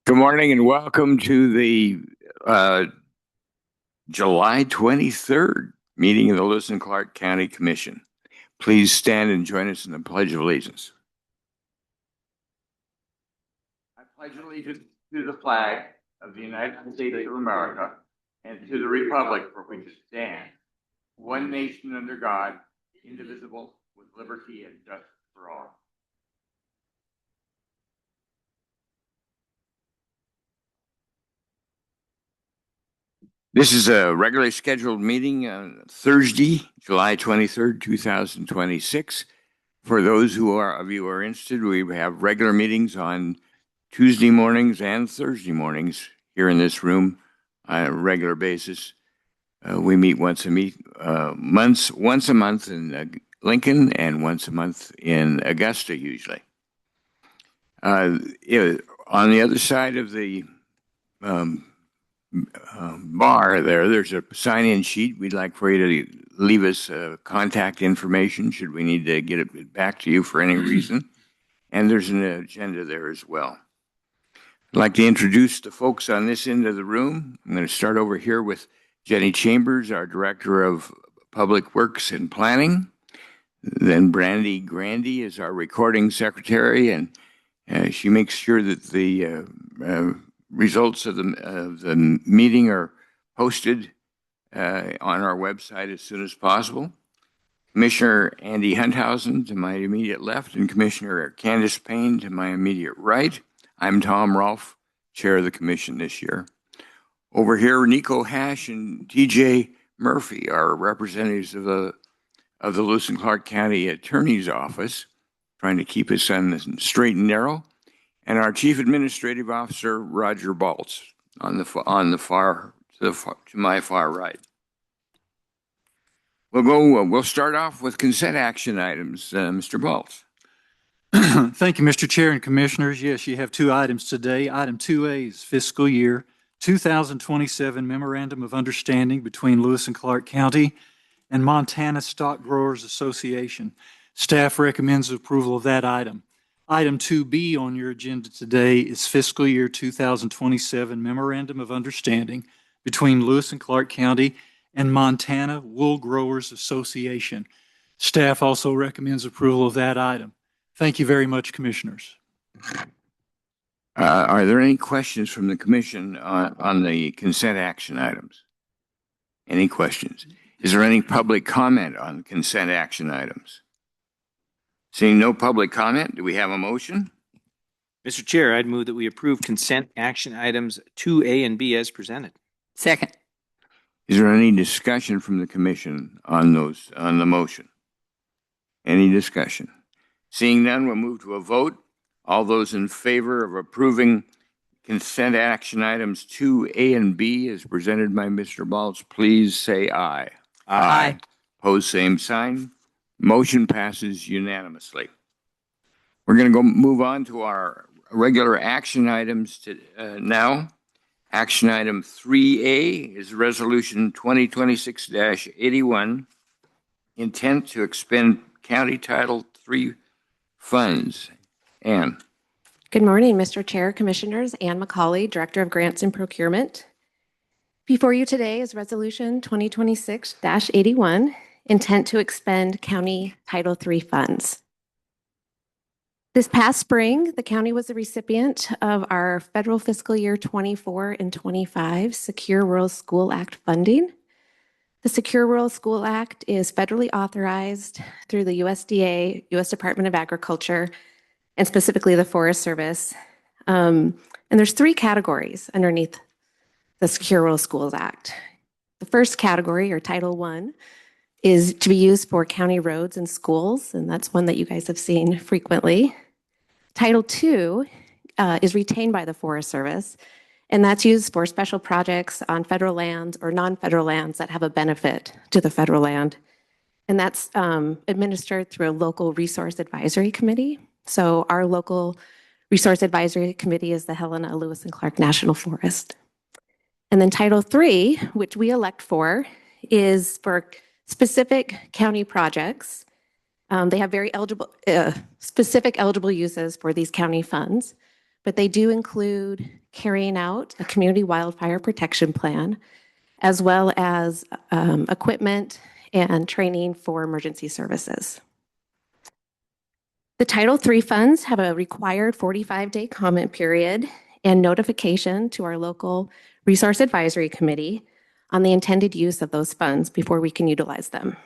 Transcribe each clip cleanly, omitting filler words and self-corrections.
Good morning and welcome to the July 23rd meeting of the Lewis and Clark County Commission. Please stand and join us in the Pledge of Allegiance. I pledge allegiance to the flag of the United States of America and to the republic for which it stands, one nation under God, indivisible, with liberty and justice for all. This is a regularly scheduled meeting on Thursday, July 23rd, 2026. For those who are interested, we have regular meetings on Tuesday mornings and Thursday mornings here in this room on a regular basis. We meet once a month in Lincoln and once a month in Augusta, usually. On the other side of the bar there's a sign-in sheet. We'd like for you to leave us contact information should we need to get it back to you for any reason. And there's an agenda there as well. I'd like to introduce the folks on this end of the room. I'm going to start over here with Jenny Chambers, our Director of Public Works and Planning. Then Brandy Grandy is our Recording Secretary, and she makes sure that the results of the meeting are posted on our website as soon as possible. Commissioner Andy Hunthausen to my immediate left and Commissioner Candace Payne to my immediate right. I'm Tom Rolfe, Chair of the Commission this year. Over here, Nico Hash and TJ Murphy are representatives of the Lewis and Clark County Attorney's Office, trying to keep us on the straight and narrow. And our Chief Administrative Officer, Roger Baltz, to my far right. We'll start off with consent action items. Mr. Baltz. Thank you, Mr. Chair and Commissioners. Yes, you have two items today. Item 2A is Fiscal Year 2027 Memorandum of Understanding between Lewis and Clark County and Montana Stockgrowers Association. Staff recommends approval of that item. Item 2B on your agenda today is Fiscal Year 2027 Memorandum of Understanding between Lewis and Clark County and Montana Wool Growers Association. Staff also recommends approval of that item. Thank you very much, Commissioners. Are there any questions from the Commission on the consent action items? Any questions? Is there any public comment on consent action items? Seeing no public comment, do we have a motion? Mr. Chair, I'd move that we approve consent action items 2A and B as presented. Second. Is there any discussion from the Commission on the motion? Any discussion? Seeing none, we'll move to a vote. All those in favor of approving consent action items 2A and B as presented by Mr. Baltz, please say aye. Aye. Opposed, same sign. Motion passes unanimously. We're going to move on to our regular action items now. Action item 3A is Resolution 2026-81, intent to expend County Title III funds. Ann. Good morning, Mr. Chair, Commissioners. Ann McCauley, Director of Grants and Procurement. Before you today is Resolution 2026-81, intent to expend County Title III funds. This past spring, the county was the recipient of our federal fiscal year 24 and 25 Secure Rural School Act funding. The Secure Rural School Act is federally authorized through the USDA, U.S. Department of Agriculture, and specifically the Forest Service. And there's three categories underneath the Secure Rural Schools Act. The first category, or Title I, is to be used for county roads and schools, and that's one that you guys have seen frequently. Title II is retained by the Forest Service, and that's used for special projects on federal lands or non-federal lands that have a benefit to the federal land. And that's administered through a local resource advisory committee. So our local resource advisory committee is the Helena Lewis and Clark National Forest. And then Title III, which we elect for, is for specific county projects. They have very specific eligible uses for these county funds, but they do include carrying out a community wildfire protection plan, as well as equipment and training for emergency services. The Title III funds have a required 45-day comment period and notification to our local Resource Advisory Committee on the intended use of those funds before we can utilize them.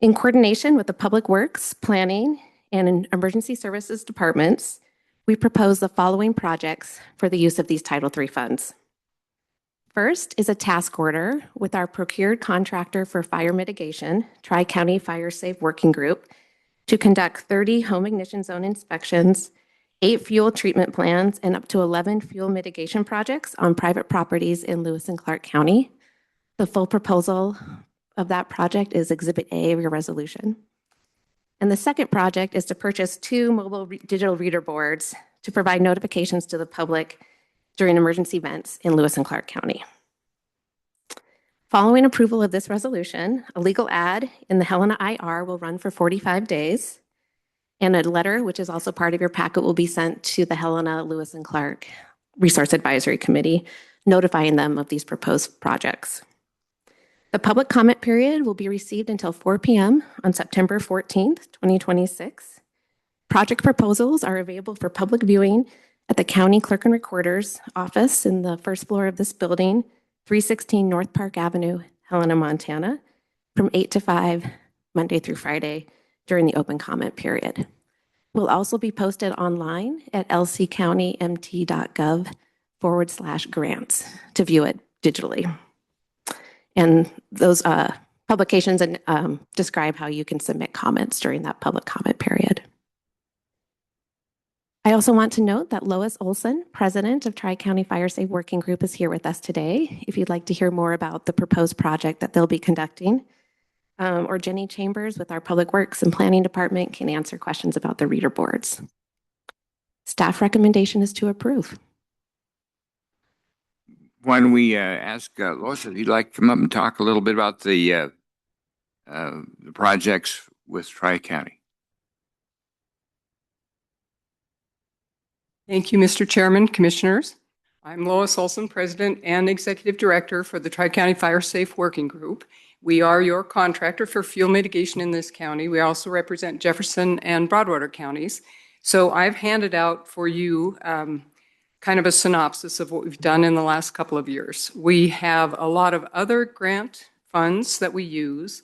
In coordination with the Public Works, Planning, and Emergency Services departments, we propose the following projects for the use of these Title III funds. First is a task order with our procured contractor for fire mitigation, Tri-County Fire Safe Working Group, to conduct 30 home ignition zone inspections, 8 fuel treatment plans, and up to 11 fuel mitigation projects on private properties in Lewis and Clark County. The full proposal of that project is Exhibit A of your resolution. And the second project is to purchase 2 mobile digital reader boards to provide notifications to the public during emergency events in Lewis and Clark County. Following approval of this resolution, a legal ad in the Helena IR will run for 45 days, and a letter, which is also part of your packet, will be sent to the Helena, Lewis and Clark Resource Advisory Committee, notifying them of these proposed projects. The public comment period will be received until 4 p.m. on September 14th, 2026. Project proposals are available for public viewing at the County Clerk and Recorder's office in the first floor of this building, 316 North Park Avenue, Helena, Montana, from 8 to 5, Monday through Friday, during the open comment period. Will also be posted online at lccountymt.gov/grants to view it digitally. And those publications describe how you can submit comments during that public comment period. I also want to note that Lois Olson, president of Tri-County Fire Safe Working Group, is here with us today. If you'd like to hear more about the proposed project that they'll be conducting, or Jenny Chambers with our Public Works and Planning Department can answer questions about the reader boards. Staff recommendation is to approve. Why don't we ask Lois if you'd like to come up and talk a little bit about the projects with Tri-County. Thank you, Mr. Chairman, Commissioners. I'm Lois Olson, President and Executive Director for the Tri-County Fire Safe Working Group. We are your contractor for fuel mitigation in this county. We also represent Jefferson and Broadwater counties. So I've handed out for you kind of a synopsis of what we've done in the last couple of years. We have a lot of other grant funds that we use.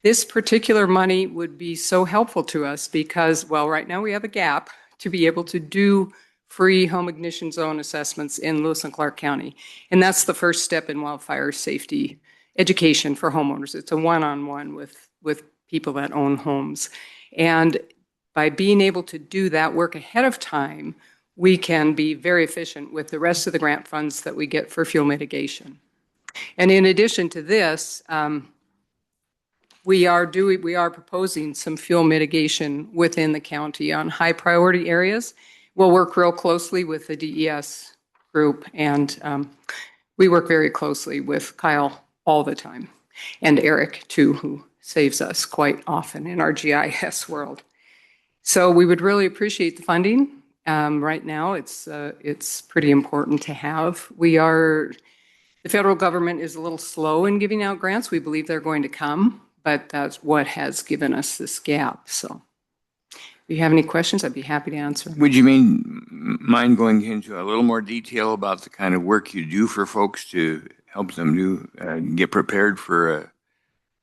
This particular money would be so helpful to us because, well, right now we have a gap to be able to do free home ignition zone assessments in Lewis and Clark County. And that's the first step in wildfire safety education for homeowners. It's a one-on-one with people that own homes. And by being able to do that work ahead of time, we can be very efficient with the rest of the grant funds that we get for fuel mitigation. And in addition to this, we are proposing some fuel mitigation within the county on high priority areas. We'll work real closely with the DES group, and we work very closely with Kyle all the time, and Eric too, who saves us quite often in our GIS world. So we would really appreciate the funding. Right now, it's pretty important to have. The federal government is a little slow in giving out grants. We believe they're going to come, but that's what has given us this gap. So if you have any questions, I'd be happy to answer. Would you mind going into a little more detail about the kind of work you do for folks to help them get prepared for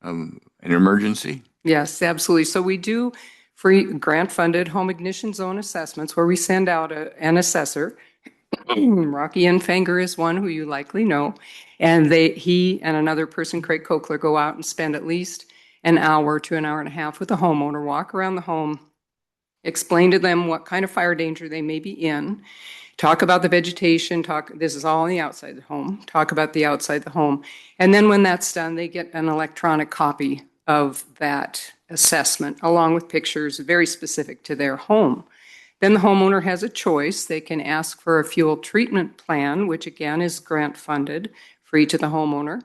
an emergency? Yes, absolutely. So we do free grant-funded home ignition zone assessments where we send out an assessor. Rocky Enfanger is one who you likely know. And he and another person, Craig Kokler, go out and spend at least an hour to an hour and a half with the homeowner, walk around the home, explain to them what kind of fire danger they may be in, talk about the vegetation, this is all on the outside of the home, talk about the outside of the home. And then when that's done, they get an electronic copy of that assessment along with pictures very specific to their home. Then the homeowner has a choice. They can ask for a fuel treatment plan, which again is grant funded, free to the homeowner.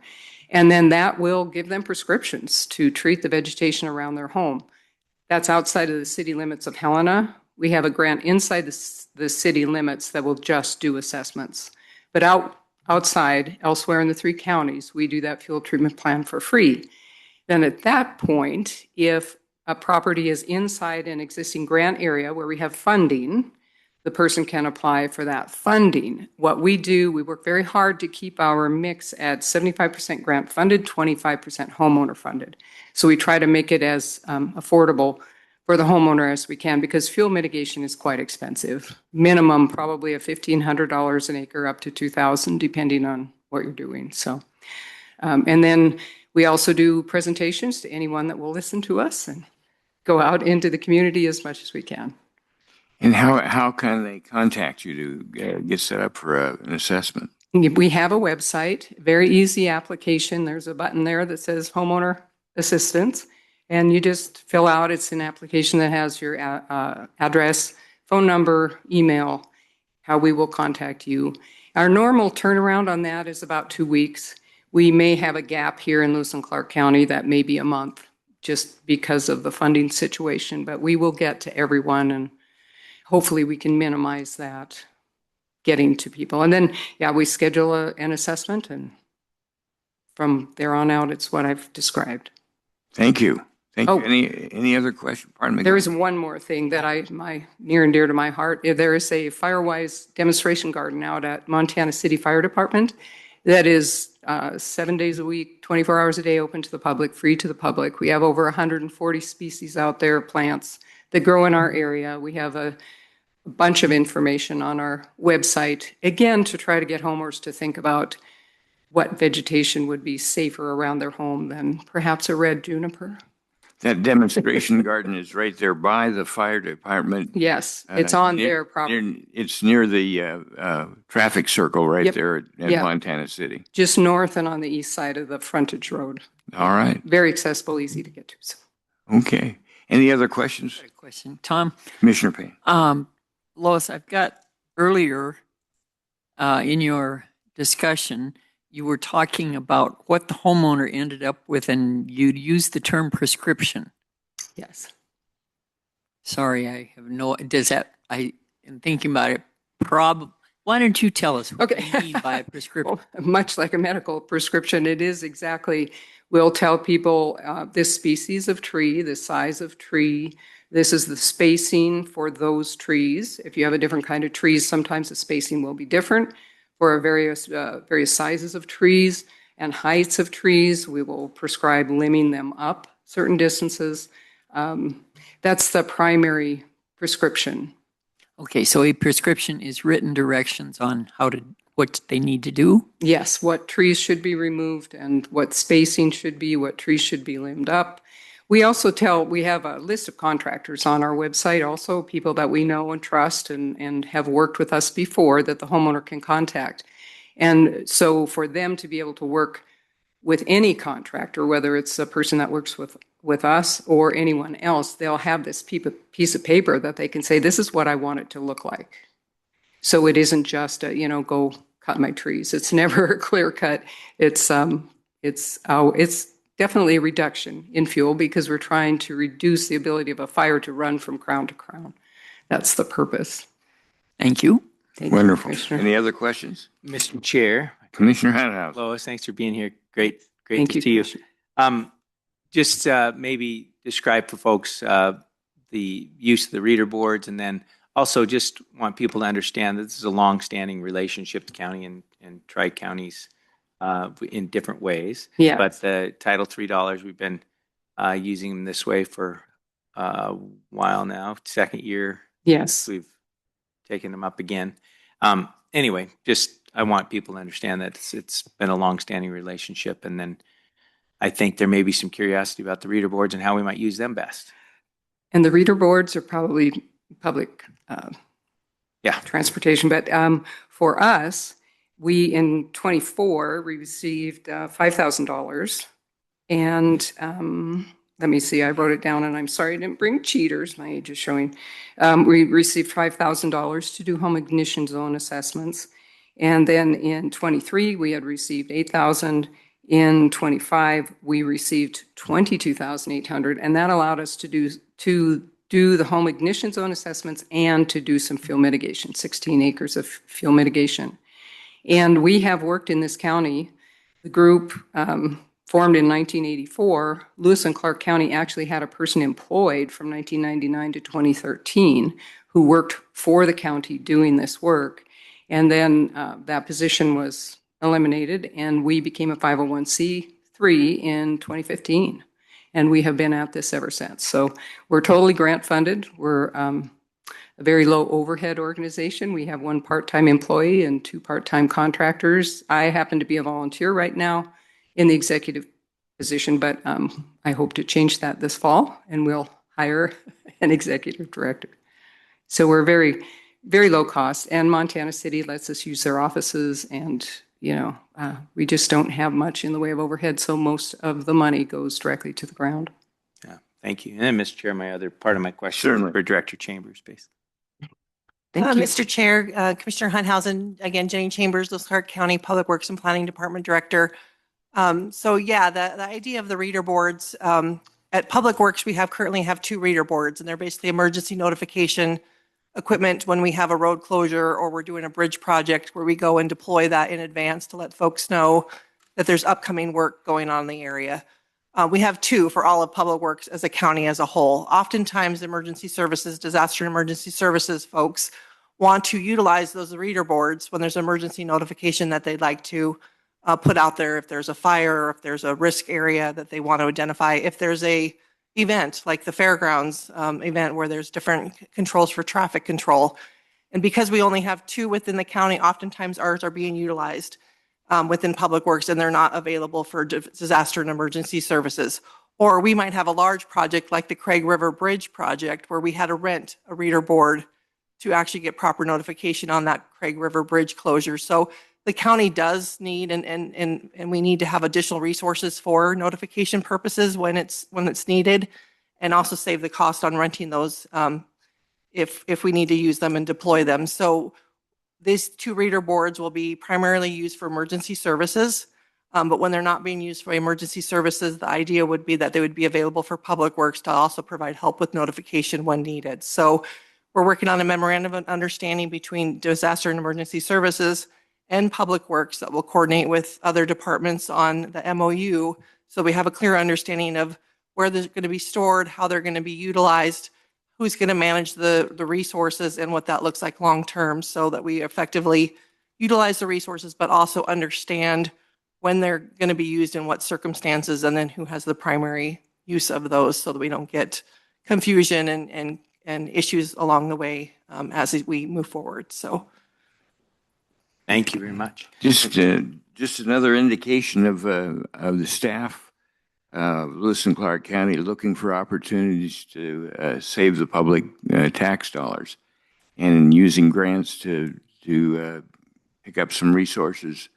And then that will give them prescriptions to treat the vegetation around their home. That's outside of the city limits of Helena. we have a grant inside the city limits that will just do assessments. But outside, elsewhere in the 3 counties, we do that fuel treatment plan for free. Then at that point, if a property is inside an existing grant area where we have funding, the person can apply for that funding. What we do, we work very hard to keep our mix at 75% grant funded, 25% homeowner funded. So we try to make it as affordable for the homeowner as we can, because fuel mitigation is quite expensive. Minimum probably of $1,500 an acre up to $2,000, depending on what you're doing. So, and then we also do presentations to anyone that will listen to us and go out into the community as much as we can. And how can they contact you to get set up for an assessment? We have a website, very easy application. There's a button there that says homeowner assistance, and you just fill out. It's an application that has your address, phone number, email, how we will contact you. Our normal turnaround on that is about 2 weeks. We may have a gap here in Lewis and Clark County that may be a month just because of the funding situation, but we will get to everyone, and hopefully we can minimize that getting to people. And then, yeah, we schedule an assessment, and from there on out, it's what I've described. Thank you. Thank Oh. you. Any other question? Pardon me. There is one more thing that my near and dear to my heart. There is a Firewise demonstration garden out at Montana City Fire Department that is 7 days a week, 24 hours a day, open to the public, free to the public. We have over 140 species out there, plants that grow in our area. We have a bunch of information on our website, again, to try to get homeowners to think about what vegetation would be safer around their home than perhaps a red juniper. That demonstration garden is right there by the fire department. Yes, it's on near- their property, It's near the traffic circle right Yep. there at Yeah. Montana City. just north and on the east side of the frontage road. All right. Very accessible, easy to get to. So. Okay. Any other questions? Got a question. Tom, Commissioner Payne. Lois, I've got earlier in your discussion, you were talking about what the homeowner ended up with, and you'd used the term prescription. Yes. Sorry, I have no, does that, I am thinking about it, why don't you tell us what Okay. you mean by a prescription? Well, much like a medical prescription, it is exactly, we'll tell people this species of tree, this size of tree, this is the spacing for those trees. If you have a different kind of trees, sometimes the spacing will be different. For various sizes of trees and heights of trees, we will prescribe limbing them up certain distances. That's the primary prescription. Okay, so a prescription is written directions on what they need to do? Yes, what trees should be removed and what spacing should be, what trees should be limbed up. We also we have a list of contractors on our website, also people that we know and trust and have worked with us before that the homeowner can contact. And so for them to be able to work with any contractor, whether it's a person that works with us or anyone else, they'll have this piece of paper that they can say, this is what I want it to look like. So it isn't just go cut my trees. It's never a clear cut. It's definitely a reduction in fuel because we're trying to reduce the ability of a fire to run from crown to crown. That's the purpose. Thank you. Thank you, Wonderful. Commissioner. Any other questions? Mr. Chair, Commissioner Hadhouse. Lois, thanks for being here. Great Thank to you, see you. Commissioner. Just maybe describe for folks the use of the reader boards, and then also just want people to understand that this is a long-standing relationship, the county and tri-counties in different ways. Yeah. But the Title $3, we've been using them this way for a while now. Second year, Yes. we've taken them up again. Anyway, just I want people to understand that it's been a long-standing relationship, and then I think there may be some curiosity about the reader boards and how we might use them best. And the reader boards are probably public Yeah. transportation. But for us, we in 24 we received $5,000. And let me see, I wrote it down and I'm sorry I didn't bring cheaters. My age is showing. We received $5,000 to do home ignition zone assessments. And then in 23, we had received $8,000. In 25, we received $22,800, and that allowed us to do do the home ignition zone assessments and to do some fuel mitigation, 16 acres of fuel mitigation. And we have worked in this county. The group formed in 1984. Lewis and Clark County actually had a person employed from 1999 to 2013 who worked for the county doing this work. And then that position was eliminated, and we became a 501c3 in 2015. And we have been at this ever since. So we're totally grant funded. We're a very low overhead organization. We have 1 part-time employee and 2 part-time contractors. I happen to be a volunteer right now in the executive position, but I hope to change that this fall, and we'll hire an executive director. So we're very, very low cost, and Montana City lets us use their offices, and we just don't have much in the way of overhead, so most of the money goes directly to the ground. Yeah, thank you. And then, Mr. Chair, my other part of my question Certainly. for Director Chambers, basically. Thank you. Mr. Chair, Commissioner Hunthausen, again, Jenny Chambers, Lewis Clark County Public Works and Planning Department Director. The idea of the reader boards, at Public Works, we currently have 2 reader boards, and they're basically emergency notification equipment when we have a road closure or we're doing a bridge project where we go and deploy that in advance to let folks know that there's upcoming work going on in the area. We have 2 for all of Public Works as a county as a whole. Oftentimes, emergency services, disaster and emergency services folks want to utilize those reader boards when there's emergency notification that they'd like to put out there if there's a fire or if there's a risk area that they want to identify. If there's a event like the fairgrounds event where there's different controls for traffic control. And because we only have 2 within the county, oftentimes ours are being utilized within Public Works and they're not available for disaster and emergency services. Or we might have a large project like the Craig River Bridge project where we had to rent a reader board to actually get proper notification on that Craig River Bridge closure. So the county does need and we need to have additional resources for notification purposes when it's needed, and also save the cost on renting those if we need to use them and deploy them. So these 2 reader boards will be primarily used for emergency services, but when they're not being used for emergency services, the idea would be that they would be available for Public Works to also provide help with notification when needed. So we're working on a memorandum of understanding between disaster and emergency services and Public Works that will coordinate with other departments on the MOU, so we have a clear understanding of where they're going to be stored, how they're going to be utilized, who's going to manage the resources, and what that looks like long term, so that we effectively utilize the resources, but also understand when they're going to be used in what circumstances, and then who has the primary use of those, so that we don't get confusion and issues along the way as we move forward. So. Thank you very much. Just another indication of the staff of Lewis and Clark County looking for opportunities to save the public tax dollars and using grants to pick up some resources.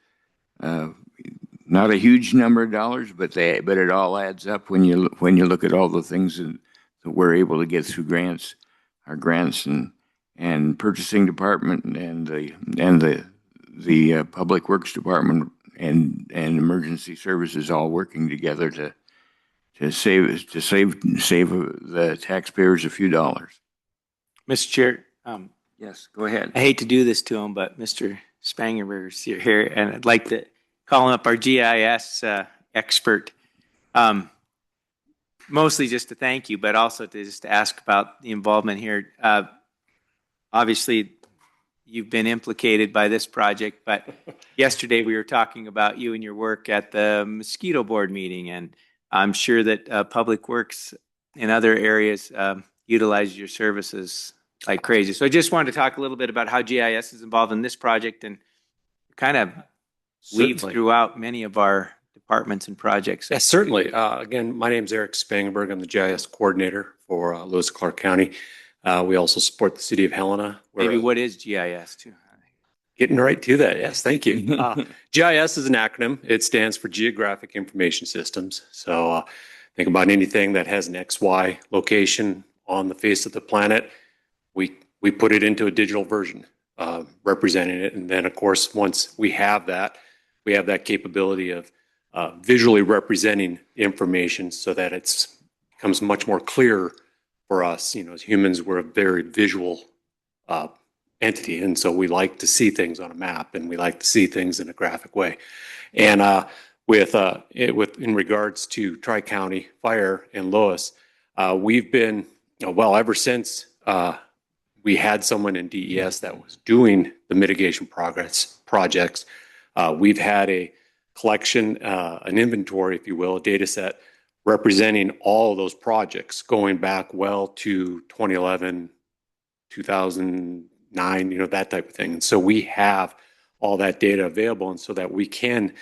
Not a huge number of dollars, but it all adds up when you look at all the things that we're able to get through our grants and purchasing department and the Public Works Department and emergency services all working together to save the taxpayers a few dollars. Mr. Chair, Yes, go ahead. I hate to do this to him, but Mr. Spangenberger's here, and I'd like to call him up, our GIS expert. Mostly just to thank you, but also to just ask about the involvement here. Obviously, you've been implicated by this project, but yesterday we were talking about you and your work at the mosquito board meeting, and I'm sure that Public Works in other areas utilize your services like crazy. So I just wanted to talk a little bit about how GIS is involved in this project and kind of weave Certainly. throughout many of our departments and projects. Yes, certainly. Again, my name is Eric Spangenberg. I'm the GIS coordinator for Lewis Clark County. We also support the city of Helena. Maybe what is GIS too? Getting right to that. Yes, thank you. GIS is an acronym. It stands for Geographic Information Systems. So think about anything that has an XY location on the face of the planet. We put it into a digital version representing it. And then, of course, once we have that capability of visually representing information so that it becomes much more clear for us. As humans, we're a very visual entity, and so we like to see things on a map, and we like to see things in a graphic way. And with in regards to Tri-County Fire and Lois, we've been ever since we had someone in DES that was doing the mitigation projects. We've had a collection, an inventory, if you will, a data set representing all of those projects going back well to 2011, 2009, that type of thing. And so we have all that data available, and so that we can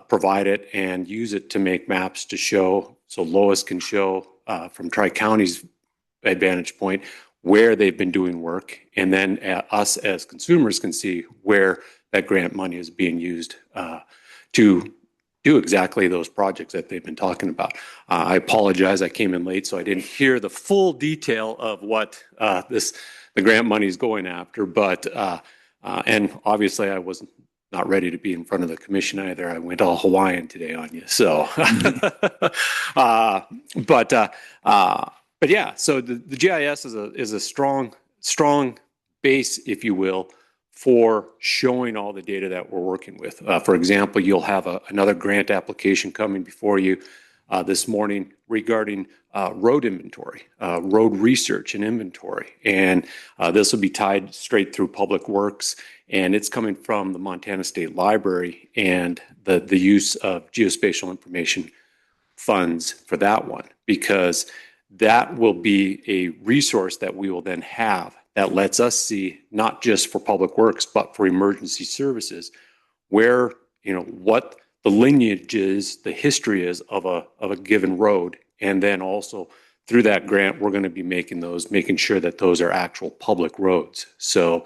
provide it and use it to make maps to show, so Lois can show from Tri-County's advantage point where they've been doing work, and then us as consumers can see where that grant money is being used to do exactly those projects that they've been talking about. I apologize, I came in late, so I didn't hear the full detail of what the grant money is going after, but and obviously I was not ready to be in front of the commission either. I went all Hawaiian today on you, so. But yeah, so the GIS is a strong base, if you will, for showing all the data that we're working with. For example, you'll have another grant application coming before you this morning regarding road inventory, road research and inventory. And this will be tied straight through Public Works, and it's coming from the Montana State Library and the use of geospatial information funds for that one, because that will be a resource that we will then have that lets us see, not just for Public Works, but for emergency services, where, what the lineage is, the history is of a given road. And then also through that grant, we're going to be making sure that those are actual public roads. So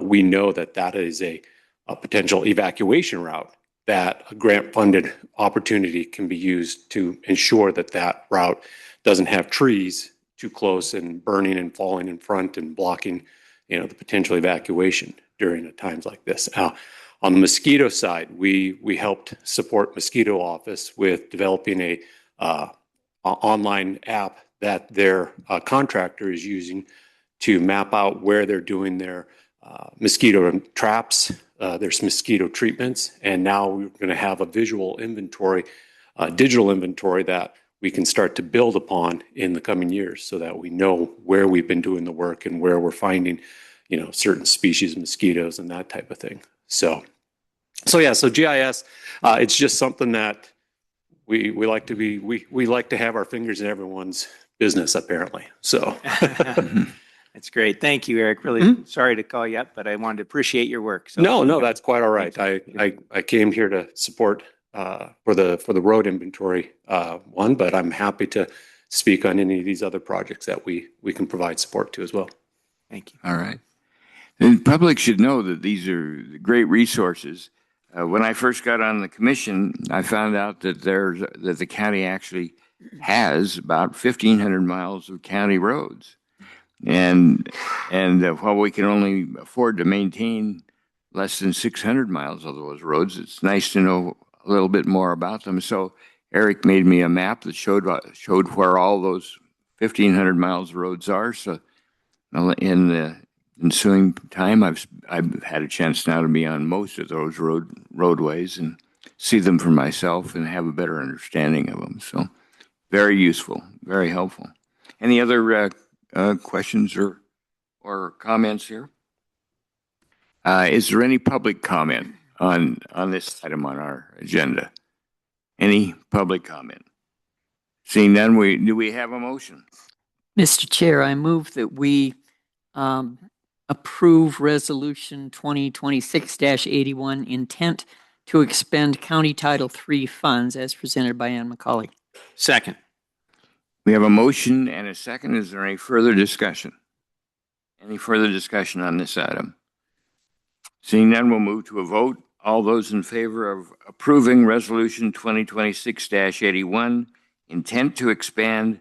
we know that is a potential evacuation route, that a grant funded opportunity can be used to ensure that route doesn't have trees too close and burning and falling in front and blocking, the potential evacuation during times like this. On the mosquito side, we helped support Mosquito Office with developing a online app that their contractor is using to map out where they're doing their mosquito traps, there's mosquito treatments, and now we're going to have a visual inventory, digital inventory that we can start to build upon in the coming years, so that we know where we've been doing the work and where we're finding, certain species of mosquitoes and that type of thing. So GIS, it's just something that we like to have our fingers in everyone's business, apparently. So That's great. Thank you, Eric. Really sorry to call you up, but I wanted to appreciate your work. So. No, that's quite all right. I came here to support for the road inventory one, but I'm happy to speak on any of these other projects that we can provide support to as well. Thank you. All right. The public should know that these are great resources. When I first got on the commission, I found out that the county actually has about 1,500 miles of county roads, and while we can only afford to maintain less than 600 miles of those roads, it's nice to know a little bit more about them. So Eric made me a map that showed where all those 1,500 miles of roads are. So in the ensuing time, I've had a chance now to be on most of those roadways and see them for myself and have a better understanding of them. So very useful, very helpful. Any other questions or comments here? Is there any public comment on this item on our agenda? Any public comment? Seeing none, do we have a motion? Mr. Chair, I move that we approve Resolution 2026-81, intent to expend County Title III funds as presented by Ann McCauley. Second. We have a motion and a second. Is there any further discussion? Any further discussion on this item? Seeing none, we'll move to a vote. All those in favor of approving Resolution 2026-81, intent to expend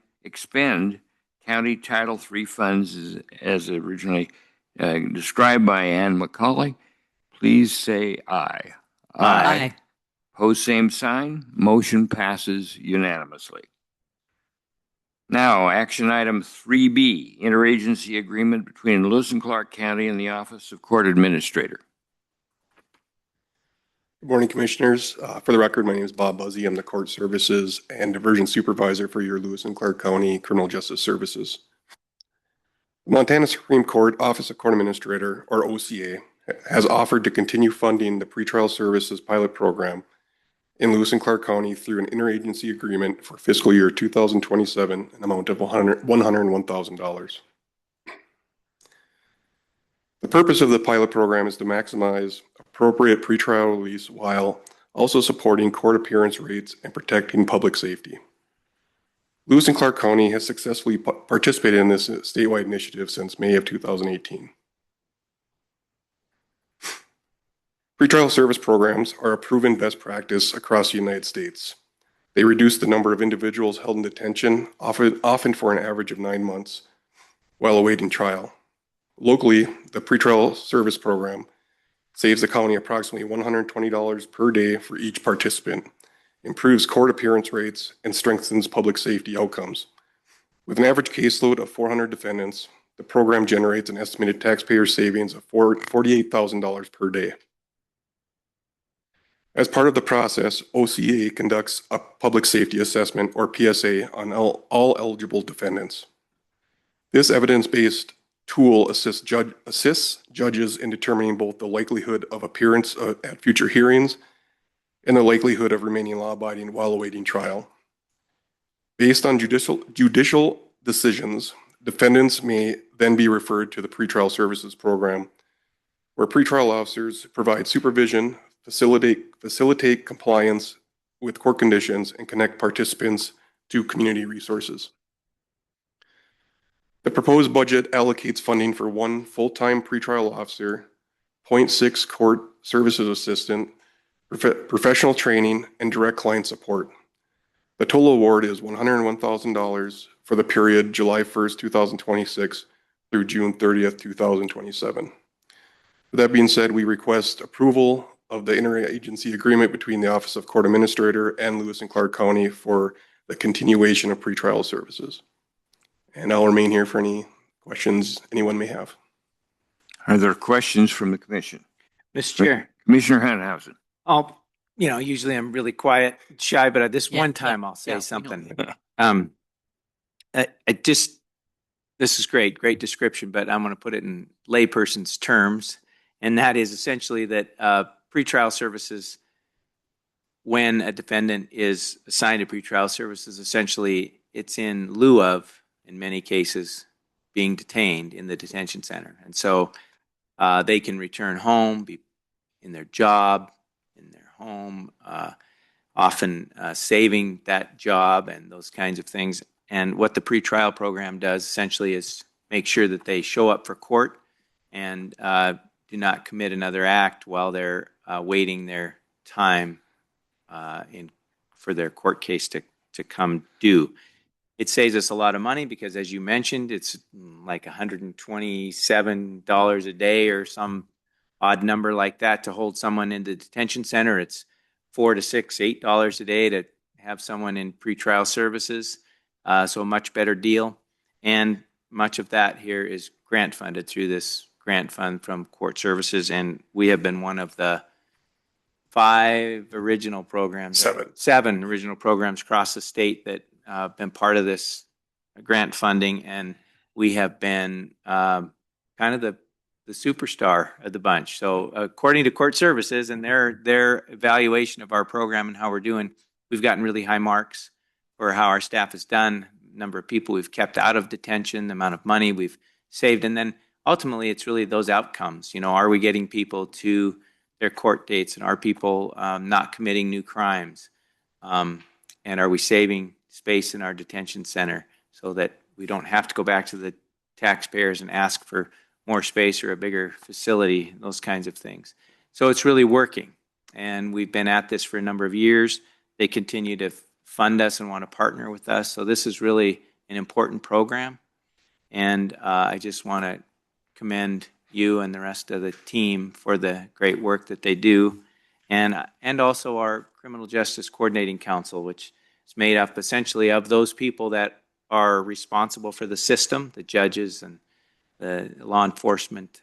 County Title III funds as originally described by Ann McCauley, please say aye. Aye. Pose same sign. Motion passes unanimously. Now, action item 3B, interagency agreement between Lewis and Clark County and the Office of Court Administrator. Good morning, Commissioners. For the record, my name is Bob Bussey. I'm the Court Services and Diversion Supervisor for your Lewis and Clark County Criminal Justice Services. The Montana Supreme Court Office of Court Administrator, or OCA, has offered to continue funding the Pretrial Services Pilot Program in Lewis and Clark County through an interagency agreement for fiscal year 2027, an amount of $101,000. The purpose of the pilot program is to maximize appropriate pretrial release while also supporting court appearance rates and protecting public safety. Lewis and Clark County has successfully participated in this statewide initiative since May of 2018. Pretrial service programs are a proven best practice across the United States. They reduce the number of individuals held in detention, often for an average of 9 months, while awaiting trial. Locally, the Pretrial Service Program saves the county approximately $120 per day for each participant, improves court appearance rates, and strengthens public safety outcomes. With an average caseload of 400 defendants, the program generates an estimated taxpayer savings of $48,000 per day. As part of the process, OCA conducts a public safety assessment, or PSA, on all eligible defendants. This evidence-based tool assists judges in determining both the likelihood of appearance at future hearings and the likelihood of remaining law-abiding while awaiting trial. Based on judicial decisions, defendants may then be referred to the Pretrial Services Program, where pretrial officers provide supervision, facilitate compliance with court conditions, and connect participants to community resources. The proposed budget allocates funding for 1 full-time pretrial officer, 0.6 court services assistant, professional training, and direct client support. The total award is $101,000 for the period July 1st, 2026 through June 30th, 2027. With that being said, we request approval of the interagency agreement between the Office of Court Administrator and Lewis and Clark County for the continuation of pretrial services. And I'll remain here for any questions anyone may have. Are there questions from the Commission? Mr. Chair, Commissioner Hanhausen. usually I'm really quiet, shy, but this Yeah, one time I'll say yeah, we know. something. This is great description, but I'm going to put it in layperson's terms. And that is essentially that pretrial services, when a defendant is assigned to pretrial services, essentially it's in lieu of, in many cases, being detained in the detention center. And so they can return home, be in their job, in their home, often saving that job and those kinds of things. And what the pretrial program does essentially is make sure that they show up for court and do not commit another act while they're waiting their time for their court case to come due. It saves us a lot of money because, as you mentioned, it's like $127 a day or some odd number like that to hold someone in the detention center. It's $4 to $6, $8 a day to have someone in pretrial services. So a much better deal. And much of that here is grant funded through this grant fund from Court Services. And we have been one of the 5 original programs. 7 original programs across the state that have been part of this grant funding. And we have been kind of the superstar of the bunch. So according to Court Services and their evaluation of our program and how we're doing, we've gotten really high marks for how our staff has done, number of people we've kept out of detention, the amount of money we've saved. And then ultimately, it's really those outcomes. Are we getting people to their court dates, and are people not committing new crimes? And are we saving space in our detention center so that we don't have to go back to the taxpayers and ask for more space or a bigger facility, those kinds of things. So it's really working. And we've been at this for a number of years. They continue to fund us and want to partner with us. So this is really an important program. And I just want to commend you and the rest of the team for the great work that they do. And also our Criminal Justice Coordinating Council, which is made up essentially of those people that are responsible for the system, the judges and the law enforcement,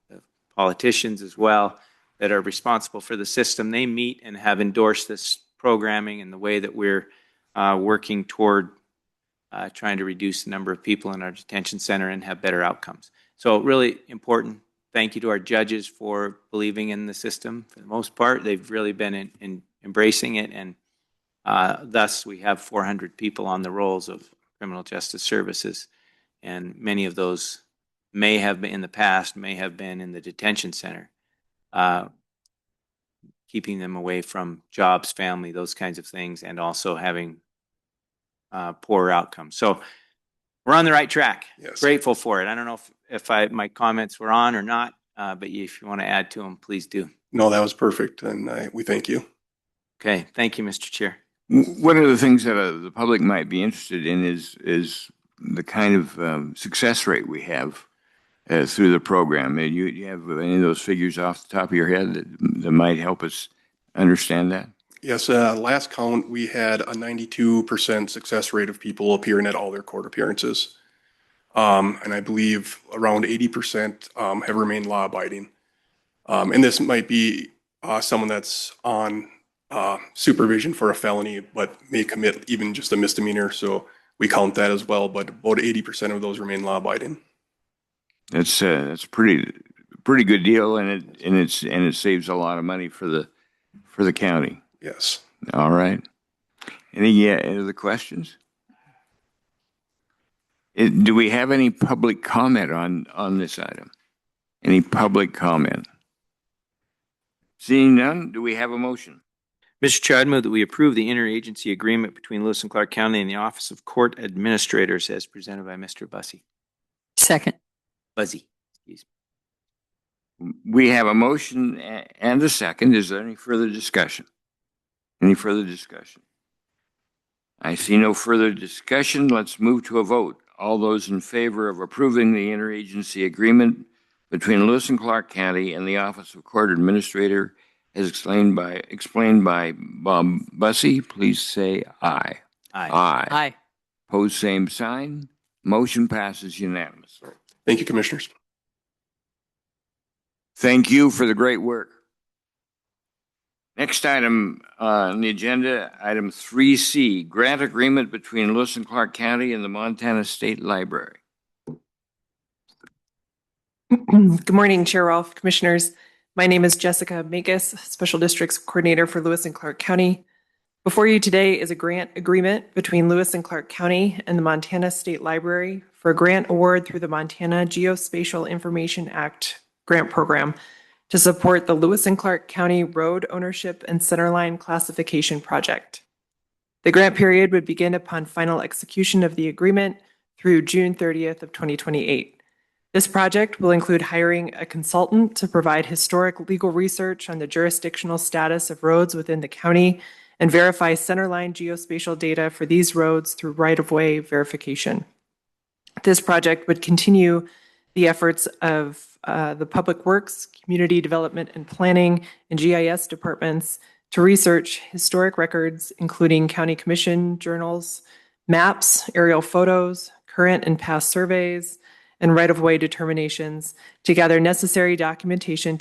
the politicians as well, that are responsible for the system, they meet and have endorsed this programming and the way that we're working toward trying to reduce the number of people in our detention center and have better outcomes. So really important. Thank you to our judges for believing in the system. For the most part, they've really been in embracing it, and thus we have 400 people on the rolls of criminal justice services, and many of those may have been in the past, may have been in the detention center, keeping them away from jobs, family, those kinds of things, and also having poor outcomes. So we're on the right track. Yes. Grateful for it. I don't know if my comments were on or not, but if you want to add to them, please do. No, that was perfect, and we thank you. Okay. Thank you, Mr. Chair. One of the things that the public might be interested in is the kind of success rate we have through the program. You have any of those figures off the top of your head that might help us understand that? Yes, last count, we had a 92% success rate of people appearing at all their court appearances. And I believe around 80% have remained law-abiding. And this might be someone that's on supervision for a felony, but may commit even just a misdemeanor. So we count that as well, but about 80% of those remain law-abiding. That's pretty good deal, and it saves a lot of money for the county. Yes. All right. Any other questions? Do we have any public comment on this item? Any public comment? Seeing none, do we have a motion? Mr. Chair, I'd move that we approve the interagency agreement between Lewis and Clark County and the Office of Court Administrators as presented by Mr. Bussey. Second. Bussey. Excuse me. We have a motion and a second. Is there any further discussion? Any further discussion? I see no further discussion. Let's move to a vote. All those in favor of approving the interagency agreement between Lewis and Clark County and the Office of Court Administrator as explained by Bob Bussey, please say aye. Aye. Aye. Pose same sign. Motion passes unanimously. Thank you, Commissioners. Thank you for the great work. Next item on the agenda, item 3C, grant agreement between Lewis and Clark County and the Montana State Library. Good morning, Chair Rolfe, Commissioners. My name is Jessica Makus, Special Districts Coordinator for Lewis and Clark County. Before you today is a grant agreement between Lewis and Clark County and the Montana State Library for a grant award through the Montana Geospatial Information Act grant program to support the Lewis and Clark County Road Ownership and Centerline Classification Project. The grant period would begin upon final execution of the agreement through June 30th of 2028. This project will include hiring a consultant to provide historic legal research on the jurisdictional status of roads within the county and verify centerline geospatial data for these roads through right-of-way verification. This project would continue the efforts of the Public Works, Community Development and Planning, and GIS departments to research historic records, including county commission journals, maps, aerial photos, current and past surveys, and right-of-way determinations to gather necessary documentation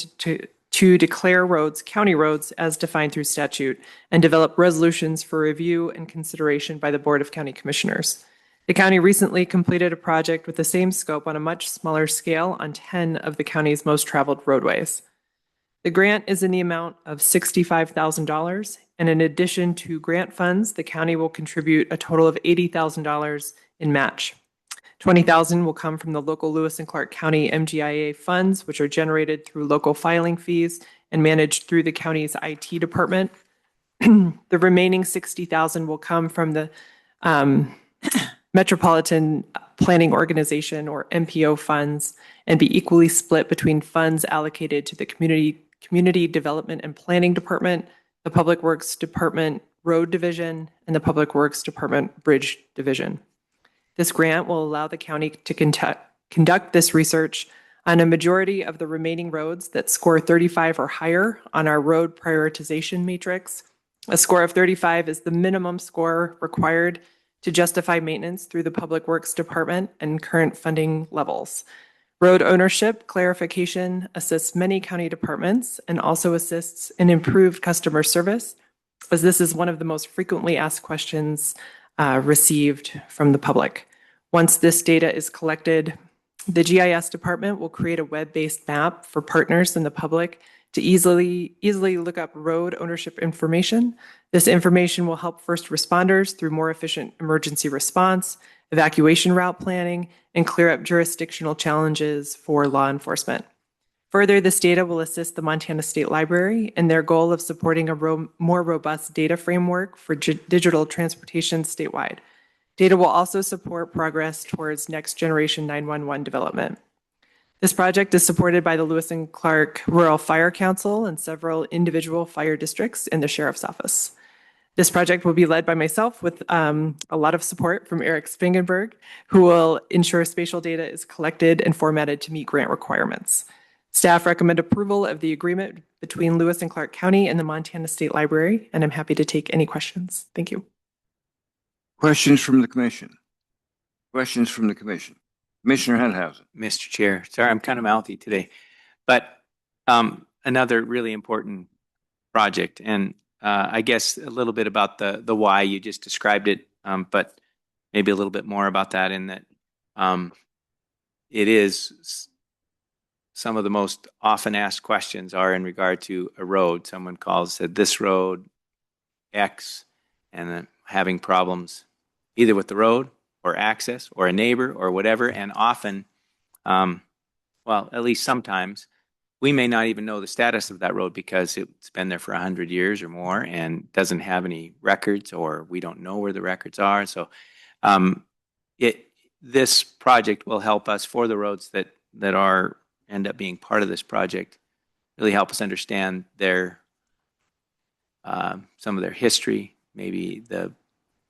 to declare roads, county roads, as defined through statute, and develop resolutions for review and consideration by the Board of County Commissioners. The county recently completed a project with the same scope on a much smaller scale on 10 of the county's most traveled roadways. The grant is in the amount of $65,000, and in addition to grant funds, the county will contribute a total of $80,000 in match. $20,000 will come from the local Lewis and Clark County MGIA funds, which are generated through local filing fees and managed through the county's IT department. The remaining $60,000 will come from the Metropolitan Planning Organization, or MPO funds, and be equally split between funds allocated to the Community Development and Planning Department, the Public Works Department Road Division, and the Public Works Department Bridge Division. This grant will allow the county to conduct this research on a majority of the remaining roads that score 35 or higher on our road prioritization matrix. A score of 35 is the minimum score required to justify maintenance through the Public Works Department and current funding levels. Road ownership clarification assists many county departments and also assists in improved customer service, as this is one of the most frequently asked questions received from the public. Once this data is collected, the GIS department will create a web-based map for partners in the public to easily look up road ownership information. This information will help first responders through more efficient emergency response, evacuation route planning, and clear up jurisdictional challenges for law enforcement. Further, this data will assist the Montana State Library in their goal of supporting a more robust data framework for digital transportation statewide. Data will also support progress towards next generation 911 development. This project is supported by the Lewis and Clark Rural Fire Council and several individual fire districts in the Sheriff's Office. This project will be led by myself with a lot of support from Eric Spangenberg, who will ensure spatial data is collected and formatted to meet grant requirements. Staff recommend approval of the agreement between Lewis and Clark County and the Montana State Library, and I'm happy to take any questions. Thank you. Questions from the commission? Questions from the commission? Commissioner Hunthausen. Mr. Chair, sorry, I'm kind of mouthy today, but another really important project, and I guess a little bit about the why you just described it, but maybe a little bit more about that in that it is some of the most often asked questions are in regard to a road. Someone calls, said this road X, and then having problems either with the road or access or a neighbor or whatever. And often, well, at least sometimes, we may not even know the status of that road because it's been there for 100 years or more and doesn't have any records, or we don't know where the records are. So this project will help us for the roads that end up being part of this project, really help us understand their some of their history, maybe the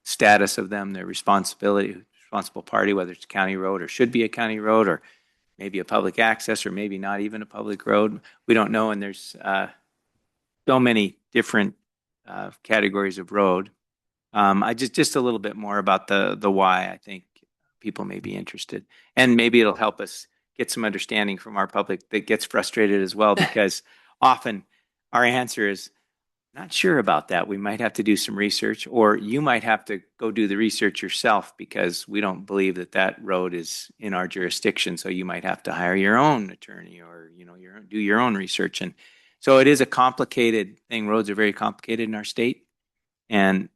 status of them, their responsible party, whether it's a county road or should be a county road, or maybe a public access, or maybe not even a public road. We don't know, and there's so many different categories of road. I just a little bit more about the why I think people may be interested, and maybe it'll help us get some understanding from our public that gets frustrated as well, because often our answer is not sure about that. We might have to do some research, or you might have to go do the research yourself because we don't believe that road is in our jurisdiction. So you might have to hire your own attorney, or do your own research. And so it is a complicated thing. Roads are very complicated in our state, and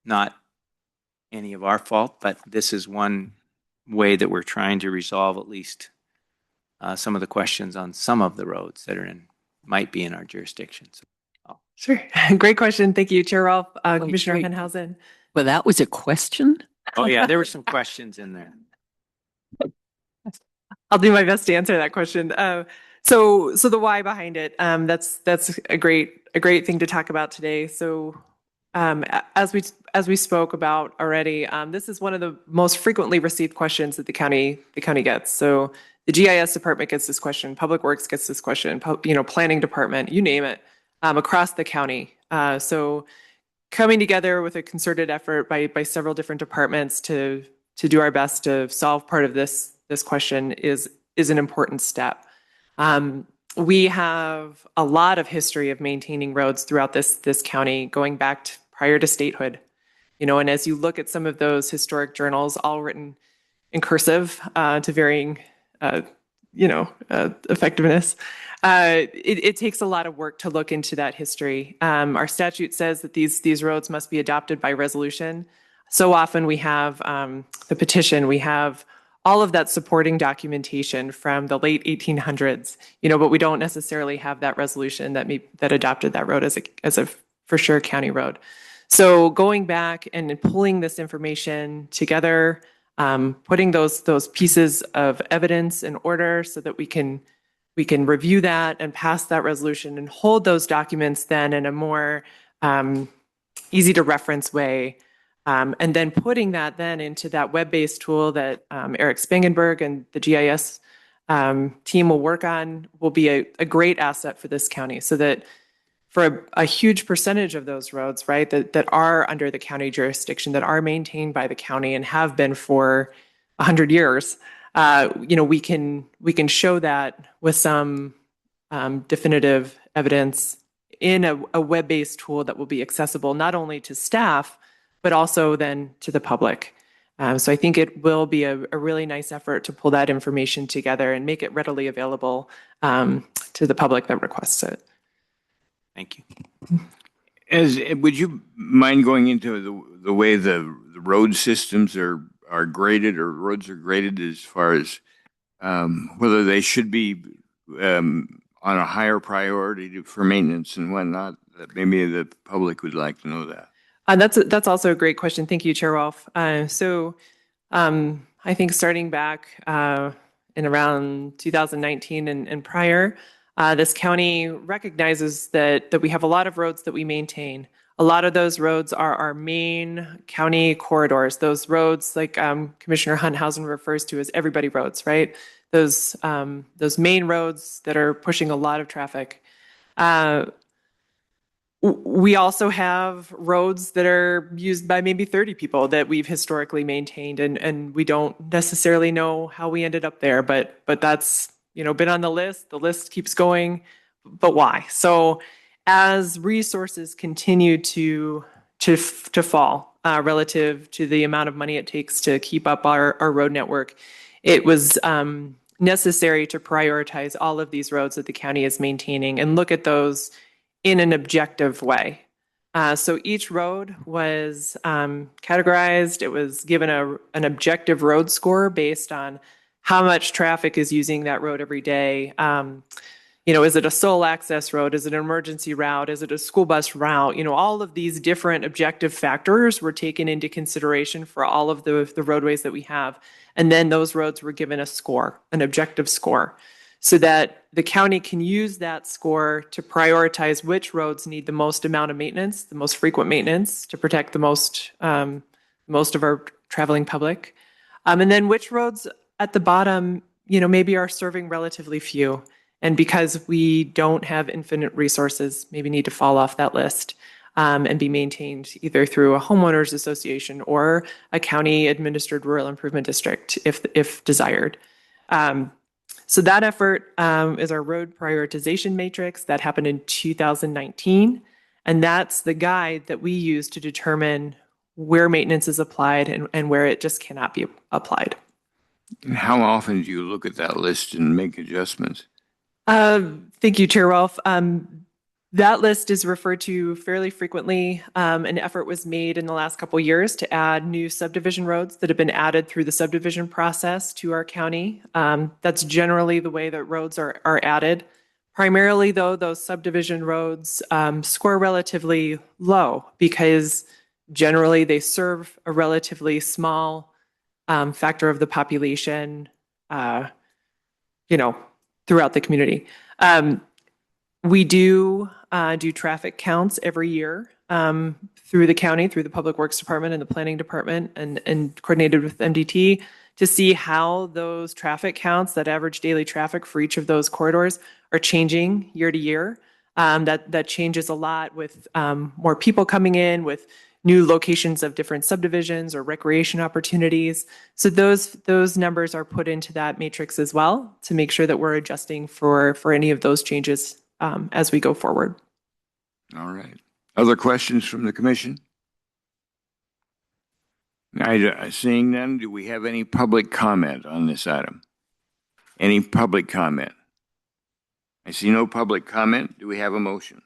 not any of our fault, but this is one way that we're trying to resolve at least some of the questions on some of the roads that might be in our jurisdiction. So, Sure. Great question. Thank you, Chair Rolfe, Commissioner Henhausen. Well, that was a question? oh yeah, there were some questions in there. I'll do my best to answer that question. So the why behind it, that's a great thing to talk about today. So as we spoke about already, this is one of the most frequently received questions that the county gets. So the GIS department gets this question, Public Works gets this question, planning department, you name it, across the county. So coming together with a concerted effort by several different departments to do our best to solve part of this question is an important step. We have a lot of history of maintaining roads throughout this county, going back prior to statehood. And as you look at some of those historic journals, all written in cursive to varying effectiveness, it takes a lot of work to look into that history. Our statute says that these roads must be adopted by resolution. So often we have the petition, we have all of that supporting documentation from the late 1800s, but we don't necessarily have that resolution that adopted that road as a for sure county road. So going back and pulling this information together, putting those pieces of evidence in order so that we can review that and pass that resolution and hold those documents then in a more easy to reference way. And then putting that then into that web-based tool that Eric Spangenberg and the GIS team will work on will be a great asset for this county, so that for a huge percentage of those roads, right, that are under the county jurisdiction, that are maintained by the county and have been for 100 years, we can show that with some definitive evidence in a web-based tool that will be accessible not only to staff, but also then to the public. So I think it will be a really nice effort to pull that information together and make it readily available to the public that requests it. Thank you. Would you mind going into the way the road systems are graded, or roads are graded, as far as whether they should be on a higher priority for maintenance and whatnot? That maybe the public would like to know that. That's also a great question. Thank you, Chair Rolfe. I think starting back in around 2019 and prior, this county recognizes that we have a lot of roads that we maintain. A lot of those roads are our main county corridors. Those roads, like Commissioner Hunthausen refers to as everybody roads, right? Those main roads that are pushing a lot of traffic. We also have roads that are used by maybe 30 people that we've historically maintained, and we don't necessarily know how we ended up there, but that's been on the list. The list keeps going, but why? So as resources continue to fall relative to the amount of money it takes to keep up our road network, it was necessary to prioritize all of these roads that the county is maintaining and look at those in an objective way. So each road was categorized. It was given an objective road score based on how much traffic is using that road every day. Is it a sole access road? Is it an emergency route? Is it a school bus route? All of these different objective factors were taken into consideration for all of the roadways that we have. And then those roads were given a score, an objective score, so that the county can use that score to prioritize which roads need the most amount of maintenance, the most frequent maintenance, to protect the most of our traveling public. And then which roads at the bottom, maybe are serving relatively few. And because we don't have infinite resources, maybe need to fall off that list and be maintained either through a homeowners association or a county administered rural improvement district if desired. So that effort is our road prioritization matrix that happened in 2019. And that's the guide that we use to determine where maintenance is applied and where it just cannot be applied. And how often do you look at that list and make adjustments? Thank you, Chair Rolfe. That list is referred to fairly frequently. An effort was made in the last couple of years to add new subdivision roads that have been added through the subdivision process to our county. That's generally the way that roads are added. Primarily, though, those subdivision roads score relatively low because generally they serve a relatively small factor of the population, throughout the community. We do traffic counts every year through the county, through the Public Works Department and the Planning Department, and coordinated with MDT to see how those traffic counts, that average daily traffic for each of those corridors, are changing year to year. That changes a lot with more people coming in, with new locations of different subdivisions or recreation opportunities. So those numbers are put into that matrix as well to make sure that we're adjusting for any of those changes as we go forward. All right. Other questions from the commission? Seeing none, do we have any public comment on this item? Any public comment? I see no public comment. Do we have a motion?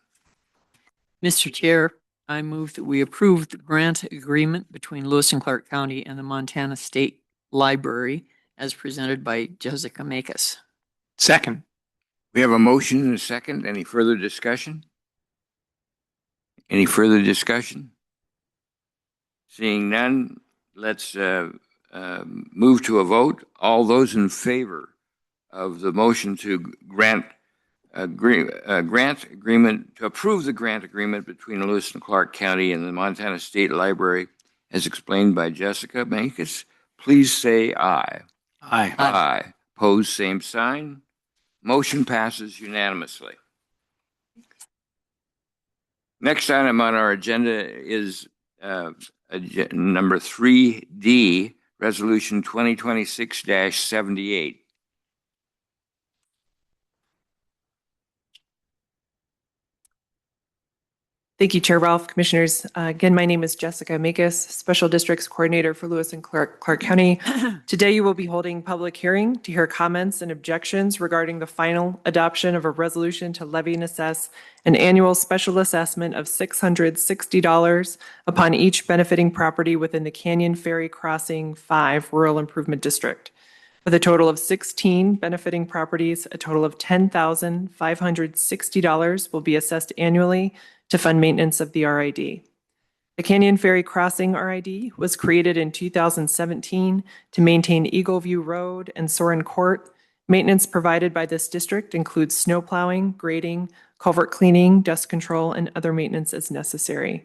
Mr. Chair, I move that we approve the grant agreement between Lewis and Clark County and the Montana State Library as presented by Jessica Makus. Second. We have a motion and a second. Any further discussion? Any further discussion? Seeing none, let's move to a vote. All those in favor of the motion to grant agreement to approve the grant agreement between Lewis and Clark County and the Montana State Library, as explained by Jessica Makus, please say aye. Aye. Aye. Pose same sign. Motion passes unanimously. Next item on our agenda is number 3D, Resolution 2026-78. Thank you, Chair Ralph, Commissioners. Again, my name is Jessica Makus, Special Districts Coordinator for Lewis and Clark County. Today, you will be holding public hearing to hear comments and objections regarding the final adoption of a resolution to levy and assess an annual special assessment of $660 upon each benefiting property within the Canyon Ferry Crossing 5 Rural Improvement District. With a total of 16 benefiting properties, a total of $10,560 will be assessed annually to fund maintenance of the RID. The Canyon Ferry Crossing RID was created in 2017 to maintain Eagle View Road and Soren Court. Maintenance provided by this district includes snow plowing, grading, culvert cleaning, dust control, and other maintenance as necessary.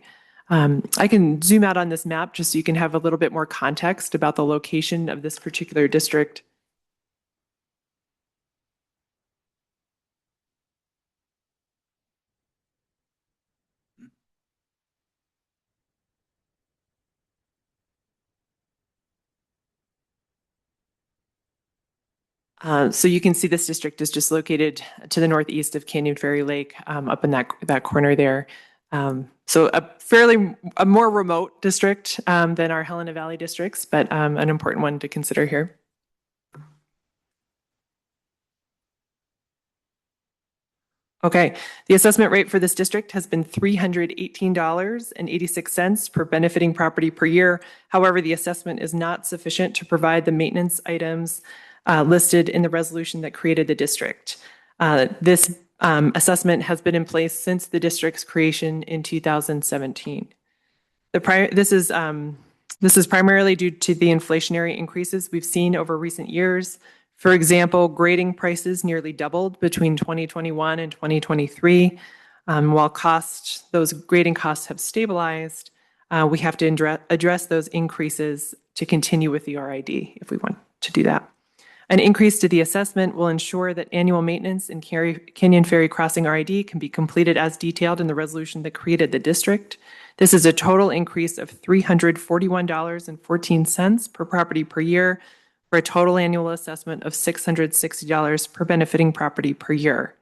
I can zoom out on this map just so you can have a little bit more context about the location of this particular district. So you can see this district is just located to the northeast of Canyon Ferry Lake, up in that corner there. So a more remote district than our Helena Valley districts, but an important one to consider here. Okay, the assessment rate for this district has been $318.86 per benefiting property per year. However, the assessment is not sufficient to provide the maintenance items listed in the resolution that created the district. This assessment has been in place since the district's creation in 2017. This is primarily due to the inflationary increases we've seen over recent years. For example, grading prices nearly doubled between 2021 and 2023. While those grading costs have stabilized, we have to address those increases to continue with the RID if we want to do that. An increase to the assessment will ensure that annual maintenance in Canyon Ferry Crossing RID can be completed as detailed in the resolution that created the district. This is a total increase of $341.14 per property per year, for a total annual assessment of $660 per benefiting property per year.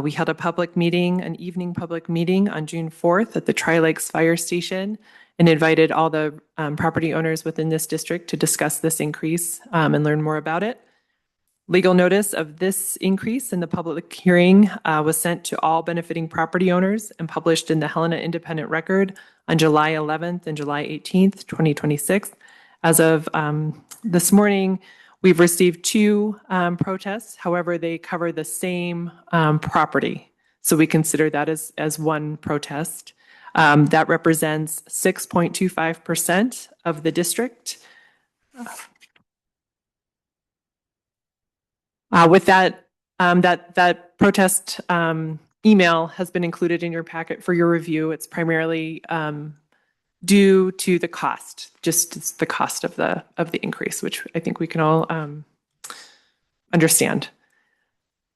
We held an evening public meeting on June 4th at the Tri-Lakes Fire Station and invited all the property owners within this district to discuss this increase and learn more about it. Legal notice of this increase in the public hearing was sent to all benefiting property owners and published in the Helena Independent Record on July 11th and July 18th, 2026. As of this morning, we've received 2 protests. However, they cover the same property. So we consider that as one protest. That represents 6.25% of the district. With that, that protest email has been included in your packet for your review. It's primarily due to the cost, just the cost of the increase, which I think we can all understand.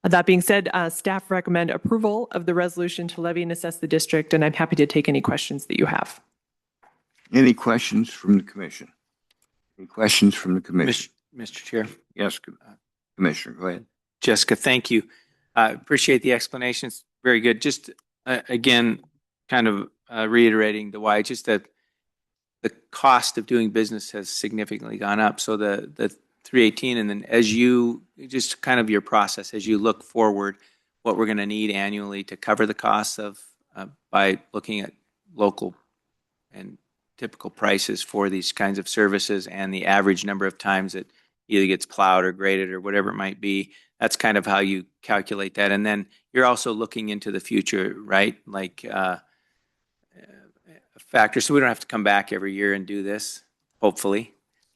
That being said, staff recommend approval of the resolution to levy and assess the district, and I'm happy to take any questions that you have. Any questions from the commission? Any questions from the commission? Mr. Chair. Yes, Commissioner, go ahead. Jessica, thank you. Appreciate the explanations. Very good. Just again, kind of reiterating the why, just that the cost of doing business has significantly gone up. So the 318, and then as you, just kind of your process, as you look forward, what we're going to need annually to cover the costs of, by looking at local and typical prices for these kinds of services and the average number of times it either gets plowed or graded or whatever it might be. That's kind of how you calculate that. And then you're also looking into the future, right? Like a factor. So we don't have to come back every year and do this. Hopefully,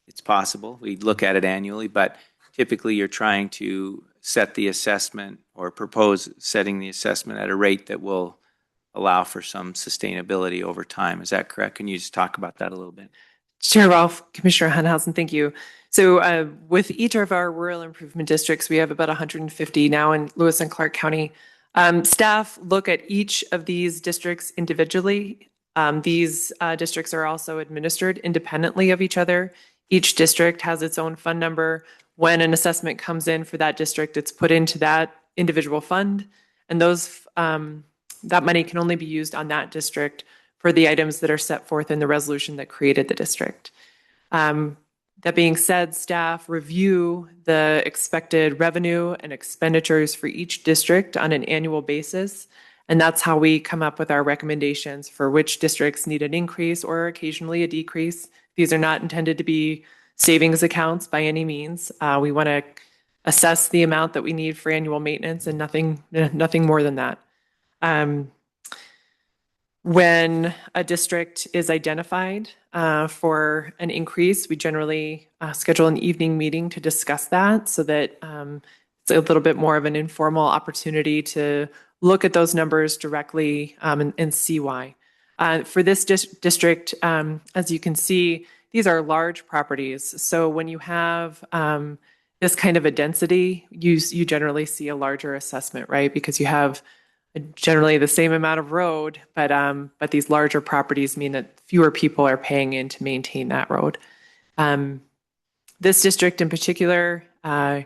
it's possible. We look at it annually, but typically you're trying to set the assessment or propose setting the assessment at a rate that will allow for some sustainability over time. Is that correct? Can you just talk about that a little bit? Chair Rolfe, Commissioner Hunhausen, thank you. So with each of our rural improvement districts, we have about 150 now in Lewis and Clark County. Staff look at each of these districts individually. These districts are also administered independently of each other. Each district has its own fund number. When an assessment comes in for that district, it's put into that individual fund, and that money can only be used on that district for the items that are set forth in the resolution that created the district. That being said, staff review the expected revenue and expenditures for each district on an annual basis, and that's how we come up with our recommendations for which districts need an increase or occasionally a decrease. These are not intended to be savings accounts by any means. We want to assess the amount that we need for annual maintenance and nothing more than that. When a district is identified for an increase, we generally schedule an evening meeting to discuss that so that it's a little bit more of an informal opportunity to look at those numbers directly and see why. For this district, as you can see, these are large properties. So when you have this kind of a density, you generally see a larger assessment, right? Because you have generally the same amount of road, but these larger properties mean that fewer people are paying in to maintain that road. This district in particular, the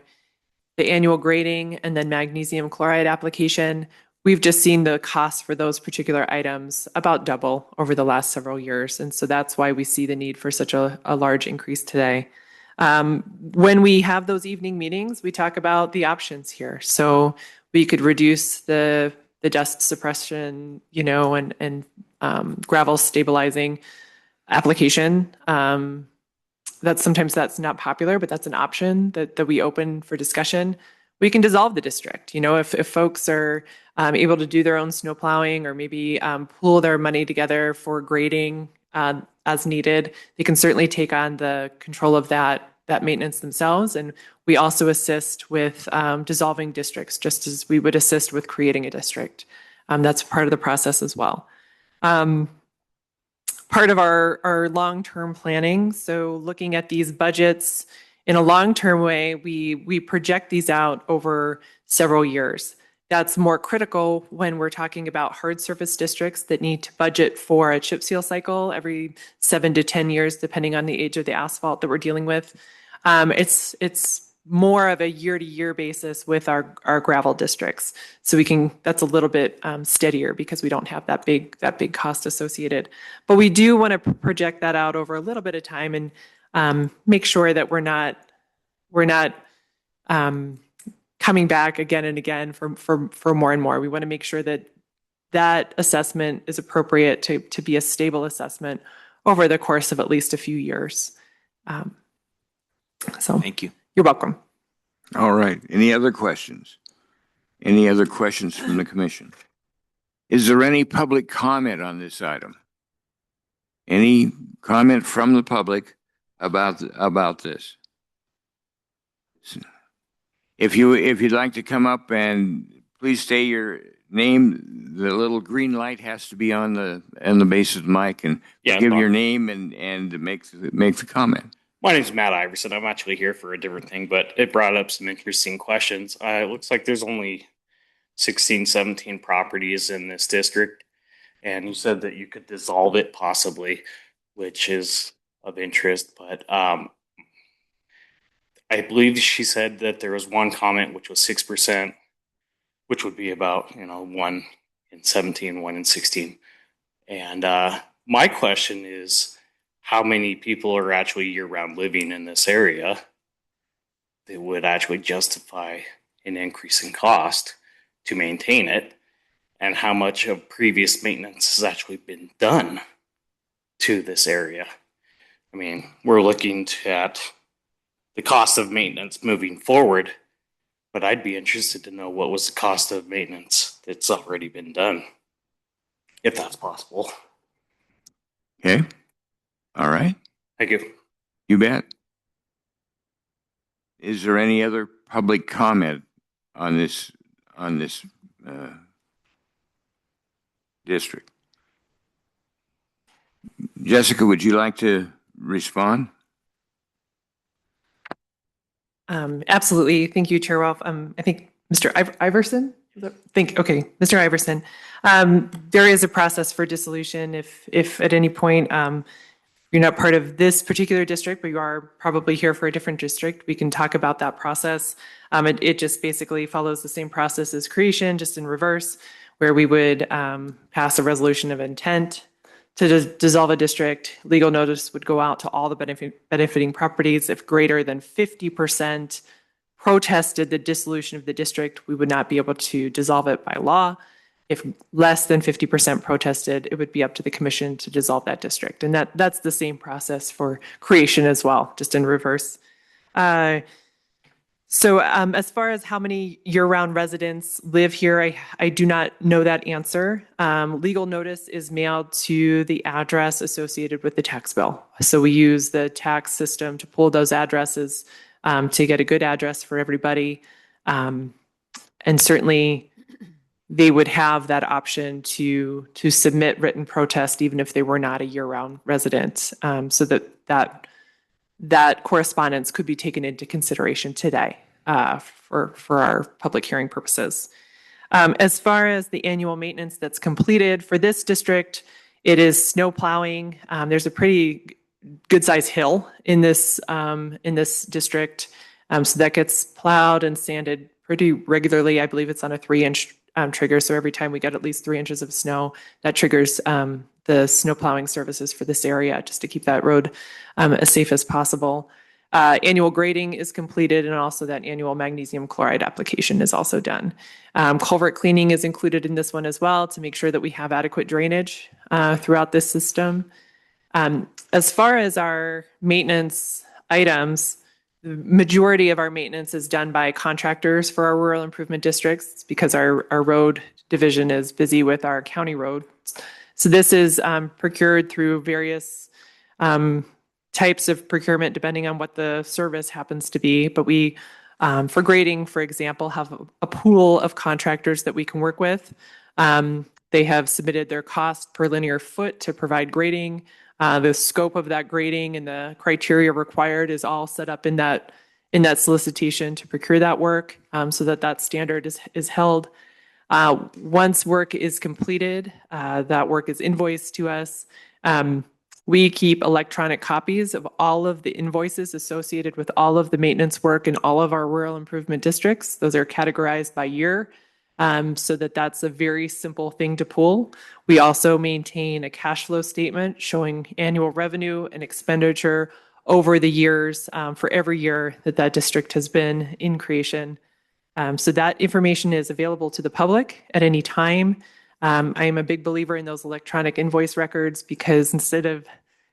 annual grading and then magnesium chloride application, we've just seen the cost for those particular items about double over the last several years. And so that's why we see the need for such a large increase today. When we have those evening meetings, we talk about the options here. So we could reduce the dust suppression, and gravel stabilizing application. That's not popular, but that's an option that we open for discussion. We can dissolve the district. If folks are able to do their own snow plowing or maybe pool their money together for grading as needed, they can certainly take on the control of that maintenance themselves. And we also assist with dissolving districts, just as we would assist with creating a district. That's part of the process as well. Part of our long-term planning, so looking at these budgets in a long-term way, we project these out over several years. That's more critical when we're talking about hard surface districts that need to budget for a chip seal cycle every 7 to 10 years, depending on the age of the asphalt that we're dealing with. It's more of a year-to-year basis with our gravel districts. So that's a little bit steadier because we don't have that big cost associated. But we do want to project that out over a little bit of time and make sure that we're not coming back again and again for more and more. We want to make sure that assessment is appropriate to be a stable assessment over the course of at least a few years. So Thank you. You're welcome. All right. Any other questions? Any other questions from the commission? Is there any public comment on this item? Any comment from the public about this? If you'd like to come up and please state your name, the little green light has to be on the base of the mic, and give your name and make the comment. My name is Matt Iverson. I'm actually here for a different thing, but it brought up some interesting questions. It looks like there's only 16, 17 properties in this district. And you said that you could dissolve it possibly, which is of interest. But I believe she said that there was one comment, which was 6%, which would be about, 1 in 17, 1 in 16. And my question is, how many people are actually year-round living in this area that would actually justify an increase in cost to maintain it, and how much of previous maintenance has actually been done to this area? I mean, we're looking at the cost of maintenance moving forward, but I'd be interested to know what was the cost of maintenance that's already been done, if that's possible. Okay. All right. Thank you. You bet. Is there any other public comment on this district? Jessica, would you like to respond? Absolutely. Thank you, Chair Rolfe. I think Mr. Iverson Okay, Mr. Iverson. There is a process for dissolution if at any point you're not part of this particular district, but you are probably here for a different district. We can talk about that process. It just basically follows the same process as creation, just in reverse, where we would pass a resolution of intent to dissolve a district. Legal notice would go out to all the benefiting properties. If greater than 50% protested the dissolution of the district, we would not be able to dissolve it by law. If less than 50% protested, it would be up to the commission to dissolve that district. And that's the same process for creation as well, just in reverse. So as far as how many year-round residents live here, I do not know that answer. Legal notice is mailed to the address associated with the tax bill. So we use the tax system to pull those addresses to get a good address for everybody. And certainly they would have that option to submit written protest even if they were not a year-round resident, so that correspondence could be taken into consideration today for our public hearing purposes. As far as the annual maintenance that's completed for this district, it is snow plowing. There's a pretty good-sized hill in this district, so that gets plowed and sanded pretty regularly. I believe it's on a 3-inch trigger. So every time we get at least 3 inches of snow, that triggers the snow plowing services for this area, just to keep that road as safe as possible. Annual grading is completed, and also that annual magnesium chloride application is also done. Culvert cleaning is included in this one as well to make sure that we have adequate drainage throughout this system. As far as our maintenance items, the majority of our maintenance is done by contractors for our rural improvement districts because our road division is busy with our county roads. So this is procured through various types of procurement depending on what the service happens to be. But we, for grading, for example, have a pool of contractors that we can work with. They have submitted their cost per linear foot to provide grading. The scope of that grading and the criteria required is all set up in that solicitation to procure that work, so that standard is held. Once work is completed, that work is invoiced to us. We keep electronic copies of all of the invoices associated with all of the maintenance work in all of our rural improvement districts. Those are categorized by year, so that's a very simple thing to pull. We also maintain a cash flow statement showing annual revenue and expenditure over the years for every year that district has been in creation. So that information is available to the public at any time. I am a big believer in those electronic invoice records because instead of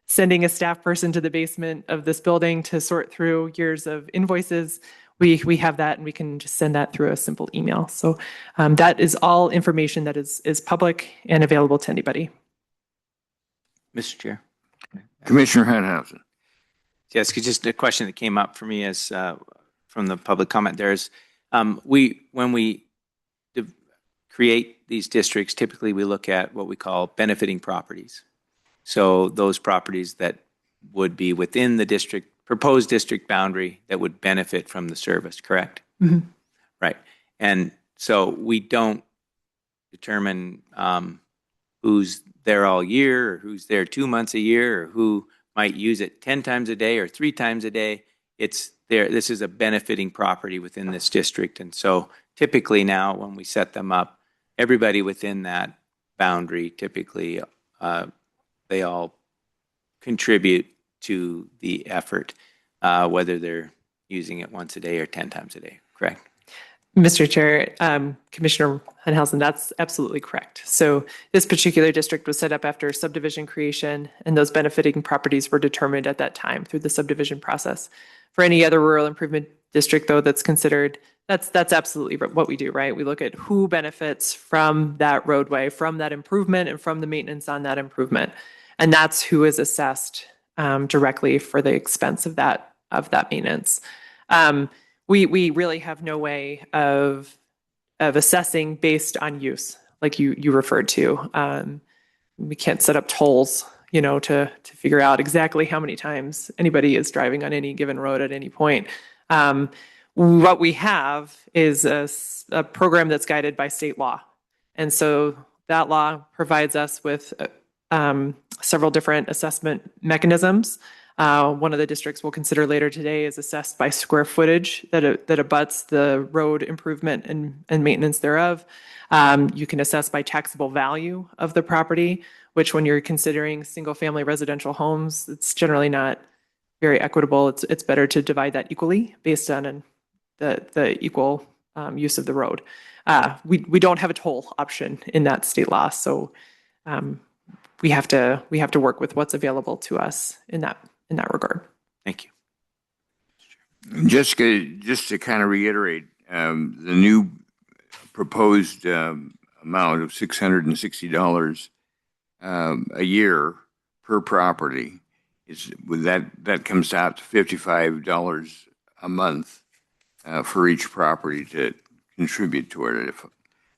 sending a staff person to the basement of this building to sort through years of invoices, we have that and we can just send that through a simple email. So that is all information that is public and available to anybody. Mr. Chair. Commissioner Hunthausen. Yes, just a question that came up for me as from the public comment there is, when we create these districts, typically we look at what we call benefiting properties. So those properties that would be within the proposed district boundary that would benefit from the service, correct? Mm-hmm. Right. And so we don't determine who's there all year or who's there 2 months a year or who might use it 10 times a day or 3 times a day. It's there. This is a benefiting property within this district. And so typically now when we set them up, everybody within that boundary, typically they all contribute to the effort, whether they're using it once a day or 10 times a day, correct? Mr. Chair, Commissioner Hunthausen, that's absolutely correct. So this particular district was set up after subdivision creation, and those benefiting properties were determined at that time through the subdivision process. For any other rural improvement district, though, that's considered, that's absolutely what we do, right? We look at who benefits from that roadway, from that improvement, and from the maintenance on that improvement. And that's who is assessed directly for the expense of that maintenance. We really have no way of assessing based on use, like you referred to. We can't set up tolls, to figure out exactly how many times anybody is driving on any given road at any point. What we have is a program that's guided by state law. And so that law provides us with several different assessment mechanisms. One of the districts we'll consider later today is assessed by square footage that abuts the road improvement and maintenance thereof. You can assess by taxable value of the property, which when you're considering single-family residential homes, it's generally not very equitable. It's better to divide that equally based on the equal use of the road. We don't have a toll option in that state law, so we have to work with what's available to us in that regard. Thank you. Jessica, just to kind of reiterate, the new proposed amount of $660 a year per property is that comes out to $55 a month for each property to contribute toward it, if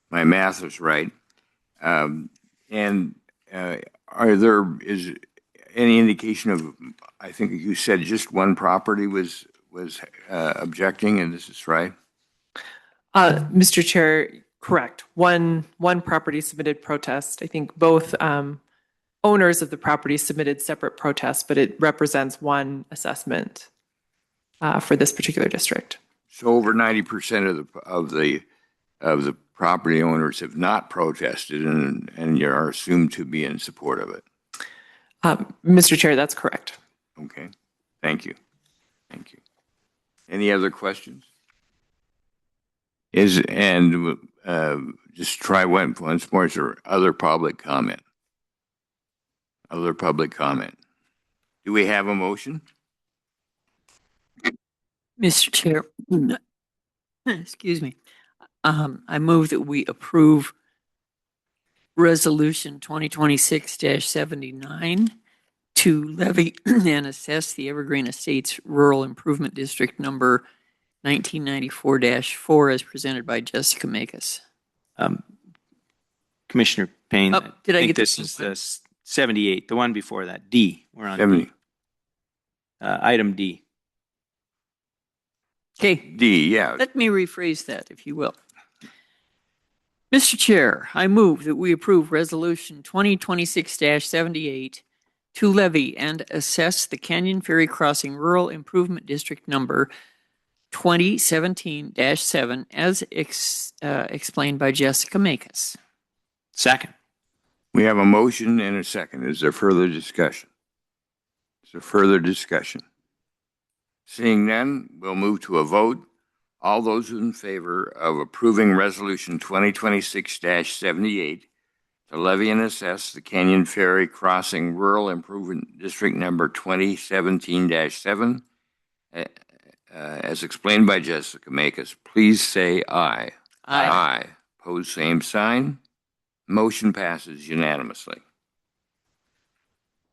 my math is right. Is any indication of, I think you said just one property was objecting, and this is right? Mr. Chair, correct. One property submitted protest. I think both owners of the property submitted separate protests, but it represents one assessment for this particular district. So over 90% of the property owners have not protested, and you are assumed to be in support of it. Mr. Chair, that's correct. Okay, thank you. Any other questions? Just try once more. Is there other public comment? Other public comment. Do we have a motion? Mr. Chair, excuse me. I move that we approve Resolution 2026-79 to levy and assess the Evergreen Estates Rural Improvement District number 1994-4 as presented by Jessica Makus. Commissioner Payne, did I think get this is the 78, the one before that, D. We're on 70. D. Item D. Okay. D, yeah. Let me rephrase that, if you will. Mr. Chair, I move that we approve Resolution 2026-78 to levy and assess the Canyon Ferry Crossing Rural Improvement District number 2017-7 as explained by Jessica Makus. Second. We have a motion and a second. Is there further discussion? Seeing none, we'll move to a vote. All those in favor of approving Resolution 2026-78 to levy and assess the Canyon Ferry Crossing Rural Improvement District number 2017-7, as explained by Jessica Makus, please say aye. Aye. Pose same sign. Motion passes unanimously.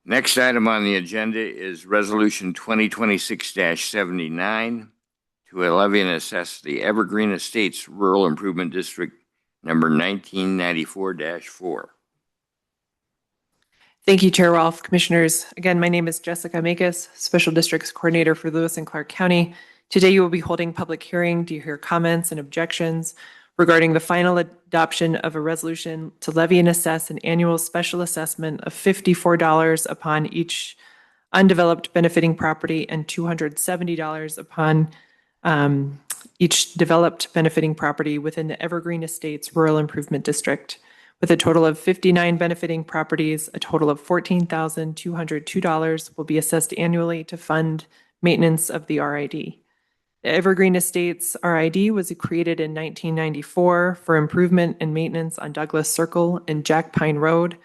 Next item on the agenda is Resolution 2026-79 to levy and assess the Evergreen Estates Rural Improvement District number 1994-4. Thank you, Chair Rolfe. Commissioners, again, my name is Jessica Makus, Special Districts Coordinator for Lewis and Clark County. Today, you will be holding public hearing to hear comments and objections regarding the final adoption of a resolution to levy and assess an annual special assessment of $54 upon each undeveloped benefiting property and $270 upon each developed benefiting property within the Evergreen Estates Rural Improvement District. With a total of 59 benefiting properties, a total of $14,202 will be assessed annually to fund maintenance of the RID. The Evergreen Estates RID was created in 1994 for improvement and maintenance on Douglas Circle and Jack Pine Road.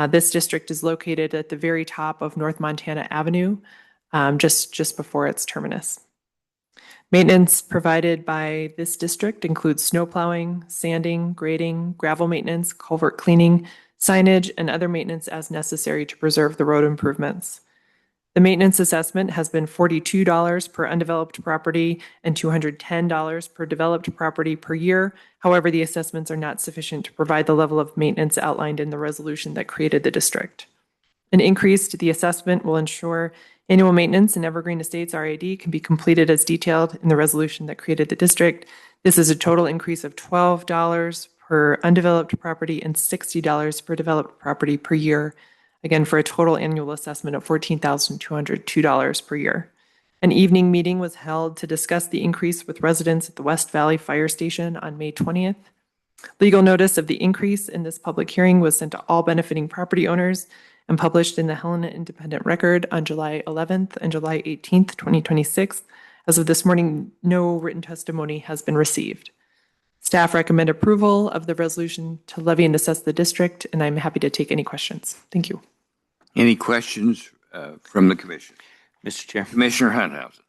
This district is located at the very top of North Montana Avenue, just before its terminus. Maintenance provided by this district includes snow plowing, sanding, grading, gravel maintenance, culvert cleaning, signage, and other maintenance as necessary to preserve the road improvements. The maintenance assessment has been $42 per undeveloped property and $210 per developed property per year. However, the assessments are not sufficient to provide the level of maintenance outlined in the resolution that created the district. An increase to the assessment will ensure annual maintenance in Evergreen Estates RID can be completed as detailed in the resolution that created the district. This is a total increase of $12 per undeveloped property and $60 per developed property per year, again, for a total annual assessment of $14,202 per year. An evening meeting was held to discuss the increase with residents at the West Valley Fire Station on May 20th. Legal notice of the increase in this public hearing was sent to all benefiting property owners and published in the Helena Independent Record on July 11th and July 18th, 2026. As of this morning, no written testimony has been received. Staff recommend approval of the resolution to levy and assess the district, and I'm happy to take any questions. Thank you. Any questions from the commission? Mr. Chair. Commissioner Hunthausen.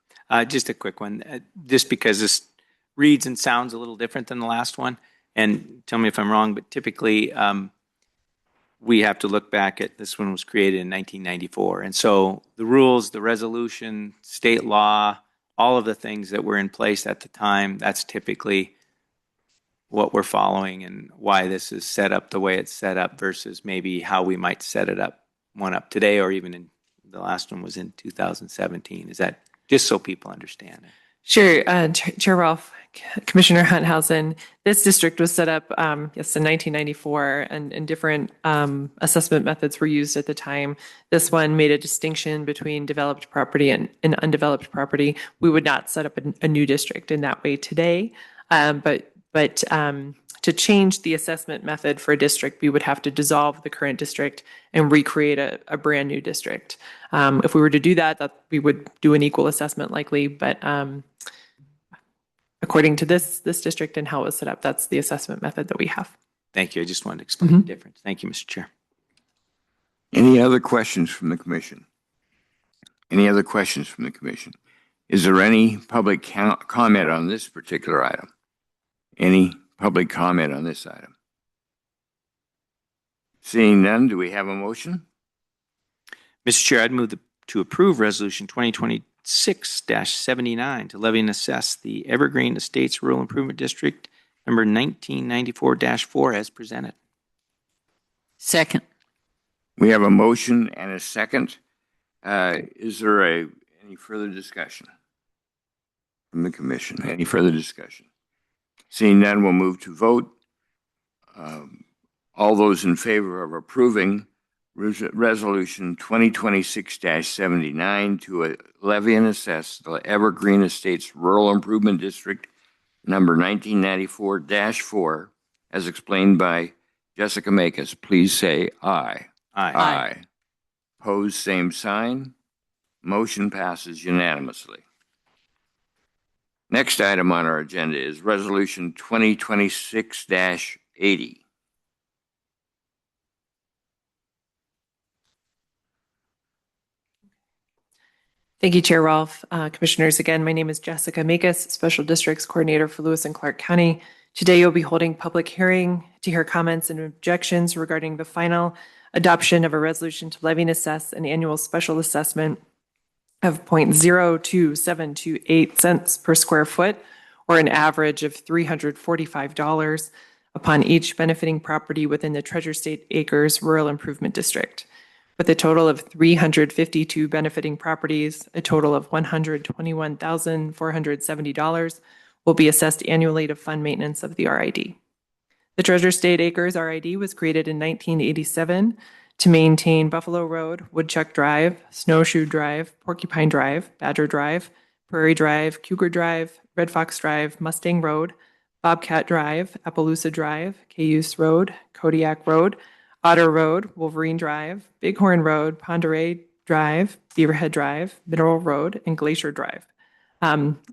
Just a quick one, just because this reads and sounds a little different than the last one, and tell me if I'm wrong, but typically we have to look back at this one was created in 1994. And so the rules, the resolution, state law, all of the things that were in place at the time, that's typically what we're following and why this is set up the way it's set up versus maybe how we might set it up today, or even in the last one was in 2017. Is that just so people understand it? Sure, Chair Rolfe, Commissioner Hunthausen. This district was set up, yes, in 1994, and different assessment methods were used at the time. This one made a distinction between developed property and undeveloped property. We would not set up a new district in that way today, but to change the assessment method for a district, we would have to dissolve the current district and recreate a brand new district. If we were to do that, we would do an equal assessment likely, but according to this district and how it was set up, that's the assessment method that we have. Thank you. I just wanted to explain the difference. Thank you, Mr. Chair. Any other questions from the commission? Any other questions from the commission? Is there any public comment on this particular item? Any public comment on this item? Seeing none, do we have a motion? Mr. Chair, I'd move to approve Resolution 2026-79 to levy and assess the Evergreen Estates Rural Improvement District number 1994-4 as presented. Second. We have a motion and a second. Is there any further discussion from the commission? Any further discussion? Seeing none, we'll move to vote. All those in favor of approving Resolution 2026-79 to levy and assess the Evergreen Estates Rural Improvement District number 1994-4, as explained by Jessica Makus, please say aye. Aye. Aye. Opposed, same sign. Motion passes unanimously. Next item on our agenda is Resolution 2026-80. Thank you, Chair Rolfe. Commissioners, again, my name is Jessica Makus, Special Districts Coordinator for Lewis and Clark County. Today, you'll be holding public hearing to hear comments and objections regarding the final adoption of a resolution to levy and assess an annual special assessment of 0.02728 cents per square foot, or an average of $345 upon each benefiting property within the Treasure State Acres Rural Improvement District. With a total of 352 benefiting properties, a total of $121,470 will be assessed annually to fund maintenance of the RID. The Treasure State Acres RID was created in 1987 to maintain Buffalo Road, Woodchuck Drive, Snowshoe Drive, Porcupine Drive, Badger Drive, Prairie Drive, Cougar Drive, Red Fox Drive, Mustang Road, Bobcat Drive, Appaloosa Drive, Cayuse Road, Kodiak Road, Otter Road, Wolverine Drive, Bighorn Road, Ponderay Drive, Beaverhead Drive, Mineral Road, and Glacier Drive.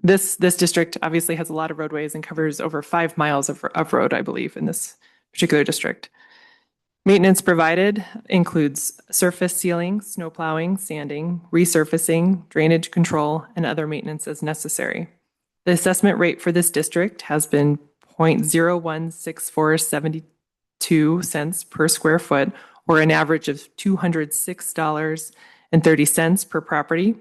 This district obviously has a lot of roadways and covers over 5 miles of road, I believe, in this particular district. Maintenance provided includes surface sealing, snow plowing, sanding, resurfacing, drainage control, and other maintenance as necessary. The assessment rate for this district has been 0.016472 cents per square foot, or an average of $206.30 per property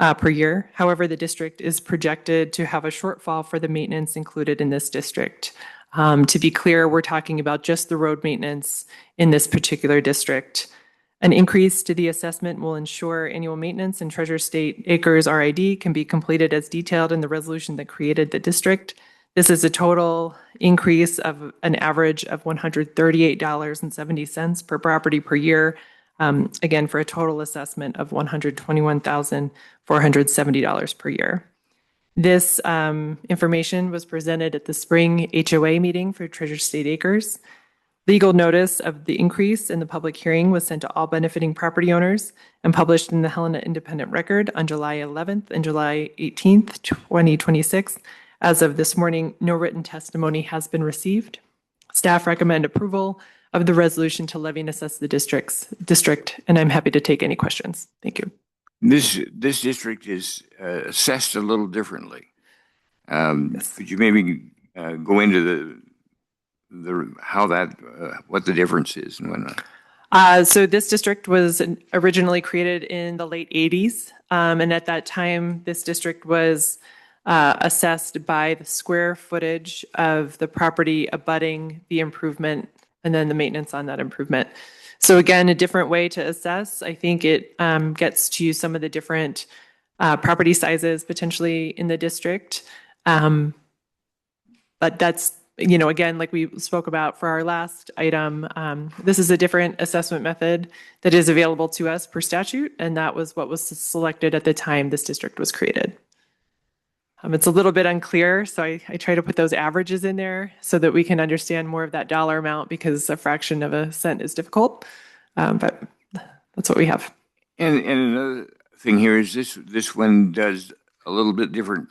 per year. However, the district is projected to have a shortfall for the maintenance included in this district. To be clear, we're talking about just the road maintenance in this particular district. An increase to the assessment will ensure annual maintenance and Treasure State Acres RID can be completed as detailed in the resolution that created the district. This is a total increase of an average of $138.70 per property per year, again, for a total assessment of $121,470 per year. This information was presented at the spring HOA meeting for Treasure State Acres. Legal notice of the increase in the public hearing was sent to all benefiting property owners and published in the Helena Independent Record on July 11th and July 18th, 2026. As of this morning, no written testimony has been received. Staff recommend approval of the resolution to levy and assess the district, and I'm happy to take any questions. Thank you. This district is assessed a little differently. Could you maybe go into what the difference is and whatnot? So this district was originally created in the late 80s, and at that time, this district was assessed by the square footage of the property abutting the improvement and then the maintenance on that improvement. So again, a different way to assess. I think it gets to some of the different property sizes potentially in the district. But that's, again, like we spoke about for our last item, this is a different assessment method that is available to us per statute, and that was what was selected at the time this district was created. It's a little bit unclear, so I try to put those averages in there so that we can understand more of that dollar amount, because a fraction of a cent is difficult, but that's what we have. And another thing here is this one does a little bit different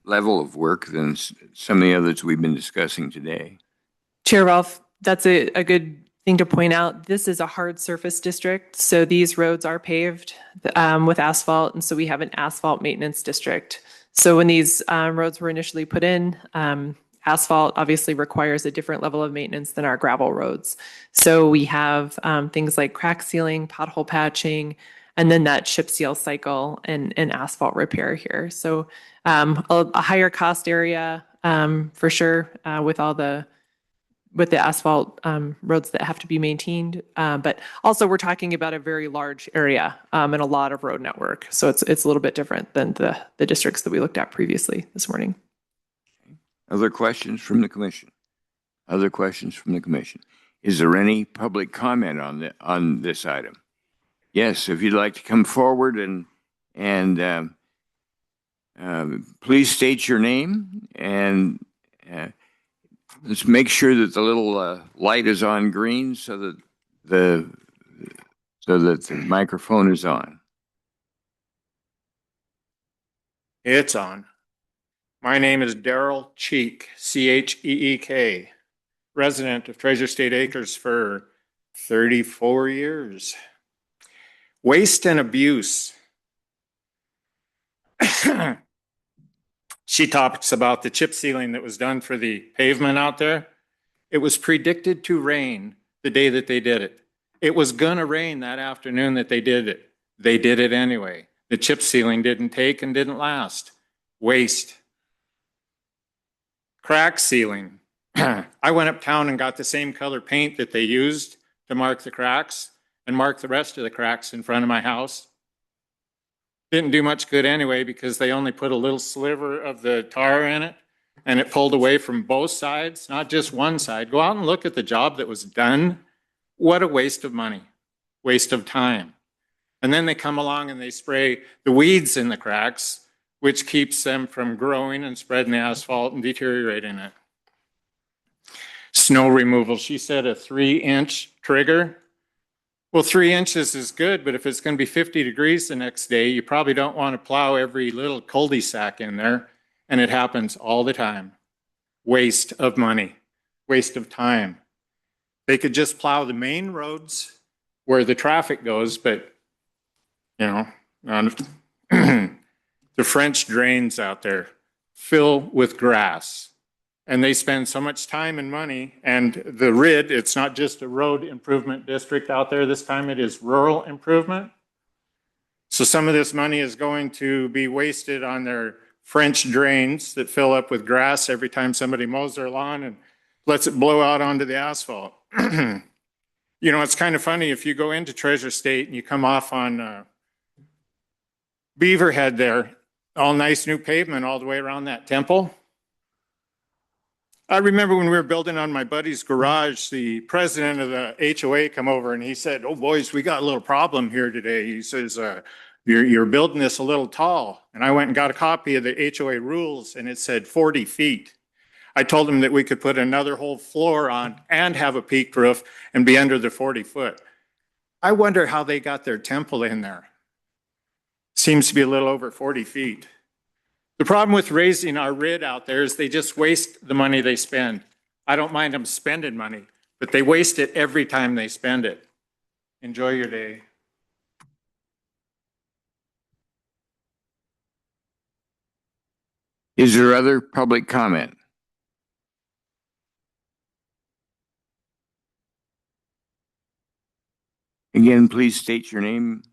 level of work than some of the others we've been discussing today. Chair Ralph, that's a good thing to point out. This is a hard surface district, so these roads are paved with asphalt, and so we have an asphalt maintenance district. So when these roads were initially put in, asphalt obviously requires a different level of maintenance than our gravel roads. So we have things like crack sealing, pothole patching, and then that chip seal cycle and asphalt repair here. So a higher cost area for sure with the asphalt roads that have to be maintained. But also we're talking about a very large area and a lot of road network. So it's a little bit different than the districts that we looked at previously this morning. Other questions from the commission? Other questions from the commission? Is there any public comment on this item? Yes, if you'd like to come forward and please state your name, and let's make sure that the little light is on green so that the microphone is on. It's on. My name is Daryl Cheek, Cheek, resident of Treasure State Acres for 34 years. Waste and abuse. She talks about the chip sealing that was done for the pavement out there. It was predicted to rain the day that they did it. It was gonna rain that afternoon that they did it. They did it anyway. The chip sealing didn't take and didn't last. Waste. Crack sealing. I went uptown and got the same color paint that they used to mark the cracks and mark the rest of the cracks in front of my house. Didn't do much good anyway, because they only put a little sliver of the tar in it and it pulled away from both sides, not just one side. Go out and look at the job that was done. What a waste of money, waste of time. And then they come along and they spray the weeds in the cracks, which keeps them from growing and spreading the asphalt and deteriorating it. Snow removal, she said a 3-inch trigger. Well, 3 inches is good, but if it's going to be 50 degrees the next day, you probably don't want to plow every little cul-de-sac in there, and it happens all the time. Waste of money, waste of time. They could just plow the main roads where the traffic goes, but, the French drains out there fill with grass, and they spend so much time and money. And the RID, it's not just a road improvement district out there. This time it is rural improvement. So some of this money is going to be wasted on their French drains that fill up with grass every time somebody mows their lawn and lets it blow out onto the asphalt. You know, it's kind of funny if you go into Treasure State and you come off on Beaverhead there, all nice new pavement all the way around that temple. I remember when we were building on my buddy's garage, the president of the HOA come over and he said, "Oh, boys, we got a little problem here today." He says, you're building this a little tall. And I went and got a copy of the HOA rules and it said 40 feet. I told him that we could put another whole floor on and have a peaked roof and be under the 40-foot. I wonder how they got their temple in there. Seems to be a little over 40 feet. The problem with raising our RID out there is they just waste the money they spend. I don't mind them spending money, but they waste it every time they spend it. Enjoy your day. Is there other public comment? Again, please state your name.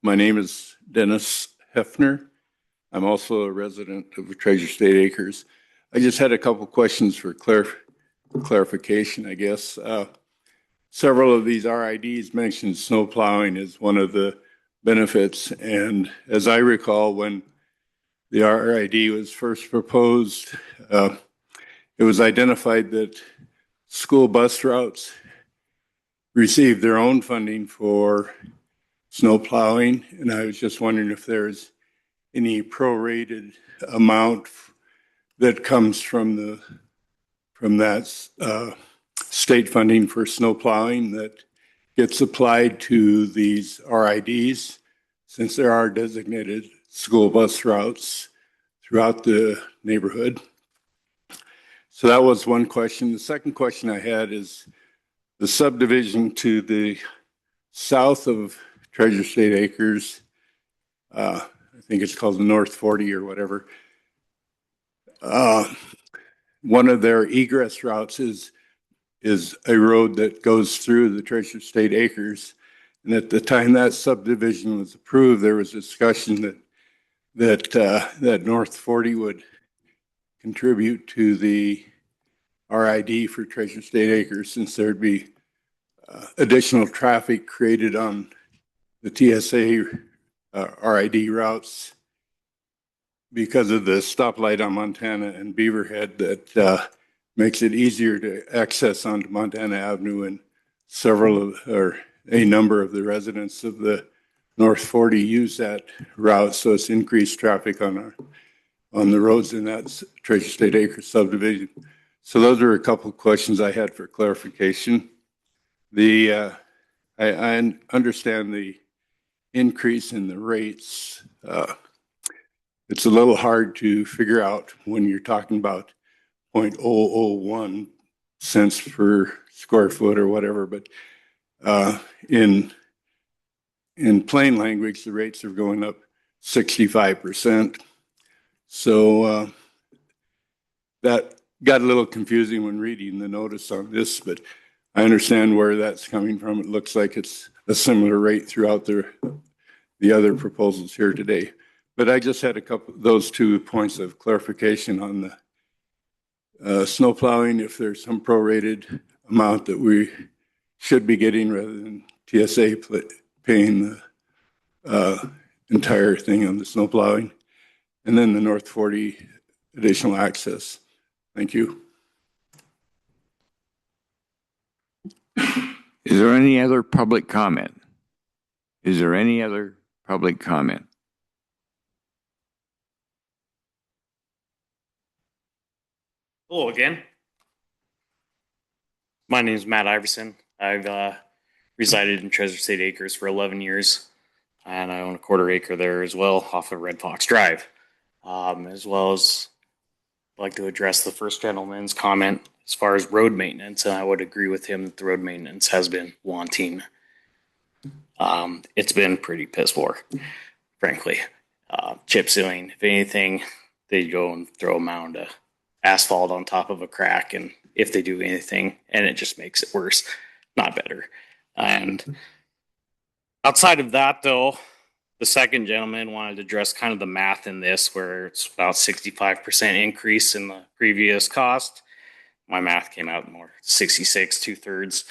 My name is Dennis Hefner. I'm also a resident of Treasure State Acres. I just had a couple questions for clarification, I guess. Several of these RIDs mentioned snow plowing as one of the benefits. And as I recall, when the RID was first proposed, it was identified that school bus routes received their own funding for snow plowing, and I was just wondering if there's any prorated amount that comes from that state funding for snow plowing that gets applied to these RIDs, since there are designated school bus routes throughout the neighborhood. So that was one question. The second question I had is the subdivision to the south of Treasure State Acres, I think it's called the North 40 or whatever. One of their egress routes is a road that goes through the Treasure State Acres. And at the time that subdivision was approved, there was discussion that North 40 would contribute to the RID for Treasure State Acres, since there'd be additional traffic created on the TSA RID routes because of the stoplight on Montana and Beaverhead that makes it easier to access onto Montana Avenue, and a number of the residents of the North 40 use that route, so it's increased traffic on the roads in that Treasure State Acres subdivision. So those are a couple of questions I had for clarification. I understand the increase in the rates. It's a little hard to figure out when you're talking about 0.001 cents per square foot or whatever, but in plain language, the rates are going up 65%. So that got a little confusing when reading the notice on this, but I understand where that's coming from. It looks like it's a similar rate throughout the other proposals here today. But I just had those 2 points of clarification on the snow plowing, if there's some prorated amount that we should be getting rather than TSA paying the entire thing on the snow plowing, and then the North 40 additional access. Thank you. Is there any other public comment? Is there any other public comment? Hello again. My name is Matt Iverson. I've resided in Treasure State Acres for 11 years, and I own a quarter acre there as well off of Red Fox Drive. As well as I'd like to address the first gentleman's comment as far as road maintenance, and I would agree with him that the road maintenance has been wanting. It's been pretty piss poor, frankly. Chip sealing, if anything, they go and throw a mound of asphalt on top of a crack, and if they do anything, and it just makes it worse, not better. And outside of that, though, The second gentleman wanted to address kind of the math in this, where it's about 65% increase in the previous cost. My math came out more 66, 2/3.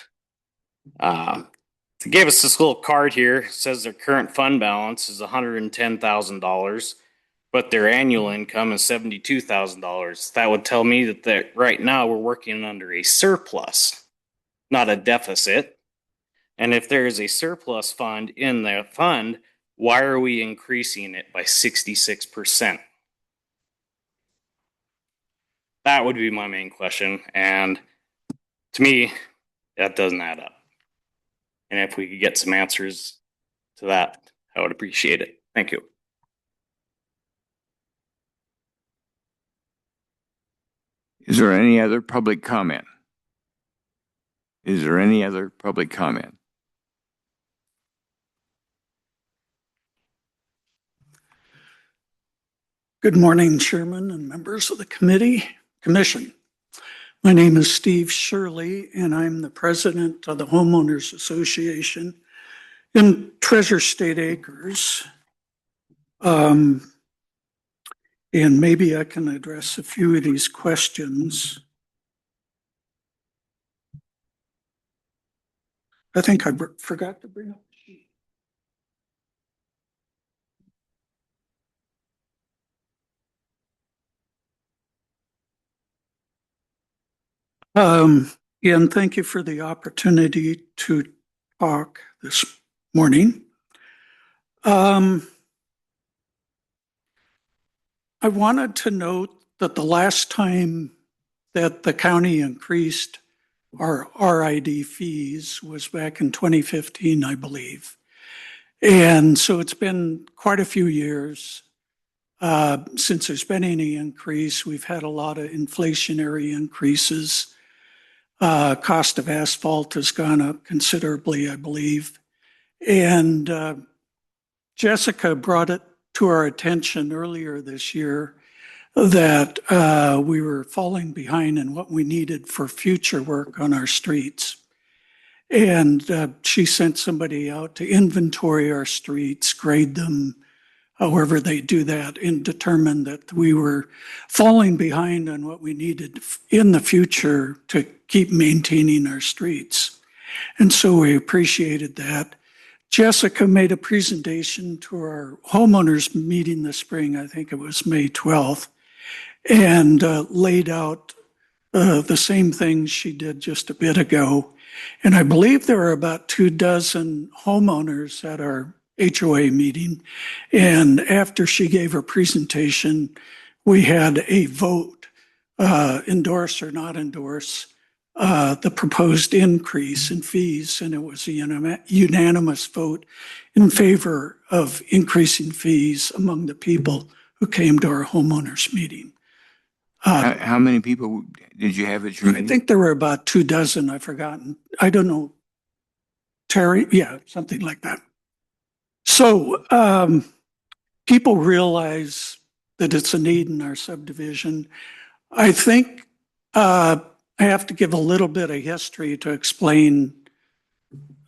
They gave us this little card here. It says their current fund balance is $110,000, but their annual income is $72,000. That would tell me that right now we're working under a surplus, not a deficit. And if there is a surplus fund in the fund, why are we increasing it by 66%? That would be my main question. And to me, that doesn't add up. And if we could get some answers to that, I would appreciate it. Thank you. Is there any other public comment? Is there any other public comment? Good morning, Chairman and members of the commission. My name is Steve Shirley, and I'm the president of the Homeowners Association in Treasure State Acres. And maybe I can address a few of these questions. I think I forgot to bring up the sheet. And thank you for the opportunity to talk this morning. I wanted to note that the last time that the county increased our RID fees was back in 2015, I believe. And so it's been quite a few years since there's been any increase. We've had a lot of inflationary increases. Cost of asphalt has gone up considerably, I believe. And Jessica brought it to our attention earlier this year that we were falling behind in what we needed for future work on our streets. And she sent somebody out to inventory our streets, grade them, however they do that, and determined that we were falling behind on what we needed in the future to keep maintaining our streets. And so we appreciated that. Jessica made a presentation to our homeowners meeting this spring, I think it was May 12th, and laid out the same things she did just a bit ago. And I believe there were about 24 homeowners at our HOA meeting. And after she gave her presentation, we had a vote, endorse or not endorse the proposed increase in fees. And it was a unanimous vote in favor of increasing fees among the people who came to our homeowners meeting. How many people did you have at your meeting? I think there were about 24. I've forgotten. I don't know. Terry? Yeah, something like that. So people realize that it's a need in our subdivision. I think I have to give a little bit of history to explain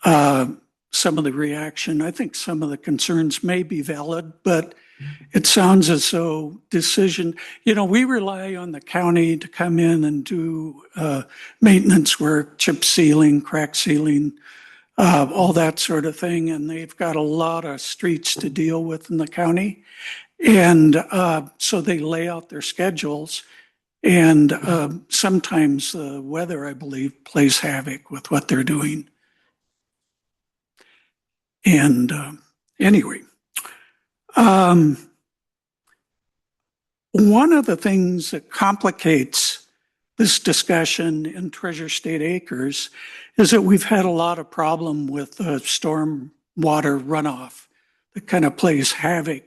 some of the reaction. I think some of the concerns may be valid, but it sounds as though we rely on the county to come in and do maintenance work, chip sealing, crack sealing, all that sort of thing. And they've got a lot of streets to deal with in the county. And so they lay out their schedules. And sometimes the weather, I believe, plays havoc with what they're doing. And anyway, one of the things that complicates this discussion in Treasure State Acres is that we've had a lot of problem with storm water runoff that kind of plays havoc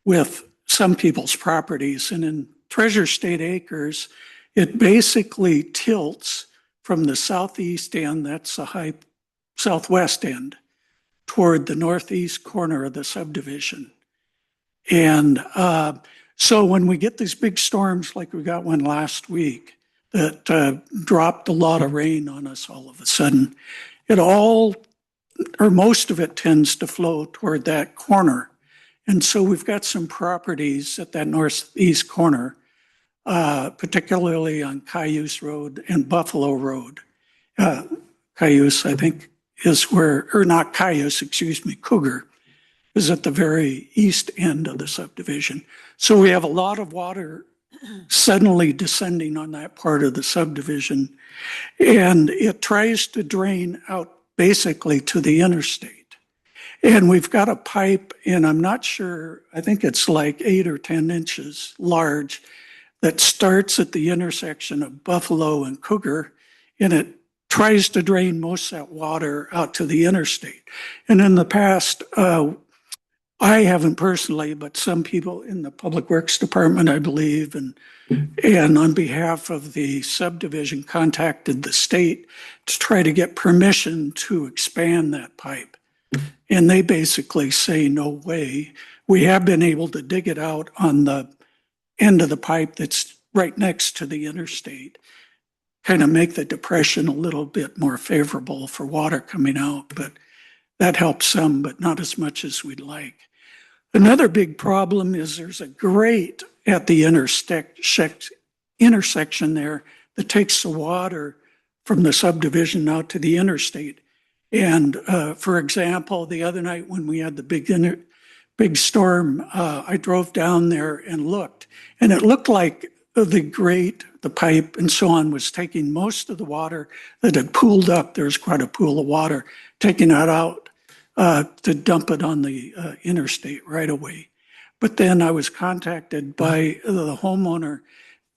with some people's properties. And in Treasure State Acres, it basically tilts from the southeast end, that's the high southwest end, toward the northeast corner of the subdivision. And so when we get these big storms like we got one last week that dropped a lot of rain on us all of a sudden, it all or most of it tends to flow toward that corner. And so we've got some properties at that northeast corner, particularly on Cayuse Road and Buffalo Road. Cayuse, I think, is where, or not Cayuse, excuse me, Cougar is at the very east end of the subdivision. So we have a lot of water suddenly descending on that part of the subdivision, and it tries to drain out basically to the interstate. And we've got a pipe, and I'm not sure, I think it's like 8 or 10 inches large, that starts at the intersection of Buffalo and Cougar, and it tries to drain most of that water out to the interstate. And in the past, I haven't personally, but some people in the Public Works Department, I believe, and on behalf of the subdivision contacted the state to try to get permission to expand that pipe. And they basically say, no way. We have been able to dig it out on the end of the pipe that's right next to the interstate, kind of make the depression a little bit more favorable for water coming out, but that helps some, but not as much as we'd like. Another big problem is there's a grate at the intersection there that takes the water from the subdivision out to the interstate. And for example, the other night when we had the big storm, I drove down there and looked, and it looked like the grate, the pipe, and so on was taking most of the water that had pooled up. There's quite a pool of water, taking that out to dump it on the interstate right away. But then I was contacted by the homeowner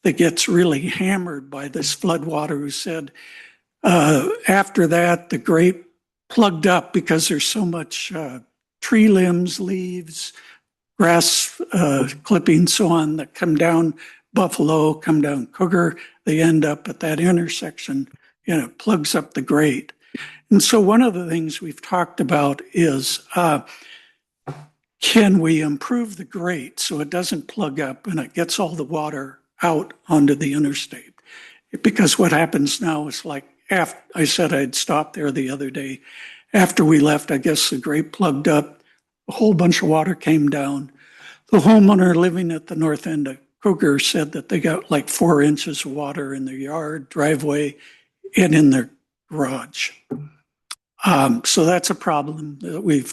that gets really hammered by this floodwater, who said after that, the grate plugged up because there's so much tree limbs, leaves, grass clippings, so on, that come down Buffalo, come down Cougar. They end up at that intersection, and it plugs up the grate. And so one of the things we've talked about is, can we improve the grate so it doesn't plug up and it gets all the water out onto the interstate? Because what happens now is, like, after I said I'd stopped there the other day, after we left, I guess the grate plugged up, a whole bunch of water came down. The homeowner living at the north end of Cougar said that they got like 4 inches of water in their yard, driveway, and in their garage. So that's a problem that we've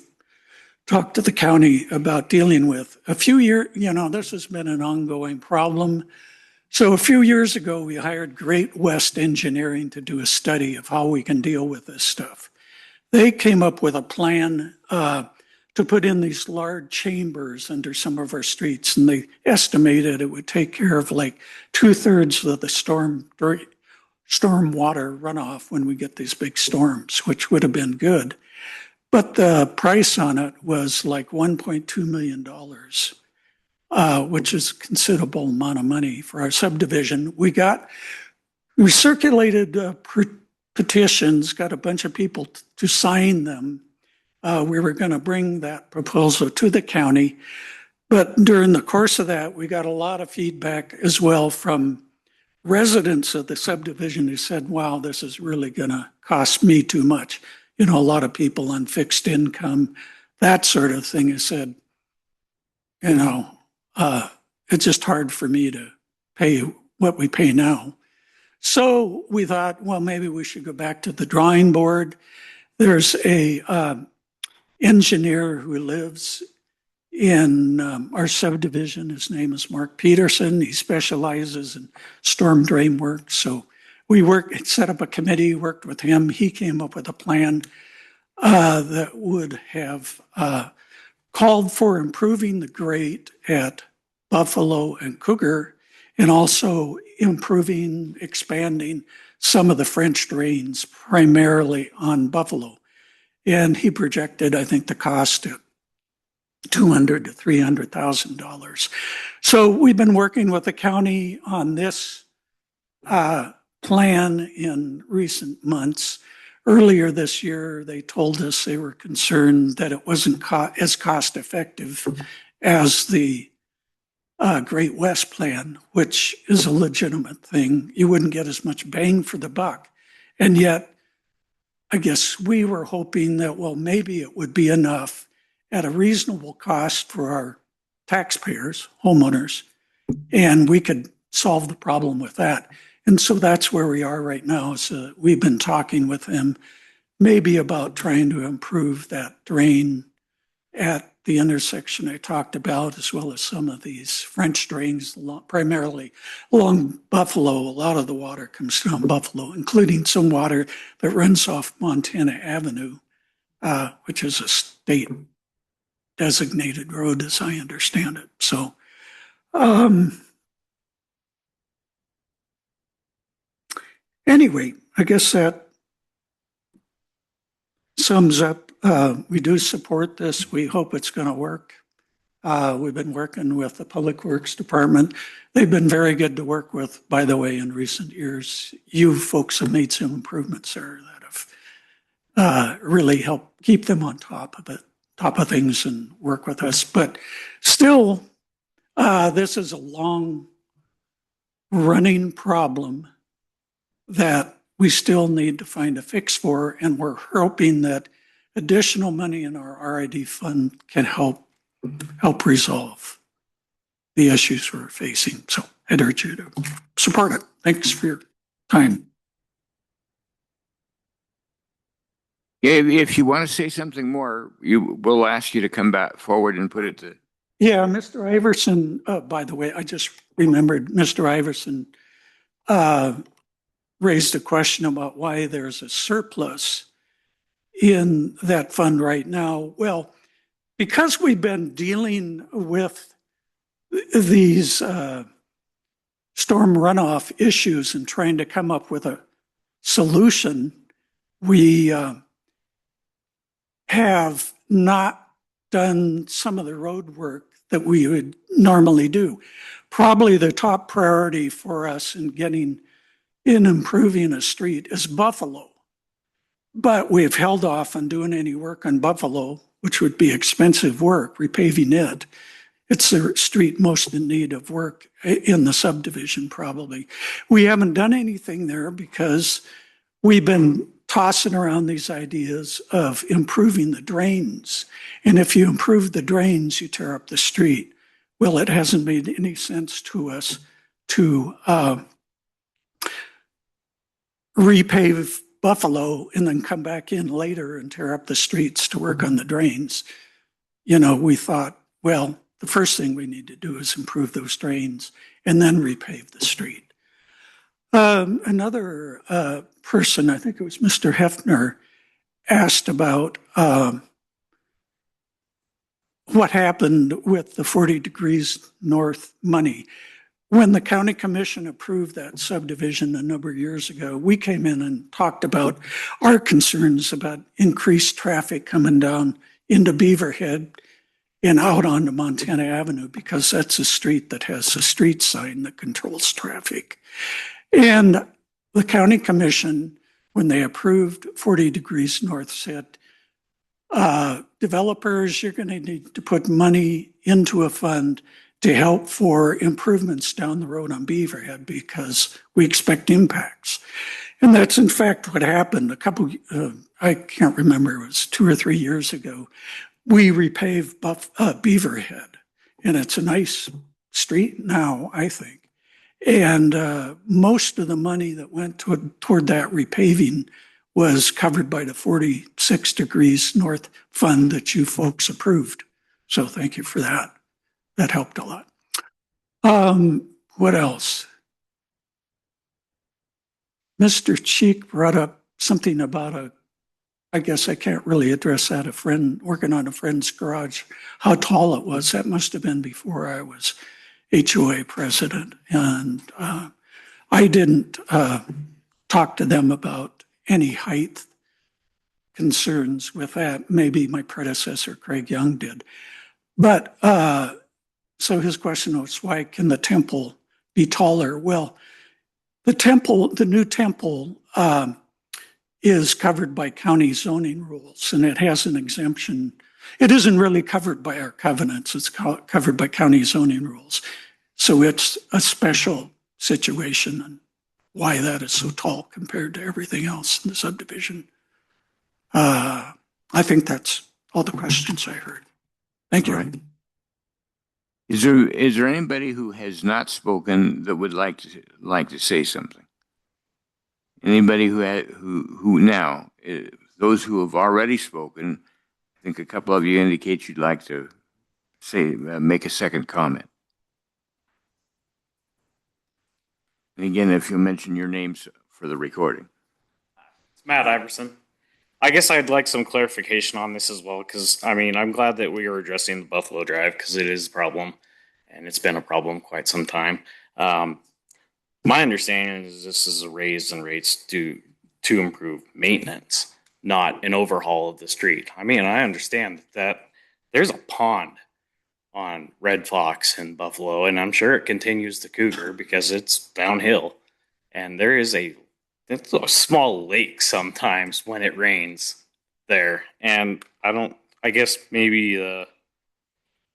talked to the county about dealing with. A few years, this has been an ongoing problem. So a few years ago, we hired Great West Engineering to do a study of how we can deal with this stuff. They came up with a plan to put in these large chambers under some of our streets, and they estimated it would take care of like 2/3 of the storm water runoff when we get these big storms, which would have been good. But the price on it was like $1.2 million, which is a considerable amount of money for our subdivision. We circulated petitions, got a bunch of people to sign them. We were going to bring that proposal to the county, but during the course of that, we got a lot of feedback as well from residents of the subdivision who said, wow, this is really going to cost me too much. A lot of people on fixed income, that sort of thing, has said, it's just hard for me to pay what we pay now. So we thought, well, maybe we should go back to the drawing board. There's a engineer who lives in our subdivision. His name is Mark Peterson. He specializes in storm drain work. So we set up a committee, worked with him. He came up with a plan that would have called for improving the grate at Buffalo and Cougar, and also expanding some of the French drains, primarily on Buffalo. And he projected, I think, the cost at $200,000 to $300,000. So we've been working with the county on this plan in recent months. Earlier this year, they told us they were concerned that it wasn't as cost effective as the Great West plan, which is a legitimate thing. You wouldn't get as much bang for the buck. And yet, I guess we were hoping that, well, maybe it would be enough at a reasonable cost for our taxpayers, homeowners, and we could solve the problem with that. And so that's where we are right now. So we've been talking with them maybe about trying to improve that drain at the intersection I talked about, as well as some of these French drains, primarily along Buffalo. A lot of the water comes from Buffalo, including some water that runs off Montana Avenue, which is a state designated road, as I understand it. So, anyway, I guess that sums up. We do support this. We hope it's going to work. We've been working with the Public Works Department. They've been very good to work with, by the way, in recent years. You folks have made some improvements there that have really helped keep them on top of things and work with us. But still, this is a long running problem that we still need to find a fix for, and we're hoping that additional money in our RID fund can help resolve the issues we're facing. So I'd urge you to support it. Thanks for your time. If you want to say something more, we'll ask you to come back forward and put it to. Yeah, Mr. Iverson, by the way, I just remembered Mr. Iverson raised a question about why there's a surplus in that fund right now. Well, because we've been dealing with these storm runoff issues and trying to come up with a solution, we have not done some of the road work that we would normally do. Probably the top priority for us in improving a street is Buffalo. But we've held off on doing any work on Buffalo, which would be expensive work, repaving it. It's the street most in need of work in the subdivision, probably. We haven't done anything there because we've been tossing around these ideas of improving the drains. And if you improve the drains, you tear up the street. Well, it hasn't made any sense to us to repave Buffalo and then come back in later and tear up the streets to work on the drains. You know, we thought, well, the first thing we need to do is improve those drains and then repave the street. Another person, I think it was Mr. Hefner, asked about what happened with the 40 degrees north money. When the county commission approved that subdivision a number of years ago, we came in and talked about our concerns about increased traffic coming down into Beaverhead and out onto Montana Avenue, because that's a street that has a street sign that controls traffic. And the county commission, when they approved 40 degrees north, said, developers, you're going to need to put money into a fund to help for improvements down the road on Beaverhead because we expect impacts. And that's in fact what happened I can't remember, it was 2 or 3 years ago. We repaved Beaverhead, and it's a nice street now, I think. And most of the money that went toward that repaving was covered by the 46 degrees north fund that you folks approved. So thank you for that. That helped a lot. What else? Mr. Cheek brought up something about I guess I can't really address that, a friend working on a friend's garage, how tall it was. That must have been before I was HOA president. And I didn't talk to them about any height concerns with that. Maybe my predecessor, Craig Young, did. But so his question was, why can the temple be taller? Well, the new temple is covered by county zoning rules, and it has an exemption. It isn't really covered by our covenants. It's covered by county zoning rules. So it's a special situation, and why that is so tall compared to everything else in the subdivision. I think that's all the questions I heard. Thank you. All right. Is there anybody who has not spoken that would like to say something? Anybody who now, those who have already spoken, I think a couple of you indicate you'd like to say, make a second comment. And again, if you'll mention your names for the recording. It's Matt Iverson. I guess I'd like some clarification on this as well, because I mean, I'm glad that we are addressing the Buffalo Drive because it is a problem, and it's been a problem quite some time. My understanding is this is a raise in rates to improve maintenance, not an overhaul of the street. I mean, I understand that there's a pond on Red Fox in Buffalo, and I'm sure it continues to Cougar because it's downhill, and there is it's a small lake sometimes when it rains there. And I guess maybe the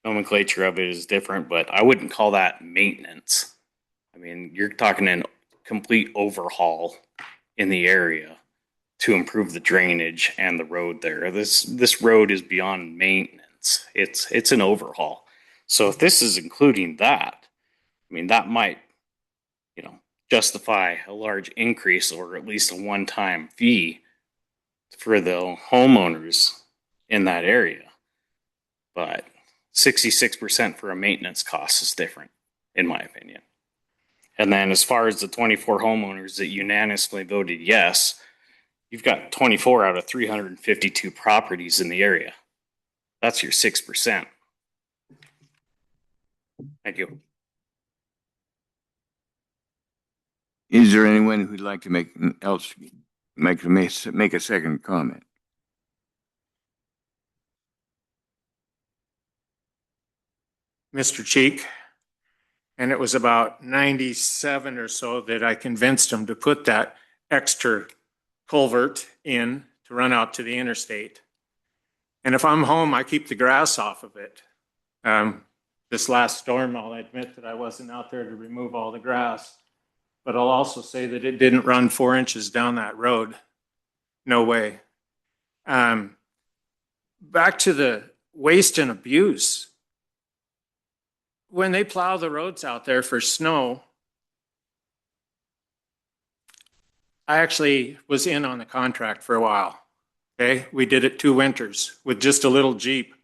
nomenclature of it is different, but I wouldn't call that maintenance. I mean, you're talking a complete overhaul in the area to improve the drainage and the road there. This road is beyond maintenance. It's an overhaul. So if this is including that, I mean, that might, justify a large increase or at least a one-time fee for the homeowners in that area. But 66% for a maintenance cost is different, in my opinion. And then as far as the 24 homeowners that unanimously voted yes, you've got 24 out of 352 properties in the area. That's your 6%. Thank you. Is there anyone who'd like to make a second comment? Mr. Cheek, and it was about 97 or so that I convinced him to put that extra culvert in to run out to the interstate. And if I'm home, I keep the grass off of it. This last storm, I'll admit that I wasn't out there to remove all the grass, but I'll also say that it didn't run 4 inches down that road. No way. Back to the waste and abuse. When they plow the roads out there for snow, I actually was in on the contract for a while. Okay, we did it 2 winters with just a little Jeep.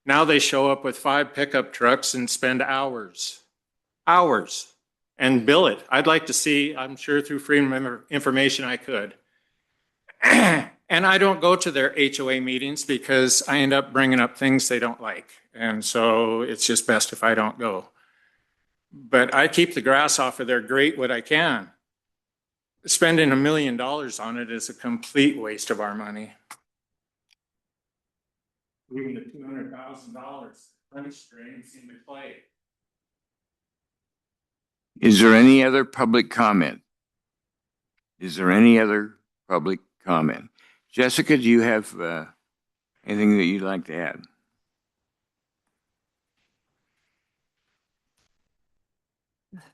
Now they show up with 5 pickup trucks and spend hours, and bill it. I'd like to see, I'm sure through Freedom of Information I could. And I don't go to their HOA meetings because I end up bringing up things they don't like. And so it's just best if I don't go. But I keep the grass off of their grate what I can. Spending $1 million on it is a complete waste of our money. Even the $200,000 French drains into clay. Is there any other public comment? Is there any other public comment? Jessica, do you have anything that you'd like to add?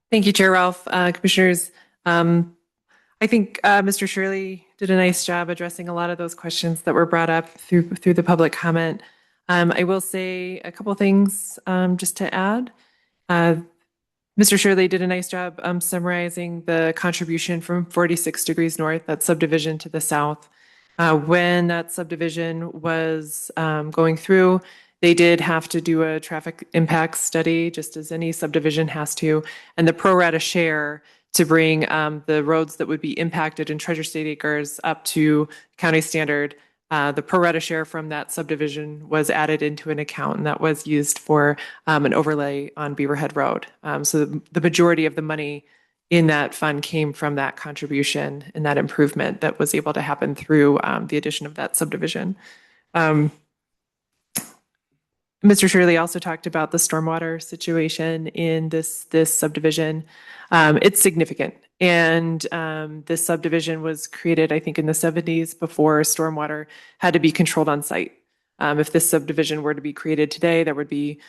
Thank you, Chair Ralph. Commissioners, I think Mr. Shirley did a nice job addressing a lot of those questions that were brought up through the public comment. I will say a couple things just to add. Mr. Shirley did a nice job summarizing the contribution from 46 Degrees North, that subdivision to the south. When that subdivision was going through, they did have to do a traffic impact study, just as any subdivision has to, and the pro rata share to bring the roads that would be impacted in Treasure State Acres up to county standard. The pro rata share from that subdivision was added into an account, and that was used for an overlay on Beaverhead Road. So the majority of the money in that fund came from that contribution and that improvement that was able to happen through the addition of that subdivision. Mr. Shirley also talked about the stormwater situation in this subdivision. It's significant. And this subdivision was created, I think, in the 70s before stormwater had to be controlled on site. If this subdivision were to be created today, there would be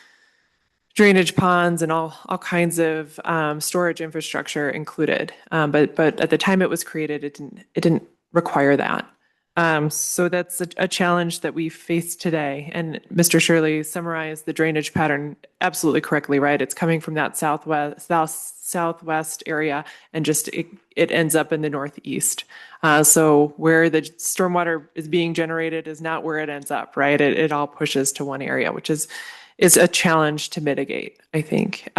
drainage ponds and all kinds of storage infrastructure included. But at the time it was created, it didn't require that. So that's a challenge that we face today. And Mr. Shirley summarized the drainage pattern absolutely correctly, right? It's coming from that southwest area and just it ends up in the northeast. So where the stormwater is being generated is not where it ends up, right? It all pushes to one area, which is a challenge to mitigate, I think.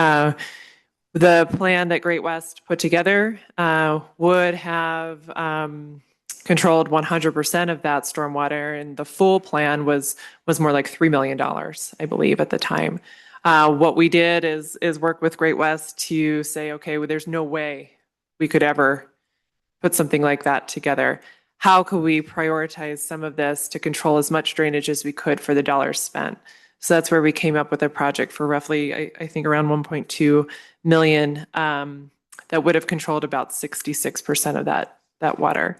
The plan that Great West put together would have controlled 100% of that stormwater, and the full plan was more like $3 million, I believe, at the time. What we did is work with Great West to say, okay, well, there's no way we could ever put something like that together. How could we prioritize some of this to control as much drainage as we could for the dollars spent? So that's where we came up with a project for roughly, I think, around 1.2 million that would have controlled about 66% of that water.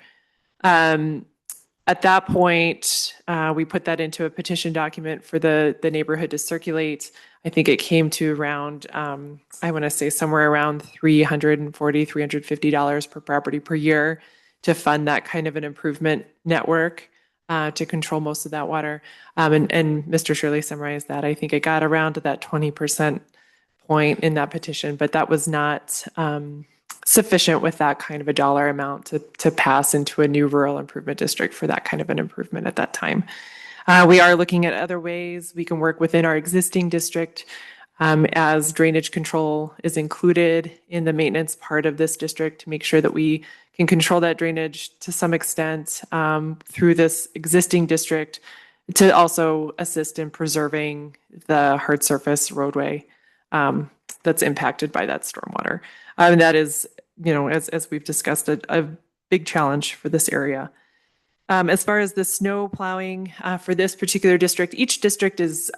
At that point, we put that into a petition document for the neighborhood to circulate. I think it came to around, I want to say somewhere around $340, $350 per property per year to fund that kind of an improvement network to control most of that water. And Mr. Shirley summarized that. I think it got around to that 20% point in that petition, but that was not sufficient with that kind of a dollar amount to pass into a new rural improvement district for that kind of an improvement at that time. We are looking at other ways we can work within our existing district as drainage control is included in the maintenance part of this district to make sure that we can control that drainage to some extent through this existing district to also assist in preserving the hard surface roadway that's impacted by that stormwater. And that is, as we've discussed, a big challenge for this area. As far as the snow plowing for this particular district, each district is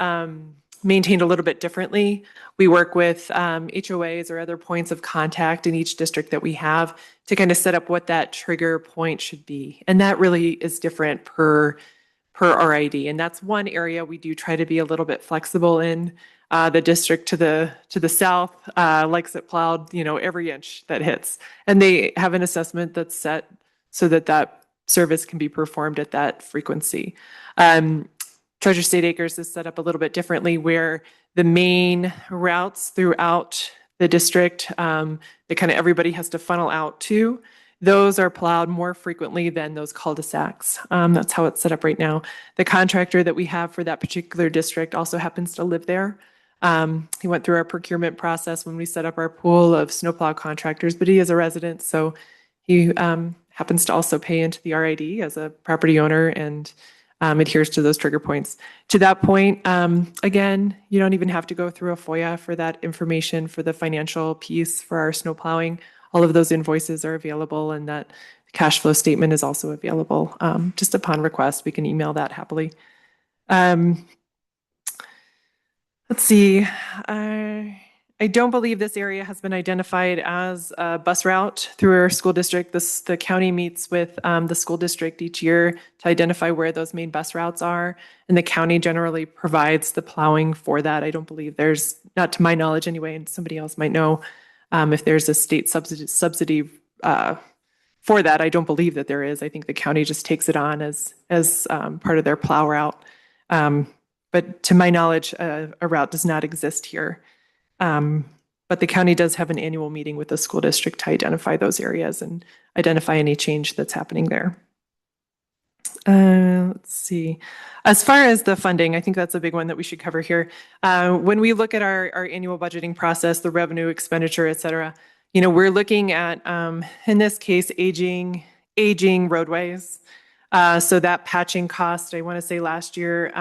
maintained a little bit differently. We work with HOAs or other points of contact in each district that we have to kind of set up what that trigger point should be. And that really is different per RID. And that's one area we do try to be a little bit flexible in. The district to the south likes it plowed, every inch that hits. And they have an assessment that's set so that service can be performed at that frequency. Treasure State Acres is set up a little bit differently where the main routes throughout the district that kind of everybody has to funnel out to, those are plowed more frequently than those cul-de-sacs. That's how it's set up right now. The contractor that we have for that particular district also happens to live there. He went through our procurement process when we set up our pool of snowplow contractors, but he is a resident, so he happens to also pay into the RID as a property owner and adheres to those trigger points. To that point, again, you don't even have to go through a FOIA for that information for the financial piece for our snow plowing. All of those invoices are available, and that cash flow statement is also available. Just upon request, we can email that happily. Let's see. I don't believe this area has been identified as a bus route through our school district. The county meets with the school district each year to identify where those main bus routes are, and the county generally provides the plowing for that. I don't believe there's, not to my knowledge anyway, and somebody else might know if there's a state subsidy for that. I don't believe that there is. I think the county just takes it on as part of their plow route. But to my knowledge, a route does not exist here. But the county does have an annual meeting with the school district to identify those areas and identify any change that's happening there. Let's see. As far as the funding, I think that's a big one that we should cover here. When we look at our annual budgeting process, the revenue, expenditure, et cetera, we're looking at, in this case, aging roadways. So that patching cost, I want to say last year,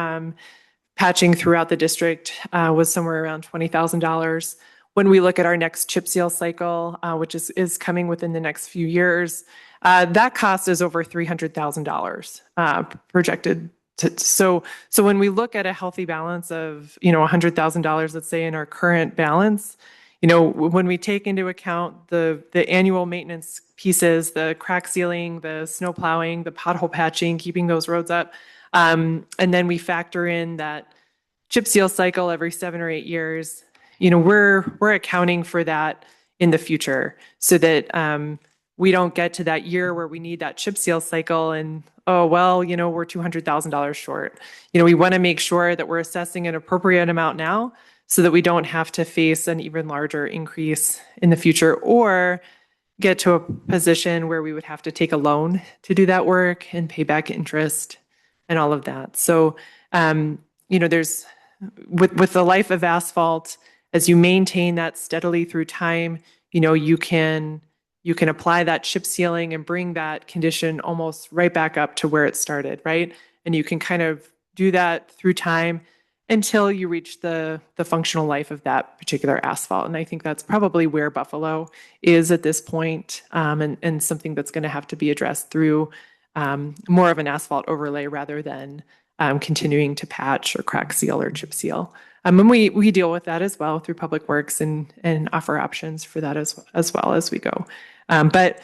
patching throughout the district was somewhere around $20,000. When we look at our next chip seal cycle, which is coming within the next few years, that cost is over $300,000 projected. So when we look at a healthy balance of $100,000, let's say in our current balance, when we take into account the annual maintenance pieces, the crack sealing, the snow plowing, the pothole patching, keeping those roads up, and then we factor in that chip seal cycle every 7 or 8 years, we're accounting for that in the future so that we don't get to that year where we need that chip seal cycle and, oh, well, we're $200,000 short. We want to make sure that we're assessing an appropriate amount now so that we don't have to face an even larger increase in the future or get to a position where we would have to take a loan to do that work and pay back interest and all of that. So, there's with the life of asphalt, as you maintain that steadily through time, you can apply that chip sealing and bring that condition almost right back up to where it started, right? And you can kind of do that through time until you reach the functional life of that particular asphalt. And I think that's probably where Buffalo is at this point, and something that's going to have to be addressed through more of an asphalt overlay rather than continuing to patch or crack seal or chip seal. And we deal with that as well through Public Works and offer options for that as well as we go. But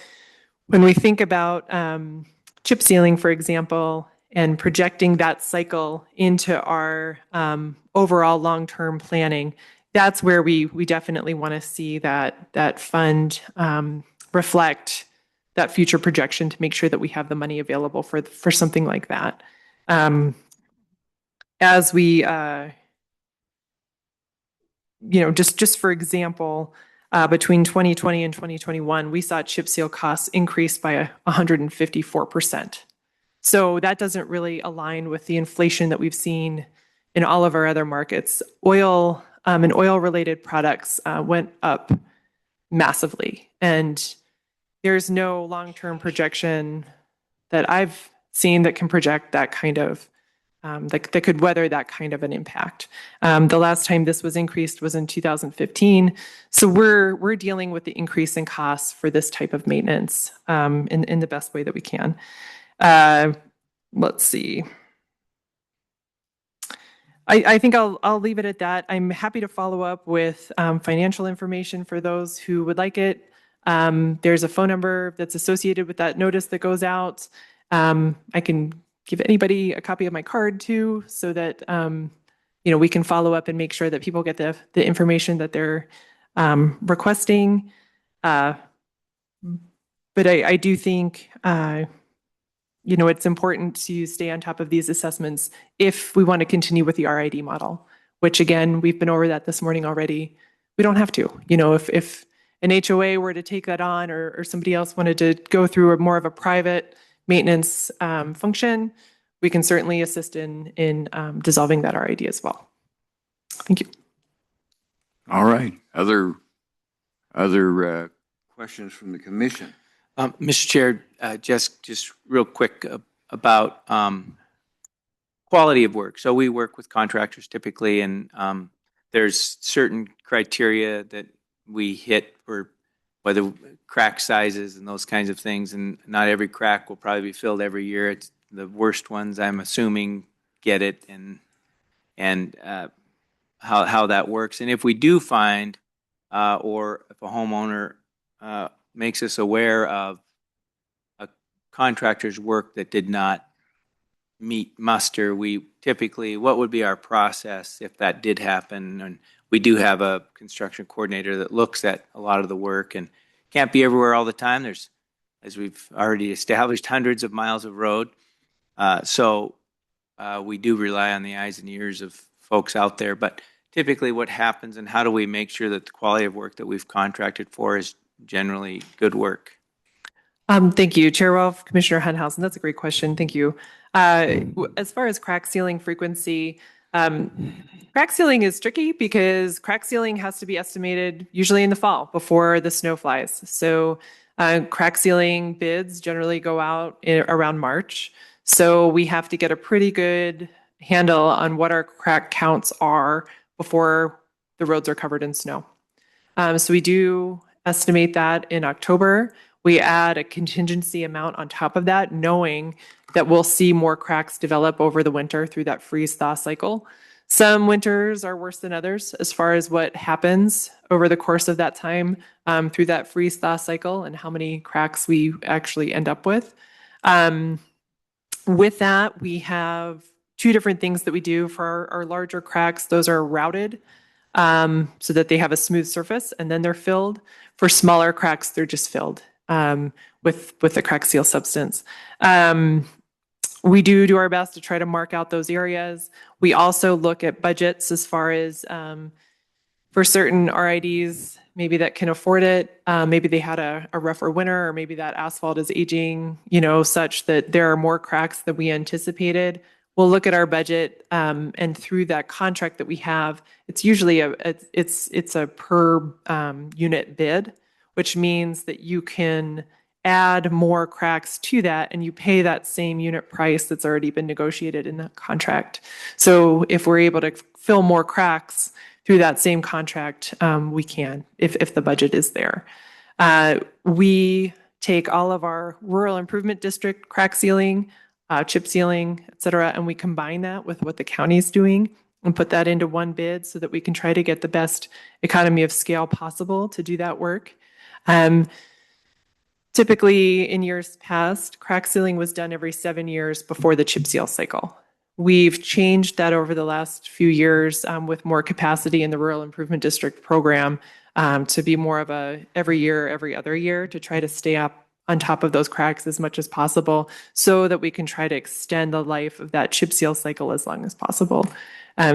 when we think about chip sealing, for example, and projecting that cycle into our overall long-term planning, that's where we definitely want to see that fund reflect that future projection to make sure that we have the money available for something like that. As we, just for example, between 2020 and 2021, we saw chip seal costs increase by 154%. So that doesn't really align with the inflation that we've seen in all of our other markets. Oil and oil-related products went up massively, and there's no long-term projection that I've seen that can project that kind of that could weather that kind of an impact. The last time this was increased was in 2015. So we're dealing with the increase in costs for this type of maintenance in the best way that we can. Let's see. I think I'll leave it at that. I'm happy to follow up with financial information for those who would like it. There's a phone number that's associated with that notice that goes out. I can give anybody a copy of my card too, so that we can follow up and make sure that people get the information that they're requesting. But I do think it's important to stay on top of these assessments if we want to continue with the RID model, which again, we've been over that this morning already. We don't have to. If an HOA were to take that on, or somebody else wanted to go through more of a private maintenance function, we can certainly assist in dissolving that RID as well. Thank you. All right. Other questions from the commission? Mr. Chair, just real quick about quality of work. So we work with contractors typically, and there's certain criteria that we hit for whether crack sizes and those kinds of things, and not every crack will probably be filled every year. It's the worst ones, I'm assuming, get it, and how that works. And if we do find, or if a homeowner makes us aware of a contractor's work that did not meet muster, we typically, what would be our process if that did happen? And we do have a construction coordinator that looks at a lot of the work and can't be everywhere all the time. There's, as we've already established, hundreds of miles of road. So we do rely on the eyes and ears of folks out there. But typically what happens, and how do we make sure that the quality of work that we've contracted for is generally good work? Thank you, Chair Rolfe, Commissioner Hunthausen. That's a great question. Thank you. As far as crack sealing frequency, crack sealing is tricky because crack sealing has to be estimated usually in the fall before the snow flies. So crack sealing bids generally go out around March. So we have to get a pretty good handle on what our crack counts are before the roads are covered in snow. So we do estimate that in October. We add a contingency amount on top of that, knowing that we'll see more cracks develop over the winter through that freeze-thaw cycle. Some winters are worse than others as far as what happens over the course of that time through that freeze-thaw cycle and how many cracks we actually end up with. With that, we have two different things that we do for our larger cracks. Those are routed so that they have a smooth surface, and then they're filled. For smaller cracks, they're just filled. with the crack seal substance. We do our best to try to mark out those areas. We also look at budgets as far as for certain RIDs, maybe that can afford it. Maybe they had a rougher winter, or maybe that asphalt is aging, such that there are more cracks than we anticipated. We'll look at our budget, and through that contract that we have, it's usually it's a per unit bid, which means that you can add more cracks to that and you pay that same unit price that's already been negotiated in the contract. So if we're able to fill more cracks through that same contract, we can, if the budget is there. We take all of our rural improvement district crack sealing, chip sealing, et cetera, and we combine that with what the county's doing and put that into one bid so that we can try to get the best economy of scale possible to do that work. Typically, in years past, crack sealing was done every 7 years before the chip seal cycle. We've changed that over the last few years with more capacity in the Rural Improvement District program to be more of a every year, every other year, to try to stay up on top of those cracks as much as possible so that we can try to extend the life of that chip seal cycle as long as possible.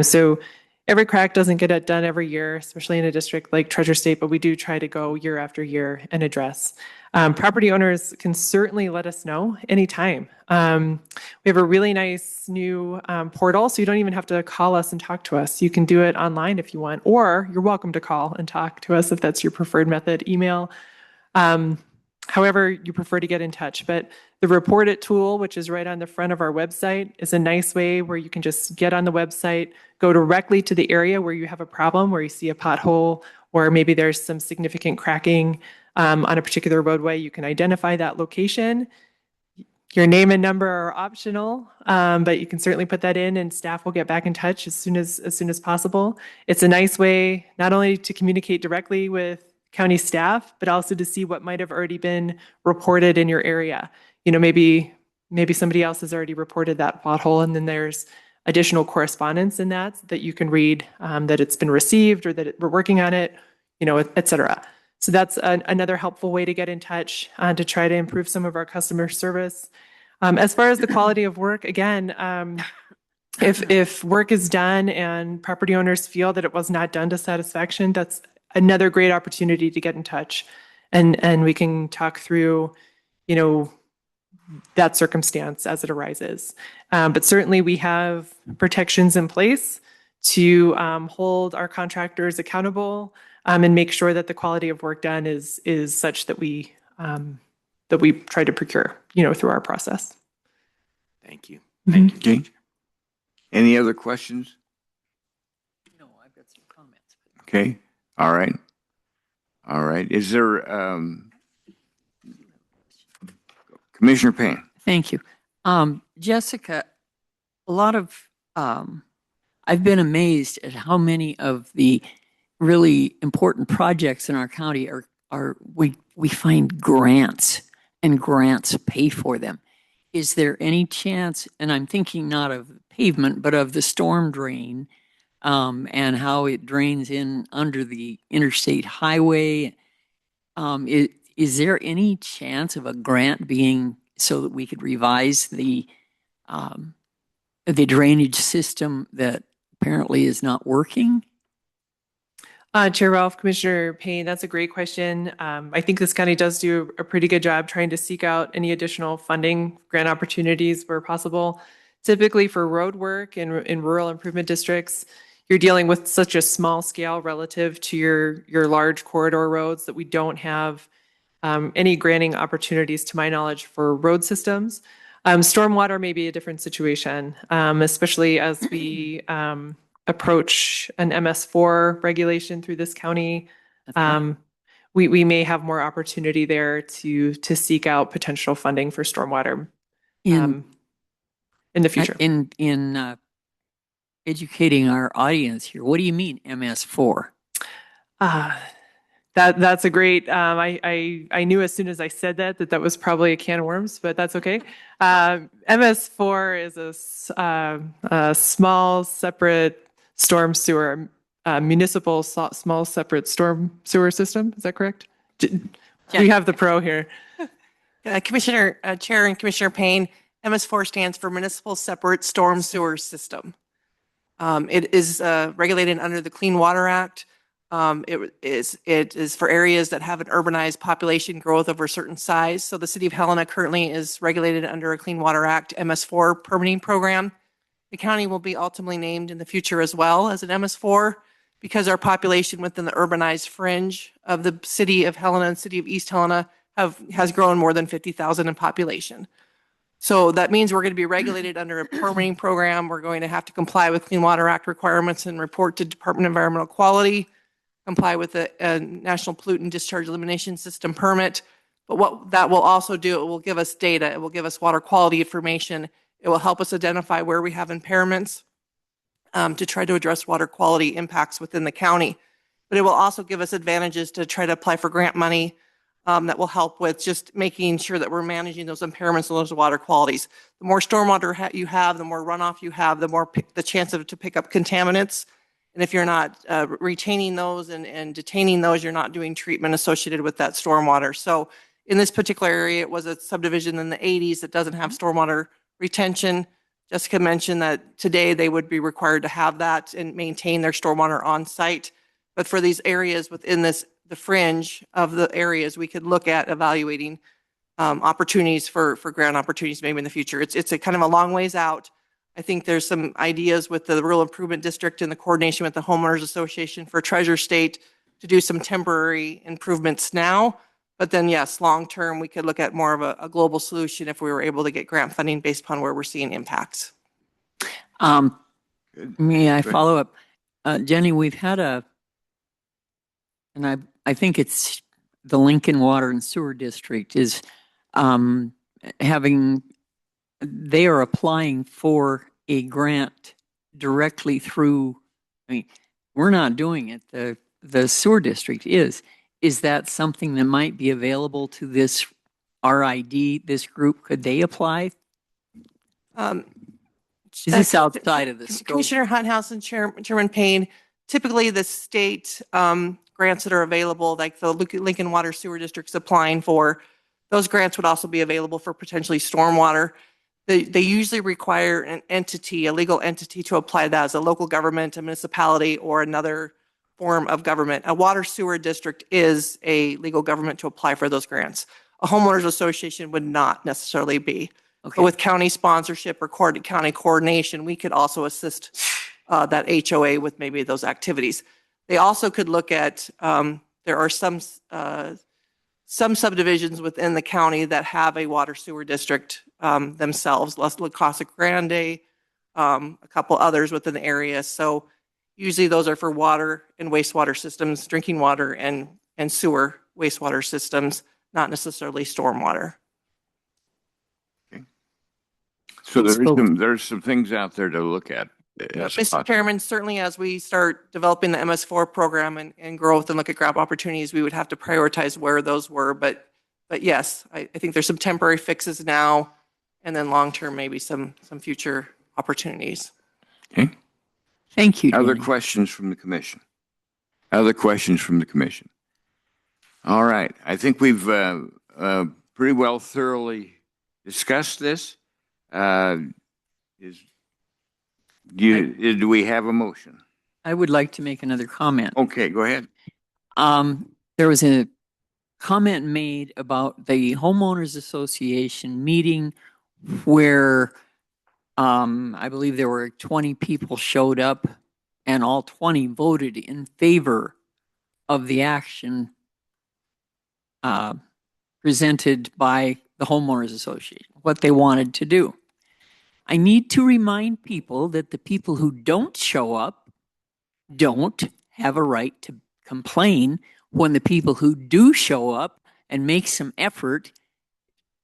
So every crack doesn't get done every year, especially in a district like Treasure State, but we do try to go year after year and address. Property owners can certainly let us know anytime. We have a really nice new portal, so you don't even have to call us and talk to us. You can do it online if you want, or you're welcome to call and talk to us if that's your preferred method, email, however you prefer to get in touch. But the Report It tool, which is right on the front of our website, is a nice way where you can just get on the website, go directly to the area where you have a problem, where you see a pothole, or maybe there's some significant cracking on a particular roadway. You can identify that location. Your name and number are optional, but you can certainly put that in, and staff will get back in touch as soon as possible. It's a nice way not only to communicate directly with county staff, but also to see what might have already been reported in your area. Maybe somebody else has already reported that pothole, and then there's additional correspondence in that you can read, that it's been received or that we're working on it, et cetera. So that's another helpful way to get in touch to try to improve some of our customer service. As far as the quality of work, again, if work is done and property owners feel that it was not done to satisfaction, that's another great opportunity to get in touch, and we can talk through, that circumstance as it arises. But certainly we have protections in place to hold our contractors accountable and make sure that the quality of work done is such that we try to procure, through our process. Thank you. Thank you. Okay. Any other questions? No, I've got some comments. Okay. All right. Is there, Commissioner Payne? Thank you. Jessica, a lot of, I've been amazed at how many of the really important projects in our county we find grants, and grants pay for them. Is there any chance, and I'm thinking not of pavement, but of the storm drain, and how it drains in under the interstate highway? Is there any chance of a grant being so that we could revise the drainage system that apparently is not working? Chair Ralph, Commissioner Payne, that's a great question. I think this county does do a pretty good job trying to seek out any additional funding, grant opportunities where possible. Typically for road work in rural improvement districts, you're dealing with such a small scale relative to your large corridor roads that we don't have any granting opportunities, to my knowledge, for road systems. Stormwater may be a different situation, especially as we approach an MS4 regulation through this county. We may have more opportunity there to seek out potential funding for stormwater in the future. In educating our audience here, what do you mean MS4? That's a great. I knew as soon as I said that was probably a can of worms, but that's okay. MS4 is a small separate storm sewer, municipal small separate storm sewer system. Is that correct? We have the pro here. Commissioner, Chair and Commissioner Payne, MS4 stands for Municipal Separate Storm Sewer System. It is regulated under the Clean Water Act. It is for areas that have an urbanized population growth over a certain size. So the city of Helena currently is regulated under a Clean Water Act MS4 permitting program. The county will be ultimately named in the future as well as an MS4 because our population within the urbanized fringe of the city of Helena and city of East Helena has grown more than 50,000 in population. So that means we're going to be regulated under a permitting program. We're going to have to comply with Clean Water Act requirements and report to Department of Environmental Quality, comply with the National Pollutant Discharge Elimination System permit. But what that will also do, it will give us data. It will give us water quality information. It will help us identify where we have impairments to try to address water quality impacts within the county. But it will also give us advantages to try to apply for grant money that will help with just making sure that we're managing those impairments and those water qualities. The more stormwater you have, the more runoff you have, the more the chance to pick up contaminants. And if you're not retaining those and detaining those, you're not doing treatment associated with that stormwater. So in this particular area, it was a subdivision in the 80s that doesn't have stormwater retention. Jessica mentioned that today they would be required to have that and maintain their stormwater on site. But for these areas within the fringe of the areas, we could look at evaluating opportunities for grant opportunities maybe in the future. It's a kind of a long ways out. I think there's some ideas with the Rural Improvement District and the coordination with the Homeowners Association for Treasure State to do some temporary improvements now. But then, yes, long term, we could look at more of a global solution if we were able to get grant funding based upon where we're seeing impacts. May I follow up? Jenny, we've had and I think it's the Lincoln Water and Sewer District is they are applying for a grant directly through, we're not doing it, the sewer district is. Is that something that might be available to this RID, this group? Could they apply? Is this outside of the scope? Commissioner Hunthausen, Chairman Payne, typically the state grants that are available, like the Lincoln Water Sewer District's applying for, those grants would also be available for potentially stormwater. They usually require an entity, a legal entity, to apply that as a local government, a municipality, or another form of government. A water sewer district is a legal government to apply for those grants. A homeowners association would not necessarily be. Okay. But with county sponsorship or county coordination, we could also assist that HOA with maybe those activities. They also could look at, there are some subdivisions within the county that have a water sewer district themselves, La Casa Grande, a couple others within the area. So usually those are for water and wastewater systems, drinking water and sewer wastewater systems, not necessarily stormwater. Okay. So there's some things out there to look at. Mr. Chairman, certainly as we start developing the MS4 program and growth and look at grab opportunities, we would have to prioritize where those were. But yes, I think there's some temporary fixes now, and then long-term, maybe some future opportunities. Okay. Thank you. Other questions from the commission? Other questions from the commission? All right. I think we've pretty well thoroughly discussed this. Do we have a motion? I would like to make another comment. Okay, go ahead. There was a comment made about the homeowners association meeting where I believe there were 20 people showed up and all 20 voted in favor of the action presented by the homeowners association, what they wanted to do. I need to remind people that the people who don't show up don't have a right to complain when the people who do show up and make some effort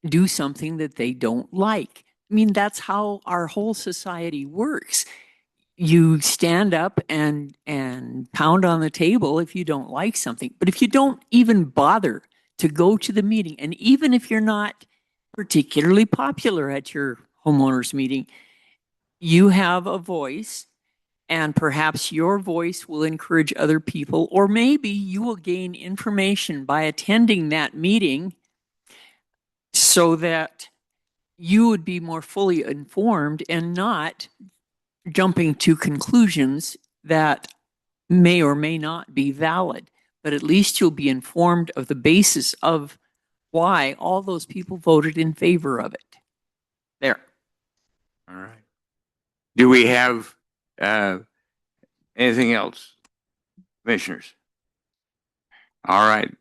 do something that they don't like. I mean, that's how our whole society works. You stand up and pound on the table if you don't like something. But if you don't even bother to go to the meeting, and even if you're not particularly popular at your homeowners meeting, you have a voice And perhaps your voice will encourage other people, or maybe you will gain information by attending that meeting so that you would be more fully informed and not jumping to conclusions that may or may not be valid. But at least you'll be informed of the basis of why all those people voted in favor of it. There. All right. Do we have anything else, commissioners? All right.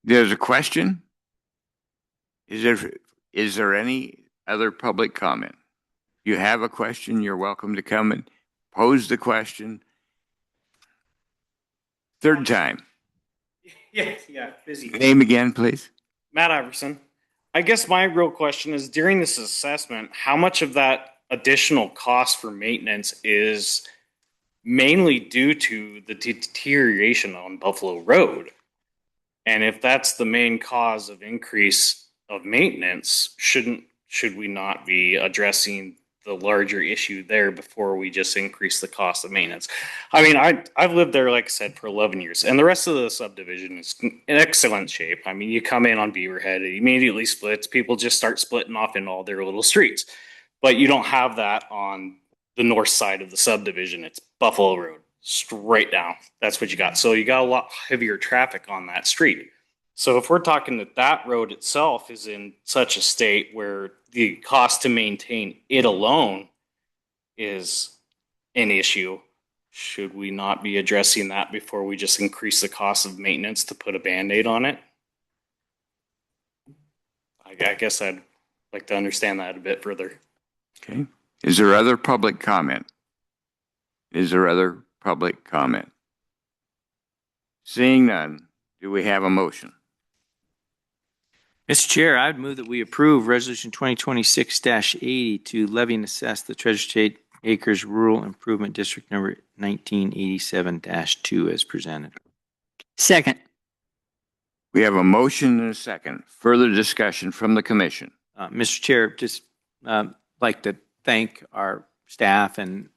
There's a question. Is there any other public comment? If you have a question, you're welcome to come and pose the question. Third time. Yeah, busy. Name again, please. Matt Iverson. I guess my real question is during this assessment, how much of that additional cost for maintenance is mainly due to the deterioration on Buffalo Road? And if that's the main cause of increase of maintenance, should we not be addressing the larger issue there before we just increase the cost of maintenance? I mean, I've lived there, like I said, for 11 years, and the rest of the subdivision is in excellent shape. I mean, you come in on Beaverhead, it immediately splits. People just start splitting off in all their little streets. But you don't have that on the north side of the subdivision. It's Buffalo Road, straight down. That's what you got. So you got a lot heavier traffic on that street. So if we're talking that that road itself is in such a state where the cost to maintain it alone is an issue, should we not be addressing that before we just increase the cost of maintenance to put a Band-Aid on it? I guess I'd like to understand that a bit further. Okay. Is there other public comment? Is there other public comment? Seeing none, do we have a motion? Mr. Chair, I would move that we approve Resolution 2026-80 to levy and assess the Treasure State Acres Rural Improvement District number 1987-2 as presented. Second. We have a motion and a second. Further discussion from the commission. Mr. Chair, just like to thank our staff and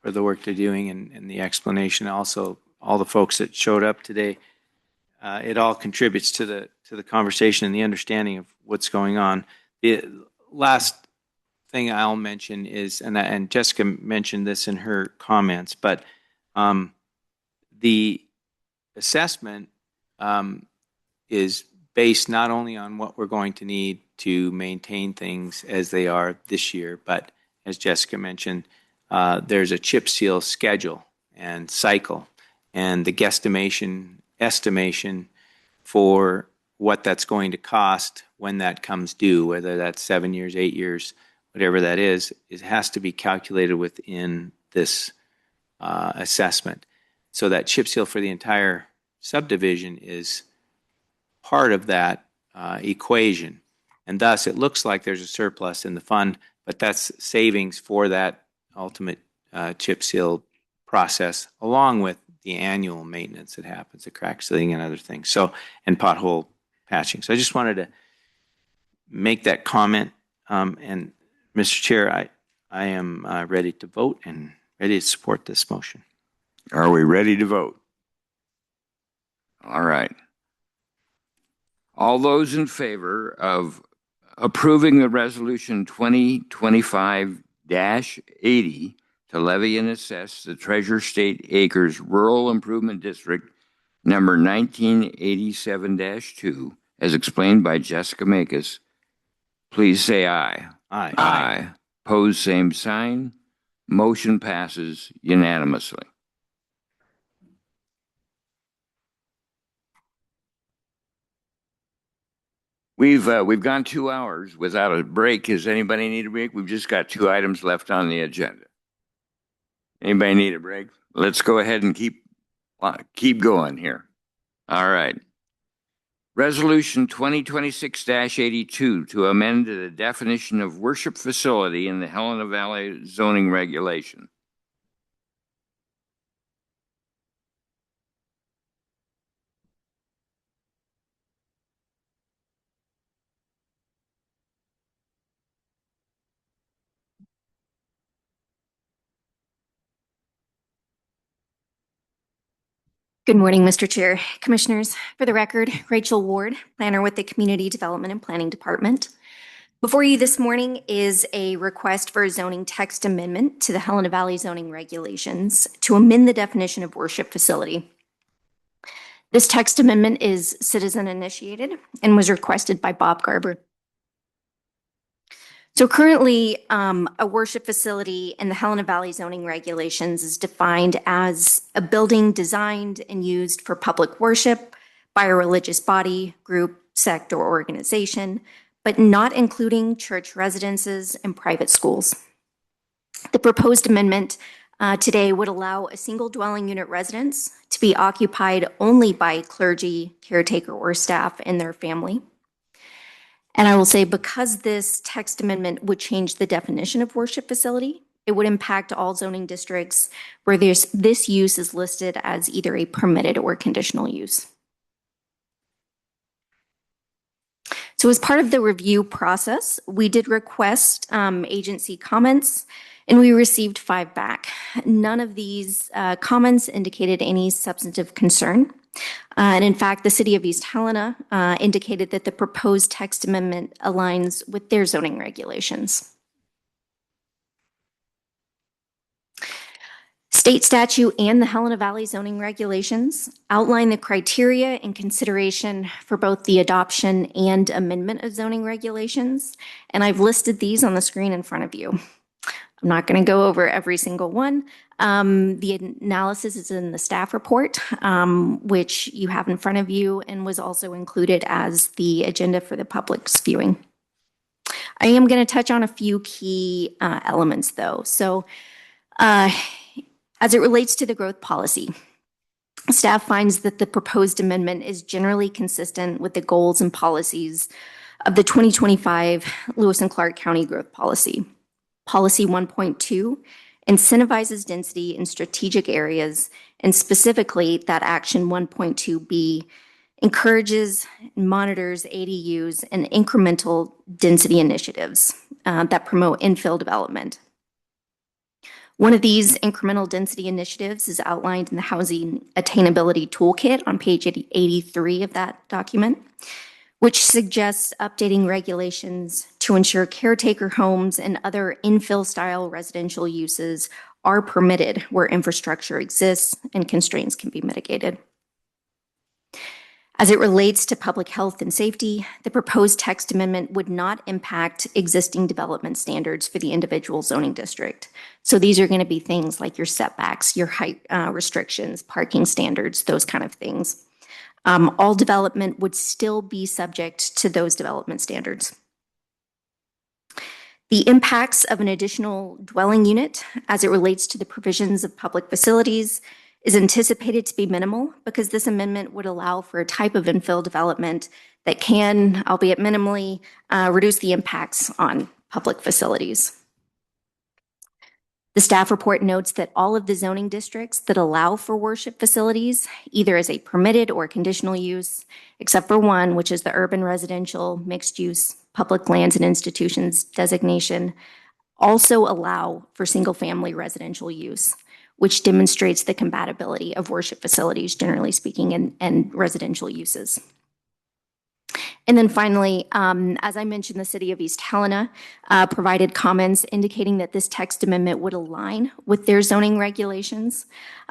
for the work they're doing and the explanation. Also, all the folks that showed up today. It all contributes to the conversation and the understanding of what's going on. The last thing I'll mention is, and Jessica mentioned this in her comments, but the assessment is based not only on what we're going to need to maintain things as they are this year, but as Jessica mentioned, there's a chip seal schedule and cycle, and the estimation for what that's going to cost when that comes due, whether that's 7 years, 8 years, whatever that is, it has to be calculated within this assessment. So that chip seal for the entire subdivision is part of that equation. And thus, it looks like there's a surplus in the fund, but that's savings for that ultimate chip seal process, along with the annual maintenance that happens, the crack sealing and other things. So, and pothole patching. So I just wanted to make that comment. And Mr. Chair, I am ready to vote and ready to support this motion. Are we ready to vote? All right. All those in favor of approving the resolution 2025-80 to levy and assess the Treasure State Acres Rural Improvement District number 1987-2, as explained by Jessica Makus, please say aye. Aye. Aye. Pose same sign. Motion passes unanimously. We've gone 2 hours without a break. Does anybody need a break? We've just got 2 items left on the agenda. Anybody need a break? Let's go ahead and keep going here. All right. Resolution 2026-82 to amend the definition of worship facility in the Helena Valley zoning regulation. Good morning, Mr. Chair, Commissioners. For the record, Rachel Ward, planner with the Community Development and Planning Department. Before you this morning is a request for a zoning text amendment to the Helena Valley zoning regulations to amend the definition of worship facility. This text amendment is citizen initiated and was requested by Bob Garber. So currently, a worship facility in the Helena Valley zoning regulations is defined as a building designed and used for public worship by a religious body, group, sect, or organization, but not including church residences and private schools. The proposed amendment today would allow a single dwelling unit residence to be occupied only by clergy, caretaker, or staff and their family. And I will say, because this text amendment would change the definition of worship facility, it would impact all zoning districts where this use is listed as either a permitted or conditional use. So as part of the review process, we did request agency comments, and we received 5 back. None of these comments indicated any substantive concern. And in fact, the City of East Helena indicated that the proposed text amendment aligns with their zoning regulations. State statute and the Helena Valley zoning regulations outline the criteria and consideration for both the adoption and amendment of zoning regulations. And I've listed these on the screen in front of you. I'm not going to go over every single one. The analysis is in the staff report, which you have in front of you and was also included as the agenda for the public's viewing. I am going to touch on a few key elements, though. So as it relates to the growth policy, staff finds that the proposed amendment is generally consistent with the goals and policies of the 2025 Lewis and Clark County Growth Policy. Policy 1.2 incentivizes density in strategic areas, and specifically that action 1.2b encourages and monitors ADUs and incremental density initiatives that promote infill development. One of these incremental density initiatives is outlined in the Housing Attainability Toolkit on page 83 of that document, which suggests updating regulations to ensure caretaker homes and other infill-style residential uses are permitted where infrastructure exists and constraints can be mitigated. As it relates to public health and safety, the proposed text amendment would not impact existing development standards for the individual zoning district. So these are going to be things like your setbacks, your height restrictions, parking standards, those kind of things. All development would still be subject to those development standards. The impacts of an additional dwelling unit as it relates to the provisions of public facilities is anticipated to be minimal because this amendment would allow for a type of infill development that can, albeit minimally, reduce the impacts on public facilities. The staff report notes that all of the zoning districts that allow for worship facilities, either as a permitted or conditional use, except for one, which is the urban residential mixed use public lands and institutions designation, also allow for single family residential use, which demonstrates the compatibility of worship facilities, generally speaking, and residential uses. And then finally, as I mentioned, the City of East Helena provided comments indicating that this text amendment would align with their zoning regulations.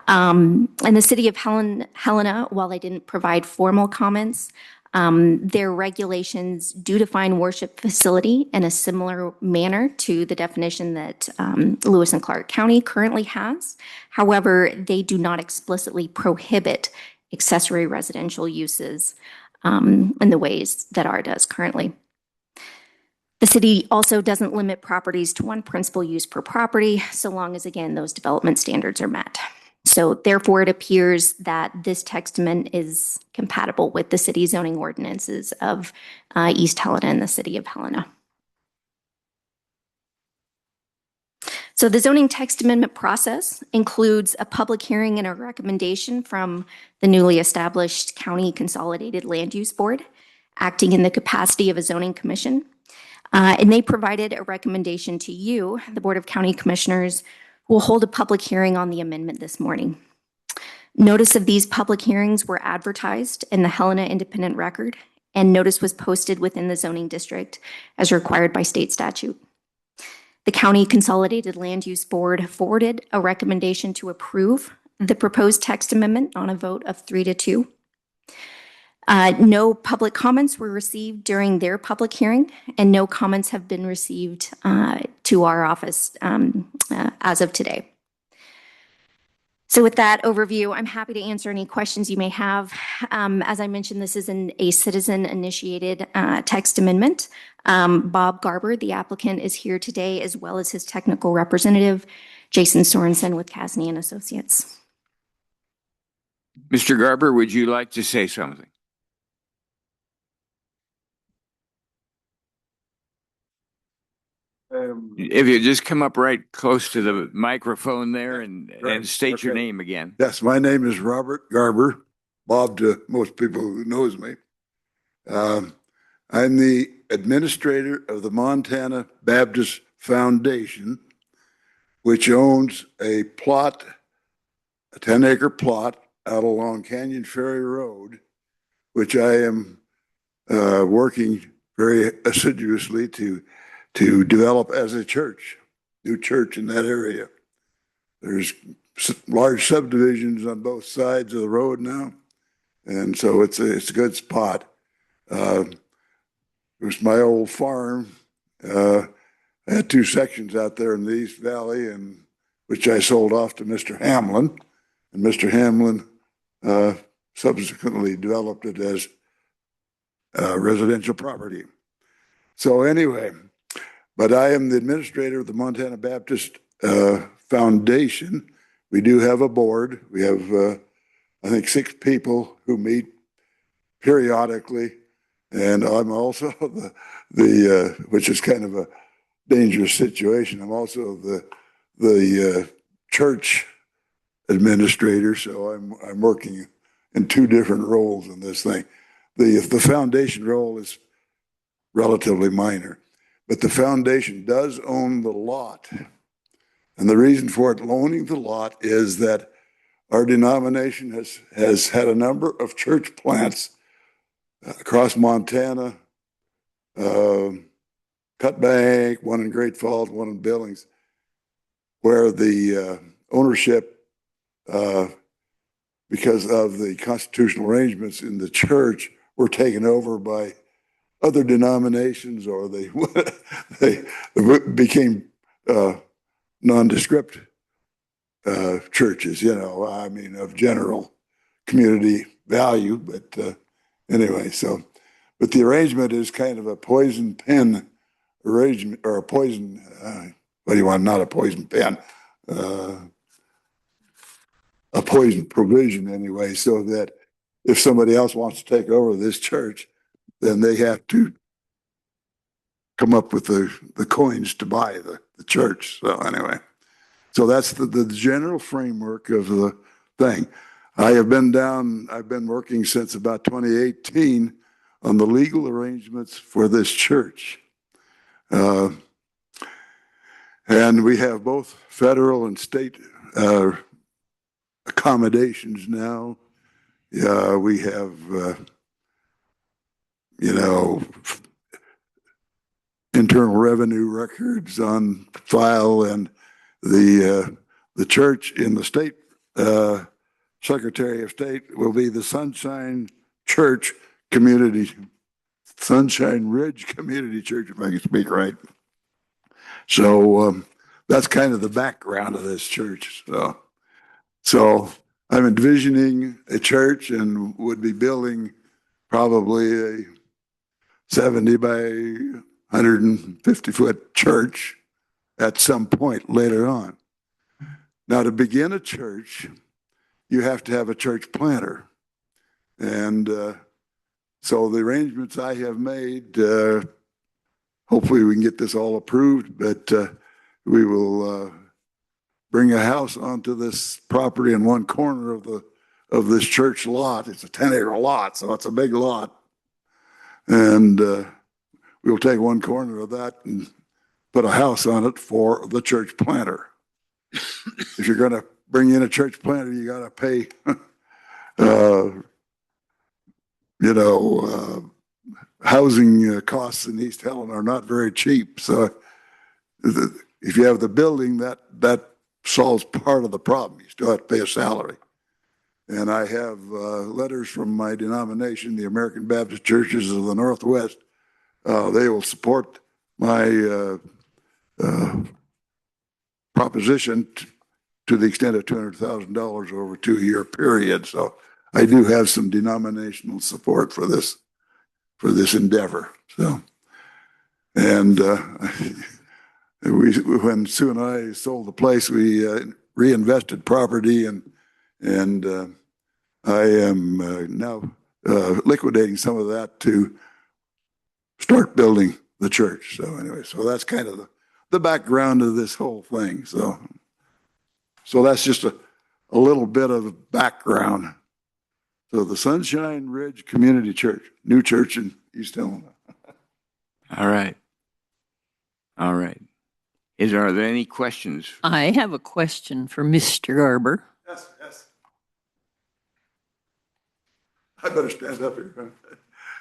And the City of Helena, while they didn't provide formal comments, their regulations do define worship facility in a similar manner to the definition that Lewis and Clark County currently has. However, they do not explicitly prohibit accessory residential uses in the ways that ours does currently. The city also doesn't limit properties to one principal use per property, so long as, again, those development standards are met. So therefore, it appears that this text amendment is compatible with the city zoning ordinances of East Helena and the City of Helena. So the zoning text amendment process includes a public hearing and a recommendation from the newly established County Consolidated Land Use Board, acting in the capacity of a zoning commission. And they provided a recommendation to you, the Board of County Commissioners, who will hold a public hearing on the amendment this morning. Notice of these public hearings were advertised in the Helena Independent Record, and notice was posted within the zoning district as required by state statute. The County Consolidated Land Use Board forwarded a recommendation to approve the proposed text amendment on a vote of 3-2. No public comments were received during their public hearing, and no comments have been received to our office as of today. So with that overview, I'm happy to answer any questions you may have. As I mentioned, this is a citizen-initiated text amendment. Bob Garber, the applicant, is here today, as well as his technical representative, Jason Sorensen with Casney and Associates. Mr. Garber, would you like to say something? If you just come up right close to the microphone there and state your name again. Yes, my name is Robert Garber, Bob to most people who knows me. I'm the administrator of the Montana Baptist Foundation, which owns a plot, a 10-acre plot out along Canyon Ferry Road, which I am working very assiduously to develop as a church, new church in that area. There's large subdivisions on both sides of the road now, and so it's a good spot. It was my old farm. I had 2 sections out there in the East Valley, and which I sold off to Mr. Hamlin, and Mr. Hamlin subsequently developed it as residential property. So anyway, but I am the administrator of the Montana Baptist Foundation. We do have a board. We have, I think, 6 people who meet periodically, and I'm also the which is kind of a dangerous situation. I'm also the church administrator, so I'm working in 2 different roles in this thing. The foundation role is relatively minor. But the foundation does own the lot. And the reason for it owning the lot is that our denomination has had a number of church plants across Montana, Cut Bank, one in Great Falls, one in Billings, where the ownership, because of the constitutional arrangements in the church, were taken over by other denominations, or they became nondescript churches, I mean, of general community value. But anyway, but the arrangement is kind of a poison pen arrangement, or a poison, what do you want, not a poison pen, a poison provision anyway, so that if somebody else wants to take over this church, then they have to come up with the coins to buy the church. So anyway, so that's the general framework of the thing. I've been working since about 2018 on the legal arrangements for this church. And we have both federal and state accommodations now. We have internal revenue records on file, and the church in the state Secretary of State will be the Sunshine Ridge Community Church, if I can speak right. So that's kind of the background of this church. So I'm envisioning a church and would be building probably a 70 by 150-foot church at some point later on. Now, to begin a church, you have to have a church planter. And so the arrangements I have made, hopefully we can get this all approved, but we will bring a house onto this property in one corner of this church lot. It's a 10-acre lot, so it's a big lot. And we'll take one corner of that and put a house on it for the church planter. If you're going to bring in a church planter, you got to pay You know, housing costs in East Helena are not very cheap. So if you have the building, that solves part of the problem. You still have to pay a salary. And I have letters from my denomination, the American Baptist Churches of the Northwest. They will support my proposition to the extent of $200,000 over a 2-year period. So I do have some denominational support for this endeavor. So, and when Sue and I sold the place, we reinvested property, and I am now liquidating some of that to start building the church. So anyway, so that's kind of the background of this whole thing. So that's just a little bit of background. So the Sunshine Ridge Community Church, new church in East Helena. All right. All right. Are there any questions? I have a question for Mr. Garber. Yes. I better stand up here.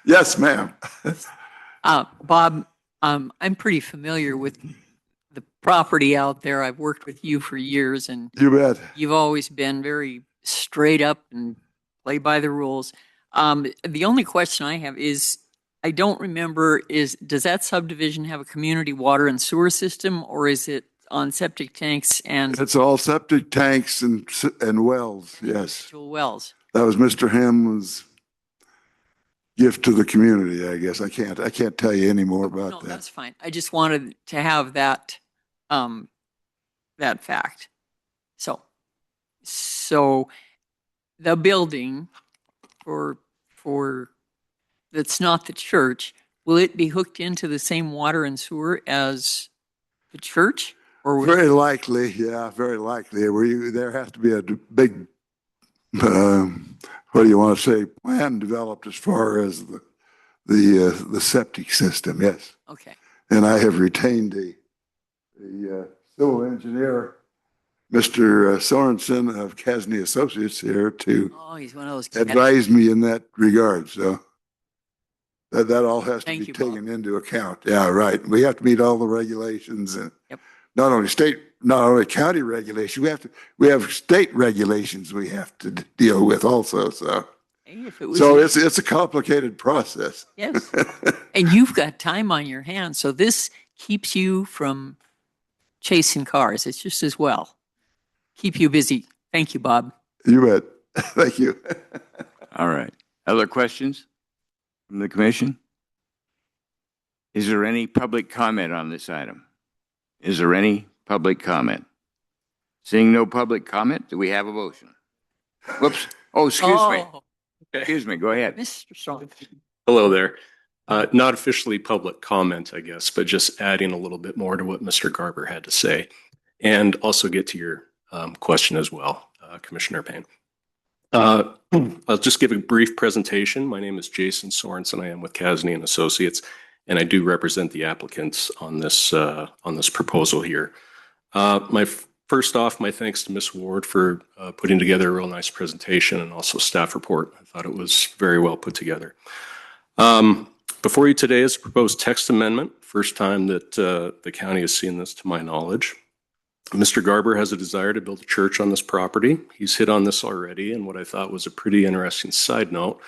Yes, ma'am. Bob, I'm pretty familiar with the property out there. I've worked with you for years, and You bet. you've always been very straight up and play by the rules. The only question I have is, I don't remember, does that subdivision have a community water and sewer system, or is it on septic tanks and It's all septic tanks and wells, yes. wells? That was Mr. Hamlin's gift to the community, I guess. I can't tell you any more about No, that. that's fine. I just wanted to have that fact. So the building for that's not the church, will it be hooked into the same water and sewer as the church? Or Very likely, yeah, very likely. There has to be a big, what do you want to say, plan developed as far as the septic system, yes. Okay. And I have retained the civil engineer, Mr. Sorensen of Casney Associates here to he's one of those advise me in that regard. So that all has to Thank be you, taken into account. Yeah, right. We have to meet all the regulations, and Yep. not only county regulations. We have state regulations we have to deal with also. So If it was it's a complicated process. Yes. And you've got time on your hands, so this keeps you from chasing cars. It's just as well. Keep you busy. Thank you, Bob. You bet. Thank you. All right. Other questions from the commission? Is there any public comment on this item? Is there any public comment? Seeing no public comment, do we have a motion? Whoops. Oh, excuse me. Excuse me. Go ahead. Mr. Strong. Hello there. Not officially public comment, I guess, but just adding a little bit more to what Mr. Garber had to say, and also get to your question as well, Commissioner Payne. I'll just give a brief presentation. My name is Jason Sorensen. I am with Casney and Associates, and I do represent the applicants on this proposal here. First off, my thanks to Ms. Ward for putting together a real nice presentation and also staff report. I thought it was very well put together. Before you today is a proposed text amendment. First time that the county has seen this to my knowledge. Mr. Garber has a desire to build a church on this property. He's hit on this already, and what I thought was a pretty interesting side note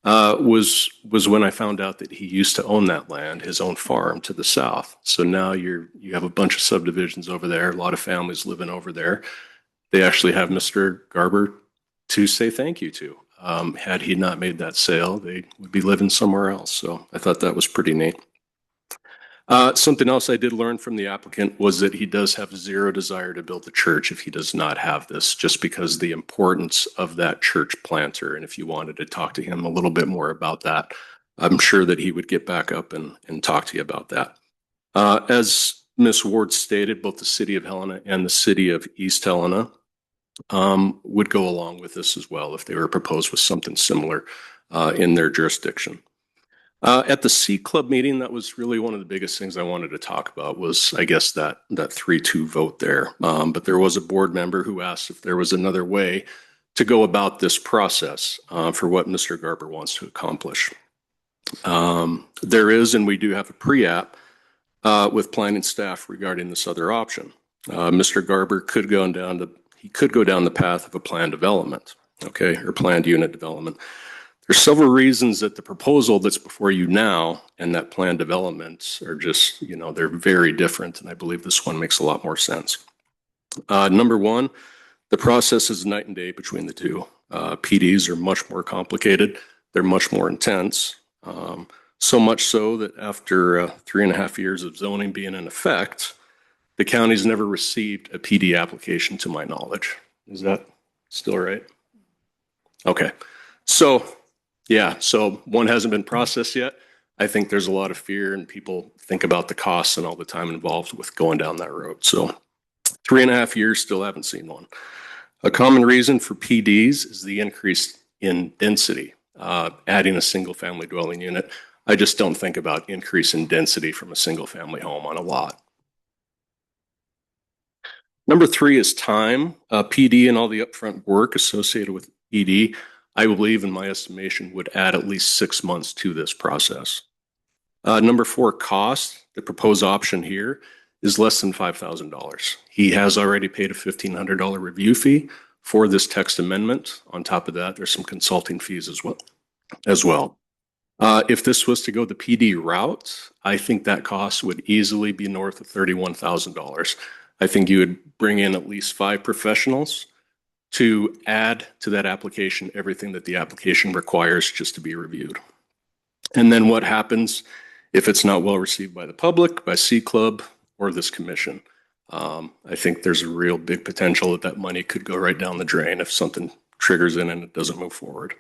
was when I found out that he used to own that land, his own farm to the south. So now you have a bunch of subdivisions over there, a lot of families living over there. They actually have Mr. Garber to say thank you to. Had he not made that sale, they would be living somewhere else. So I thought that was pretty neat. Something else I did learn from the applicant was that he does have zero desire to build the church if he does not have this, just because the importance of that church planter. And if you wanted to talk to him a little bit more about that, I'm sure that he would get back up and talk to you about that. As Ms. Ward stated, both the city of Helena and the city of East Helena would go along with this as well if they were proposed with something similar in their jurisdiction. At the C Club meeting, that was really one of the biggest things I wanted to talk about was, I guess, that 3-2 vote there. But there was a board member who asked if there was another way to go about this process for what Mr. Garber wants to accomplish. There is, and we do have a pre-app with planning staff regarding this other option. Mr. Garber could go down the path of a planned development, okay, or planned unit development. There's several reasons that the proposal that's before you now and that planned developments are just, they're very different, and I believe this one makes a lot more sense. Number one, the process is night and day between the two. PDs are much more complicated. They're much more intense. So much so that after 3.5 years of zoning being in effect, the county's never received a PD application to my knowledge. Is that still right? Okay. So one hasn't been processed yet. I think there's a lot of fear and people think about the costs and all the time involved with going down that road. So 3.5 years, still haven't seen one. A common reason for PDs is the increase in density, adding a single family dwelling unit. I just don't think about increase in density from a single family home on a lot. Number 3 is time. PD and all the upfront work associated with ED, I believe in my estimation would add at least 6 months to this process. Number 4, cost. The proposed option here is less than $5,000. He has already paid a $1,500 review fee for this text amendment. On top of that, there's some consulting fees as well. If this was to go the PD route, I think that cost would easily be north of $31,000. I think you would bring in at least 5 professionals to add to that application everything that the application requires just to be reviewed. And then what happens if it's not well received by the public, by C Club, or this commission? I think there's a real big potential that that money could go right down the drain if something triggers in and it doesn't move forward.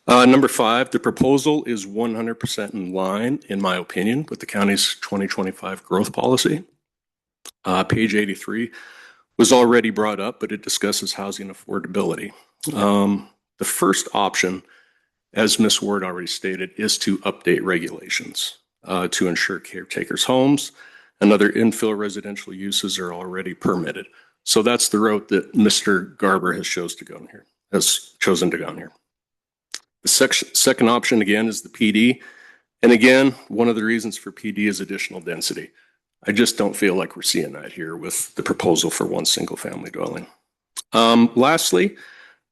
Number 5, the proposal is 100% in line, in my opinion, with the county's 2025 growth policy. Page 83 was already brought up, but it discusses housing affordability. The first option, as Ms. Ward already stated, is to update regulations to ensure caretakers' homes and other infill residential uses are already permitted. So that's the route that Mr. Garber has chosen to go in here. The second option, again, is the PD. And again, one of the reasons for PD is additional density. I just don't feel like we're seeing that here with the proposal for one single family dwelling. Lastly,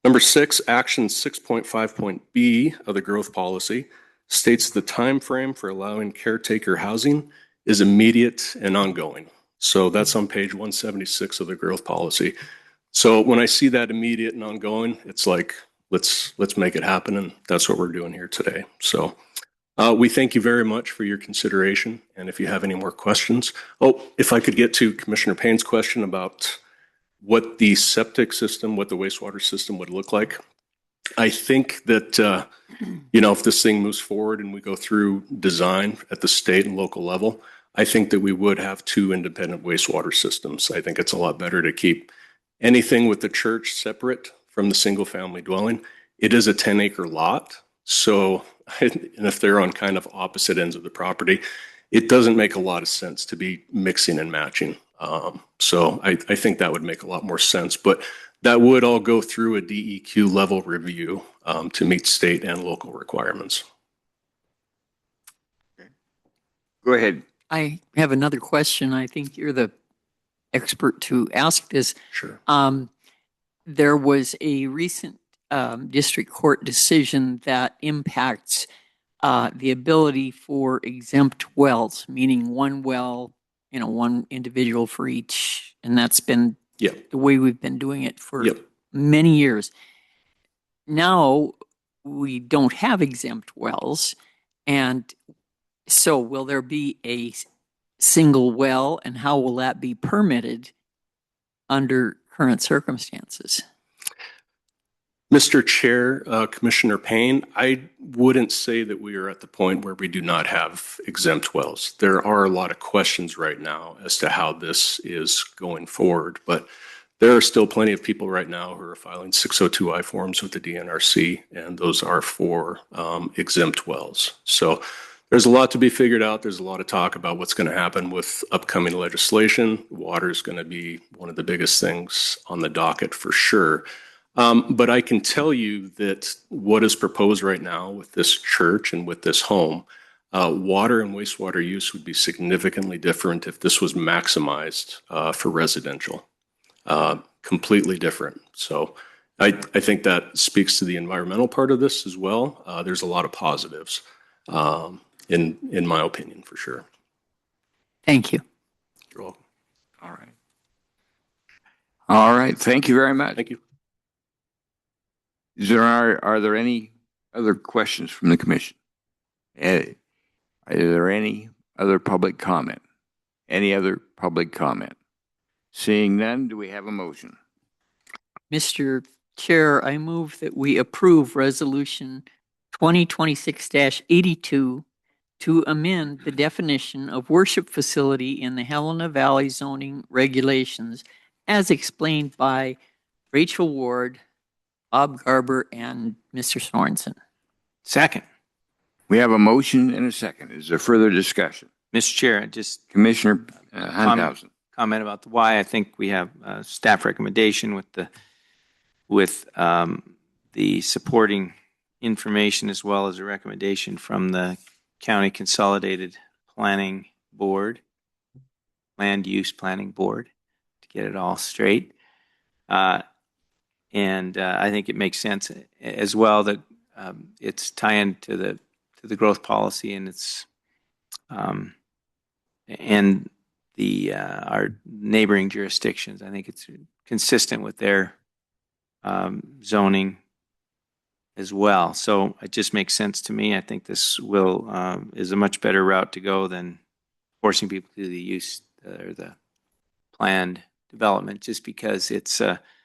number 6, action 6.5.B of the growth policy states the time frame for allowing caretaker housing is immediate and ongoing. So that's on page 176 of the growth policy. So when I see that immediate and ongoing, it's like, let's make it happen. And that's what we're doing here today. So we thank you very much for your consideration. And if you have any more questions, if I could get to Commissioner Payne's question about what the septic system, what the wastewater system would look like. I think that, if this thing moves forward and we go through design at the state and local level, I think that we would have 2 independent wastewater systems. I think it's a lot better to keep anything with the church separate from the single family dwelling. It is a 10-acre lot. So, and if they're on kind of opposite ends of the property, it doesn't make a lot of sense to be mixing and matching. So I think that would make a lot more sense, but that would all go through a DEQ level review to meet state and local requirements. Go ahead. I have another question. I think you're the expert to ask this. Sure. There was a recent district court decision that impacts the ability for exempt wells, meaning one well, one individual for each. And that's been the way we've been doing it for many years. Now we don't have exempt wells. And so will there be a single well, and how will that be permitted under current circumstances? Mr. Chair, Commissioner Payne, I wouldn't say that we are at the point where we do not have exempt wells. There are a lot of questions right now as to how this is going forward, but there are still plenty of people right now who are filing 602I forms with the DNRC, and those are for exempt wells. So there's a lot to be figured out. There's a lot of talk about what's going to happen with upcoming legislation. Water is going to be one of the biggest things on the docket for sure. But I can tell you that what is proposed right now with this church and with this home, water and wastewater use would be significantly different if this was maximized for residential. Completely different. So I think that speaks to the environmental part of this as well. There's a lot of positives, in my opinion, for sure. Thank you. You're welcome. All right. All right. Thank you very much. Thank you. Are there any other questions from the commission? Are there any other public comment? Any other public comment? Seeing none, do we have a motion? Mr. Chair, I move that we approve Resolution 2026-82 to amend the definition of worship facility in the Helena Valley zoning regulations as explained by Rachel Ward, Bob Garber, and Mr. Sorensen. Second. We have a motion and a second. Is there further discussion? Mr. Chair, just Commissioner Hunthausen. comment about the why. I think we have a staff recommendation with the supporting information as well as a recommendation from the County Consolidated Planning Board, Land Use Planning Board, to get it all straight. And I think it makes sense as well that it's tie-in to the growth policy and its and the our neighboring jurisdictions. I think it's consistent with their zoning as well. So it just makes sense to me. I think this is a much better route to go than forcing people to do the use or the planned development, just because it's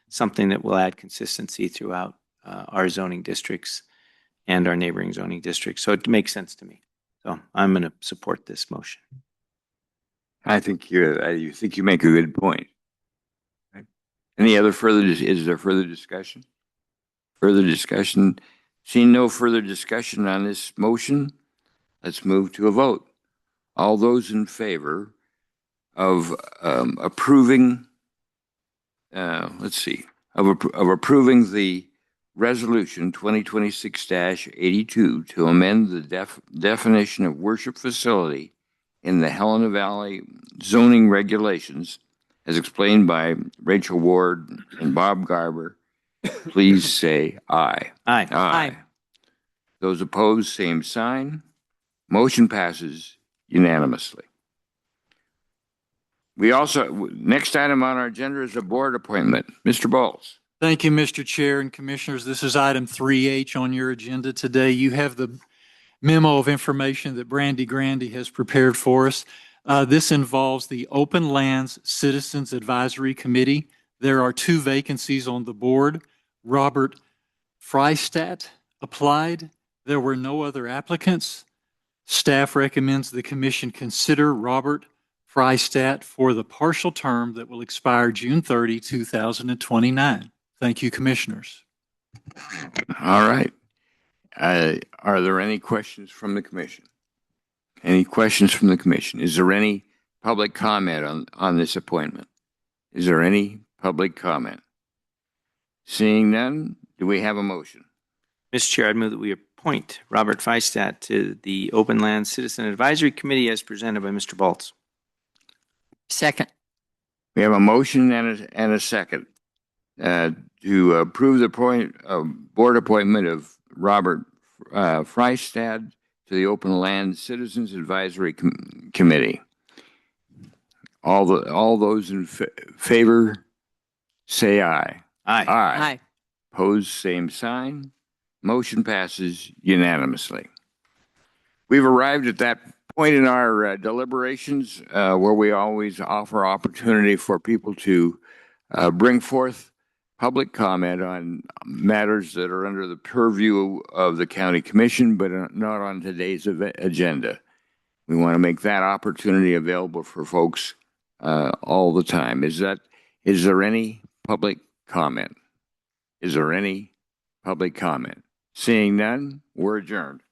something that will add consistency throughout our zoning districts and our neighboring zoning districts. So it makes sense to me. So I'm going to support this motion. I think you make a good point. Right. Any other is there further discussion? Further discussion? Seeing no further discussion on this motion, let's move to a vote. All those in favor of approving, approving the resolution 2026-82 to amend the definition of worship facility in the Helena Valley zoning regulations, as explained by Rachel Ward and Bob Garber, please say aye. Aye. Aye. Those opposed, same sign. Motion passes unanimously. Next item on our agenda is a board appointment. Mr. Bowles. Thank you, Mr. Chair and Commissioners. This is item 3H on your agenda today. You have the memo of information that Brandy Grandy has prepared for us. This involves the Open Lands Citizens Advisory Committee. There are 2 vacancies on the board. Robert Freistadt applied. There were no other applicants. Staff recommends the commission consider Robert Freistadt for the partial term that will expire June 30, 2029. Thank you, Commissioners. All right. Are there any questions from the commission? Any questions from the commission? Is there any public comment on this appointment? Is there any public comment? Seeing none, do we have a motion? Mr. Chair, I'd move that we appoint Robert Freistadt to the Open Land Citizen Advisory Committee as presented by Mr. Baltz. Second. We have a motion and a second to approve the board appointment of Robert Freistadt to the Open Land Citizens Advisory Committee. All those in favor say aye. Aye. Aye. Opposed, same sign. Motion passes unanimously. We've arrived at that point in our deliberations where we always offer opportunity for people to bring forth public comment on matters that are under the purview of the county commission, but not on today's agenda. We want to make that opportunity available for folks all the time. Is there any public comment? Is there any public comment? Seeing none, we're adjourned.